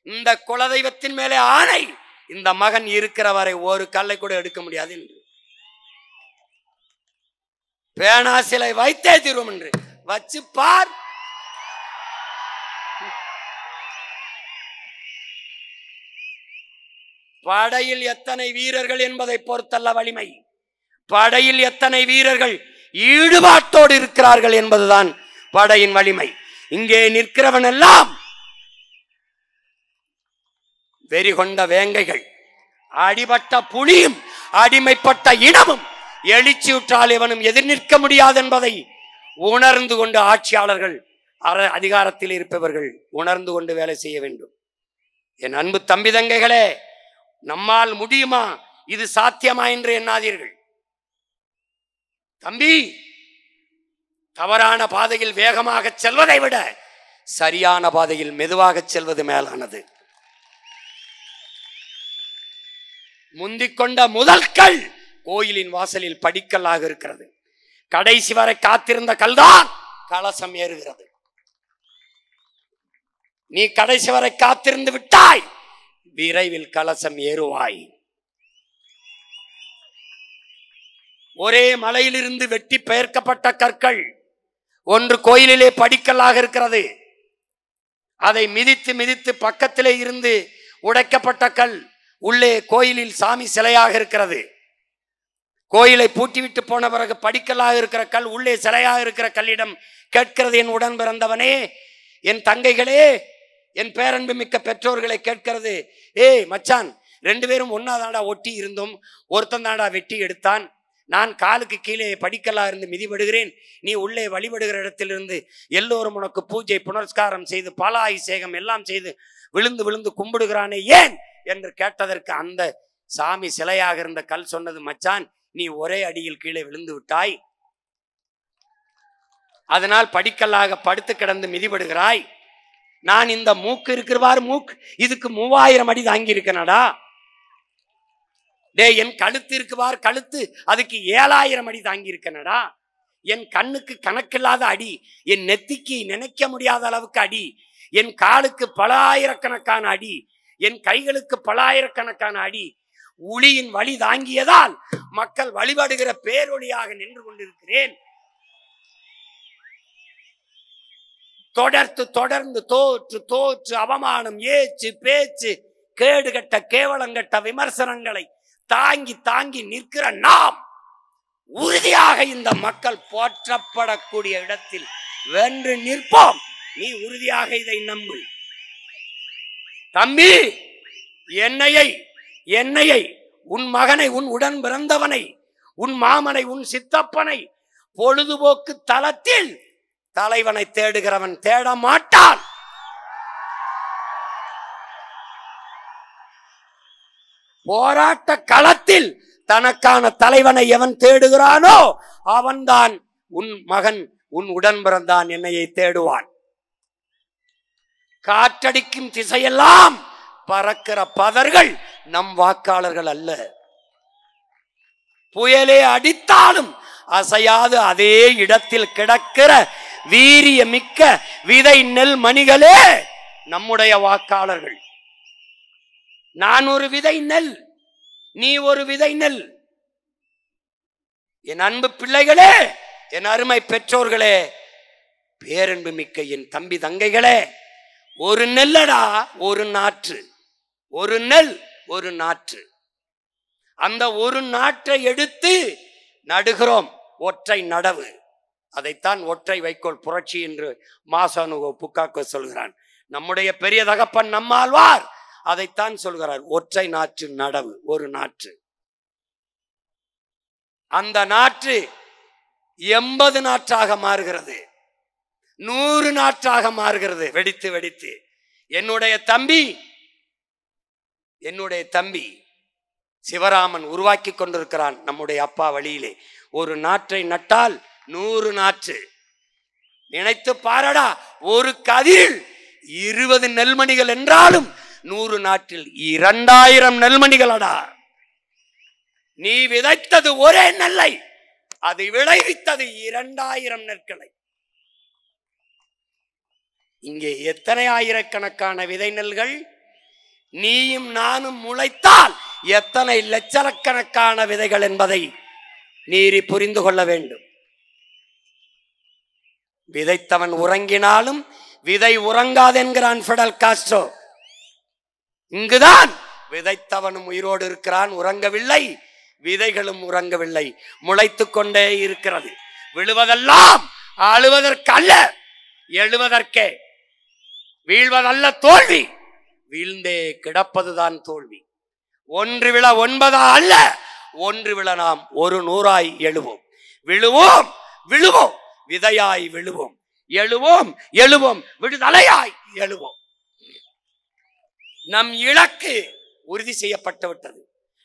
இந்த குலதெய்வத்தின் மேலே ஆணை, இந்த மகன் இருக்கிற வரை ஒரு கல்லை கூட எடுக்க முடியாது என்று. பேனா சிலை வைத்தே தீர்வோம் என்று. வச்சு பார். படையில் எத்தனை வீரர்கள் என்பதை பொறுத்தல்ல வலிமை, படையில் எத்தனை வீரர்கள் ஈடுபாட்டோடு இருக்கிறார்கள் என்பதுதான் படையின் வலிமை. இங்கே நிற்கிறவன் எல்லாம் வெறி கொண்ட வேங்கைகள், அடிபட்ட புலியும் அடிமைப்பட்ட இனமும், எழுச்சியுற்றால் இவனும் எதிர் நிற்க முடியாது என்பதை உணர்ந்து கொண்டு ஆட்சியாளர்கள், அதிகாரத்தில் இருப்பவர்கள் உணர்ந்து கொண்டு வேலை செய்ய வேண்டும். என் அன்பு தம்பி தங்கைகளே, நம்மால் முடியுமா, இது சாத்தியமா என்று எண்ணாதீர்கள். தம்பி, தவறான பாதையில் வேகமாக செல்வதை விட சரியான பாதையில் மெதுவாக செல்வது மேலானது. முந்திக்கொண்ட முதல் கல் கோயிலின் வாசலில் படிக்கல்லாக இருக்கிறது. கடைசி வரை காத்திருந்த கல்தான் கலசம் ஏறுகிறது. நீ கடைசி வரை காத்திருந்து விட்டாய், விரைவில் கலசம் ஏறுவாய். ஒரே மலையிலிருந்து வெட்டி பெயர்க்கப்பட்ட கற்கள் ஒன்று கோயிலிலே படிக்கல்லாக இருக்கிறது. அதை மிதித்து மிதித்து பக்கத்திலே இருந்து உடைக்கப்பட்ட கல் உள்ளே கோயிலில் சாமி சிலையாக இருக்கிறது. கோயிலை பூட்டிவிட்டு போன பிறகு படிக்கல்லாக இருக்கிற கல் உள்ளே சிலையாக இருக்கிற கல்லிடம் கேட்கிறது, என் உடன் பிறந்தவனே, என் தங்கைகளே, என் பேரன்பு மிக்க பெற்றோர்களை கேட்கிறது, ஏய் மச்சான், 2 பேரும் ஒன்னாதாண்டா ஒட்டி இருந்தோம், ஒருத்தன் தாண்டா வெட்டி எடுத்தான், நான் காலுக்கு கீழே படிக்கல்லா இருந்து மிதிபடுகிறேன், நீ உள்ளே வழிபடுகிற இடத்திலிருந்து எல்லோரும் உனக்கு பூஜை புனஸ்காரம் செய்து பாலாபிஷேகம் எல்லாம் செய்து விழுந்து விழுந்து கும்பிடுகிறானே ஏன் என்று கேட்டதற்கு அந்த சாமி சிலையாக இருந்த கல் சொன்னது, மச்சான், நீ ஒரே அடியில் கீழே விழுந்து விட்டாய், அதனால் படிக்கல்லாக படுத்து கிடந்து மிதிபடுகிறாய். நான் இந்த மூக்கு இருக்கிறவாறு மூக்கு, இதுக்கு 3000 அடி தாங்கி இருக்கனடா. டே, என் கழுத்து இருக்குவார் கழுத்து, அதுக்கு 7000 அடி தாங்கி இருக்கனடா. என் கண்ணுக்கு கணக்கில்லாத அடி, என் நெத்திக்கு நினைக்க முடியாத அளவுக்கு அடி, என் காலுக்கு பல ஆயிரக்கணக்கான அடி, என் கைகளுக்கு பல ஆயிரக்கணக்கான அடி. ஒளியின் வழி தாங்கியதால் மக்கள் வழிபடுகிற பேரொளியாக நின்று கொண்டிருக்கிறேன். தொடர்ந்து தொடர்ந்து தோற்று தோற்று அவமானம், ஏச்சு பேச்சு, கேடுகட்ட கேவலங்கட்ட விமர்சனங்களை தாங்கி தாங்கி நிற்கிற நாம் உறுதியாக இந்த மக்கள் போற்றப்படக்கூடிய இடத்தில் வென்று நிற்போம். நீ உறுதியாக இதை நம்பு தம்பி. என்னையை உன் மகனை, உன் உடன் பிறந்தவனை, உன் மாமனை, உன் சித்தப்பனை பொழுதுபோக்கு தளத்தில் தலைவனை தேடுகிறவன் தேட மாட்டான். போராட்ட களத்தில் தனக்கான தலைவனை எவன் தேடுகிறானோ அவன்தான் உன் மகன், உன் உடன் பிறந்தான் என்னையை தேடுவான். காற்றடிக்கும் திசையெல்லாம் பறக்கிற பதர்கள் நம் வாக்காளர்கள் அல்ல. புயலே அடித்தாலும் அசையாது அதே இடத்தில் கிடக்கிற வீரிய மிக்க விதை நெல் மணிகளே நம்முடைய வாக்காளர்கள். நான் ஒரு விதை நெல், நீ ஒரு விதை நெல். என் அன்பு பிள்ளைகளே, என் அருமை பெற்றோர்களே, பேரன்பு மிக்க என் தம்பி தங்கைகளே, ஒரு நெல்லடா ஒரு நாற்று, ஒரு நெல் ஒரு நாற்று. அந்த ஒரு நாற்றை எடுத்து நடுகிறோம், ஒற்றை நடவு. அதைத்தான் ஒற்றை வைக்கோல் புரட்சி என்று மாசானுகோ புக்காக்கோ சொல்கிறான். நம்முடைய பெரிய தகப்பன் நம்மாழ்வார் அதைத்தான் சொல்கிறார், ஒற்றை நாற்று நடவு, ஒரு நாற்று. அந்த நாற்று 80 நாற்றாக மாறுகிறது, 100 நாற்றாக மாறுகிறது, வெடித்து வெடித்து. என்னுடைய தம்பி என்னுடைய தம்பி சிவராமன் உருவாக்கி கொண்டிருக்கிறான். நம்முடைய அப்பா வழியிலே ஒரு நாற்றை நட்டால் 100 நாற்று. நினைத்து பாரடா, ஒரு கதிரில் 20 நெல்மணிகள் என்றாலும் 100 நாற்றில் 2000 நெல்மணிகளடா. நீ விதைத்தது ஒரே நெல்லை, அது விளைவித்தது 2000 நெற்களை. இங்கே எத்தனை ஆயிரக்கணக்கான விதை நெல்கள்? நீயும் நானும் முளைத்தால் எத்தனை லட்சக்கணக்கான விதைகள் என்பதை நீர் புரிந்து கொள்ள வேண்டும். விதைத்தவன் உறங்கினாலும் விதை உறங்காது என்கிறான் ஃபிடல் காஸ்ட்ரோ. இங்குதான் விதைத்தவனும் உயிரோடு இருக்கிறான், உறங்கவில்லை. விதைகளும் உறங்கவில்லை, முளைத்து கொண்டே இருக்கிறது. விழுவதெல்லாம் அழுவதற்கல்ல, எழுவதற்கே. வீழ்வதல்ல தோல்வி, வீழ்ந்தே கிடப்பதுதான் தோல்வி. 1 விழ 9 அல்ல, 1 விழ நாம் 100 எழுவோம். விழுவோம் விழுவோம், விதையாய் விழுவோம். எழுவோம் எழுவோம், விடுதலையாய் எழுவோம். நம் இலக்கு உறுதி செய்யப்பட்டு விட்டது,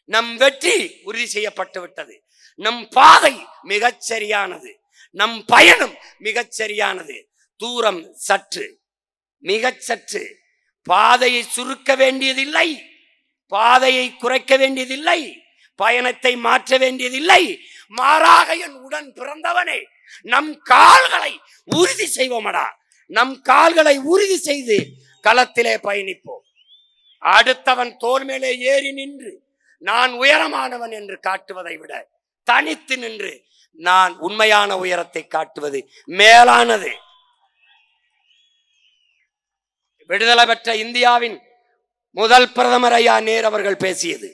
நம் வெற்றி உறுதி செய்யப்பட்டு விட்டது. நம் பாதை மிகச் சரியானது, நம் பயணம் மிகச் சரியானது. தூரம் சற்று, மிகச் சற்று. பாதையை சுருக்க வேண்டியதில்லை, பாதையை குறைக்க வேண்டியதில்லை, பயணத்தை மாற்ற வேண்டியதில்லை. மாறாக என் உடன் பிறந்தவனே, நம் கால்களை உறுதி செய்வோமடா. நம் கால்களை உறுதி செய்து களத்திலே பயணிப்போம். அடுத்தவன் தோள் மேலே ஏறி நின்று நான் உயரமானவன் என்று காட்டுவதை விட தனித்து நின்று நான் உண்மையான உயரத்தை காட்டுவது மேலானது. விடுதலை பெற்ற இந்தியாவின் முதல் பிரதமர் ஐயா நேரு அவர்கள் பேசியது,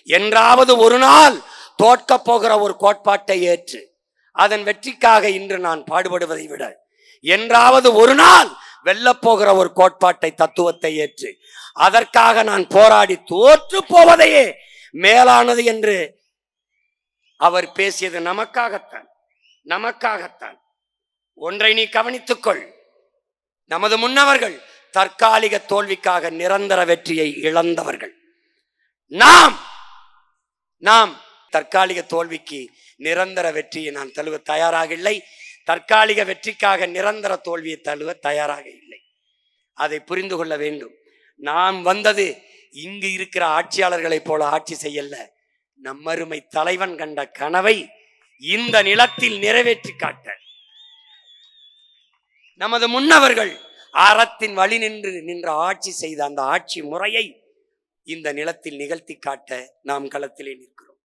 என்றாவது ஒரு நாள் தோற்க போகிற ஒரு கோட்பாட்டை ஏற்று அதன் வெற்றிக்காக இன்று நான் பாடுபடுவதை விட என்றாவது ஒரு நாள் வெல்லப்போகிற ஒரு கோட்பாட்டை, தத்துவத்தை ஏற்று அதற்காக நான் போராடி தோற்று போவதையே மேலானது என்று அவர் பேசியது நமக்காகத்தான், நமக்காகத்தான். ஒன்றை நீ கவனித்துக்கொள், நமது முன்னவர்கள் தற்காலிக தோல்விக்காக நிரந்தர வெற்றியை இழந்தவர்கள். நாம் தற்காலிக தோல்விக்கு நிரந்தர வெற்றியை நான் தழுவ தயாராக இல்லை. தற்காலிக வெற்றிக்காக நிரந்தர தோல்வியை தழுவ தயாராக இல்லை. அதை புரிந்து கொள்ள வேண்டும். நாம் வந்தது இங்கு இருக்கிற ஆட்சியாளர்களைப் போல ஆட்சி செய்யல. நம்மருமை தலைவன் கண்ட கனவை இந்த நிலத்தில் நிறைவேற்றி காட்ட நமது முன்னவர்கள் அறத்தின் வழி நின்ற ஆட்சி செய்த அந்த ஆட்சி முறையை இந்த நிலத்தில் நிகழ்த்தி காட்ட நாம் களத்திலே நிற்கிறோம்.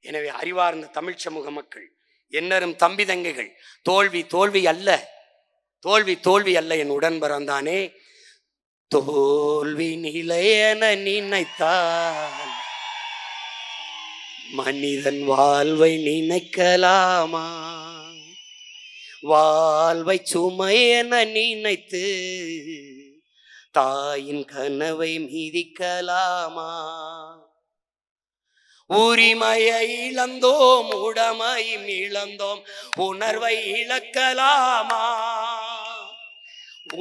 எனவே அறிவார்ந்த தமிழ் சமூக மக்கள், என்னரும் தம்பி தங்கைகள், தோல்வி தோல்வி அல்ல, தோல்வி தோல்வி அல்ல. என் உடன் பிறந்தானே, தோல்வி நிலையென நினைத்தான் மனிதன் வாழ்வை நினைக்கலாமா? வாழ்வை சுமை என நினைத்து தாயின் கனவை மிதிக்கலாமா? உரிமையை இழந்தோம், உடமை இழந்தோம், உணர்வை இழக்கலாமா?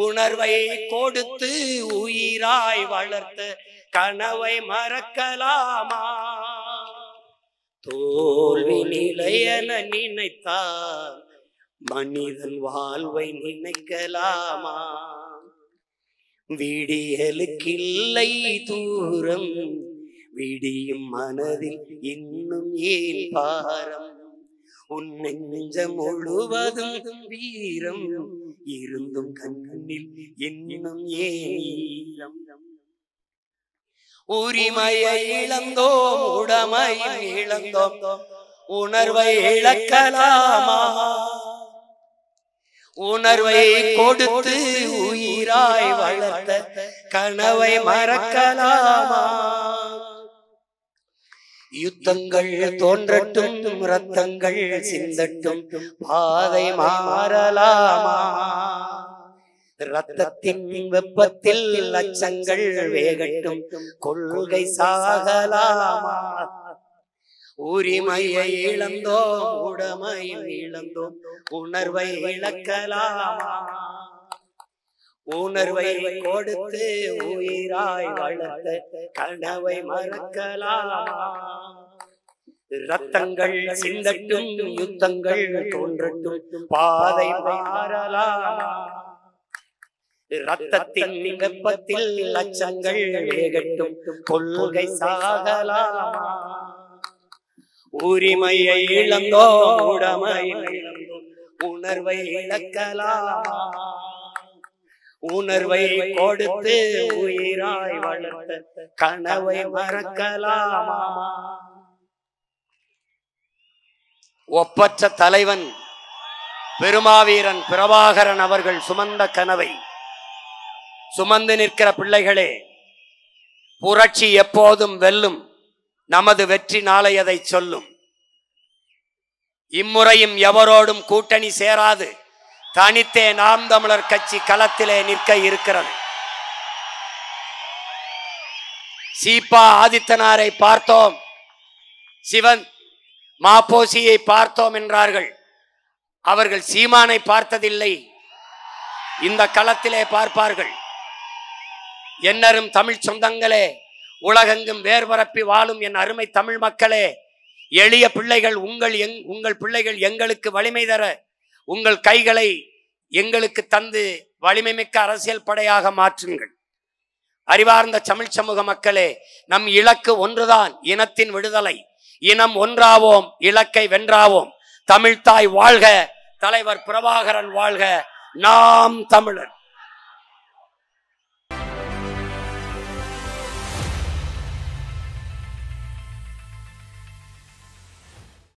உணர்வை கொடுத்து உயிராய் வளர்த்த கனவை மறக்கலாமா? தோல்வி நிலையென நினைத்தான் மனிதன் வாழ்வை நினைக்கலாமா? விடியலுக்கில்லை தூரம், விடியும் மனதில் இன்னும் ஏன் பாரம்? உன் நெஞ்சம் முழுவதும் வீரம் இருந்தும் கண்ணில் இன்னும் ஏன் ஈரம்? உரிமையை இழந்தோம், உடமை இழந்தோம், உணர்வை இழக்கலாமா? உணர்வை கொடுத்து உயிராய் வளர்த்த கனவை மறக்கலாமா? யுத்தங்கள் தோன்றட்டும், ரத்தங்கள் சிந்தட்டும், பாதை மாறலாமா? ரத்தத்தின் வெப்பத்தில் லட்சங்கள் வேகட்டும், கொள்கை சாகலாமா? உரிமையை இழந்தோம், உடமை இழந்தோம், உணர்வை இழக்கலாமா? உணர்வை கொடுத்து உயிராய் வளர்த்த கனவை மறக்கலாமா? ரத்தங்கள் சிந்தட்டும், யுத்தங்கள் தோன்றட்டும், பாதை மாறலாமா? ரத்தத்தின் வெப்பத்தில் லட்சங்கள் வேகட்டும், கொள்கை சாகலாமா? உரிமையை இழந்தோம், உடமையை இழந்தோம், உணர்வை இழக்கலாமா? உணர்வை கொடுத்து உயிராய் வளர்த்த கனவை மறக்கலாமா? ஒப்பற்ற தலைவன் பெருமாவீரன் பிரபாகரன் அவர்கள் சுமந்த கனவை சுமந்து நிற்கிற பிள்ளைகளே, புரட்சி எப்போதும் வெல்லும், நமது வெற்றி நாளை அதை சொல்லும். இம்முறையும் எவரோடும் கூட்டணி சேராது, தனித்தே நாம் தமிழர் கட்சி களத்திலே நிற்க இருக்கிறது. சீபா ஆதித்தனாரை பார்த்தோம், சிவன் மாப்போசியை பார்த்தோம் என்றார்கள். அவர்கள் சீமானை பார்த்ததில்லை, இந்த களத்திலே பார்ப்பார்கள். என்னரும் தமிழ் சொந்தங்களே, உலகெங்கும் வேர்பரப்பி வாழும் என் அருமை தமிழ் மக்களே, எளிய பிள்ளைகள் உங்கள் பிள்ளைகள் எங்களுக்கு வலிமை தர உங்கள் கைகளை எங்களுக்கு தந்து வலிமை மிக்க அரசியல் படையாக மாற்றுங்கள். அறிவார்ந்த தமிழ் சமூக மக்களே, நம் இலக்கு ஒன்றுதான், இனத்தின் விடுதலை. இனம் ஒன்றாவோம், இலக்கை வென்றாவோம். தமிழ்தாய் வாழ்க, தலைவர் பிரபாகரன் வாழ்க, நாம் தமிழர்.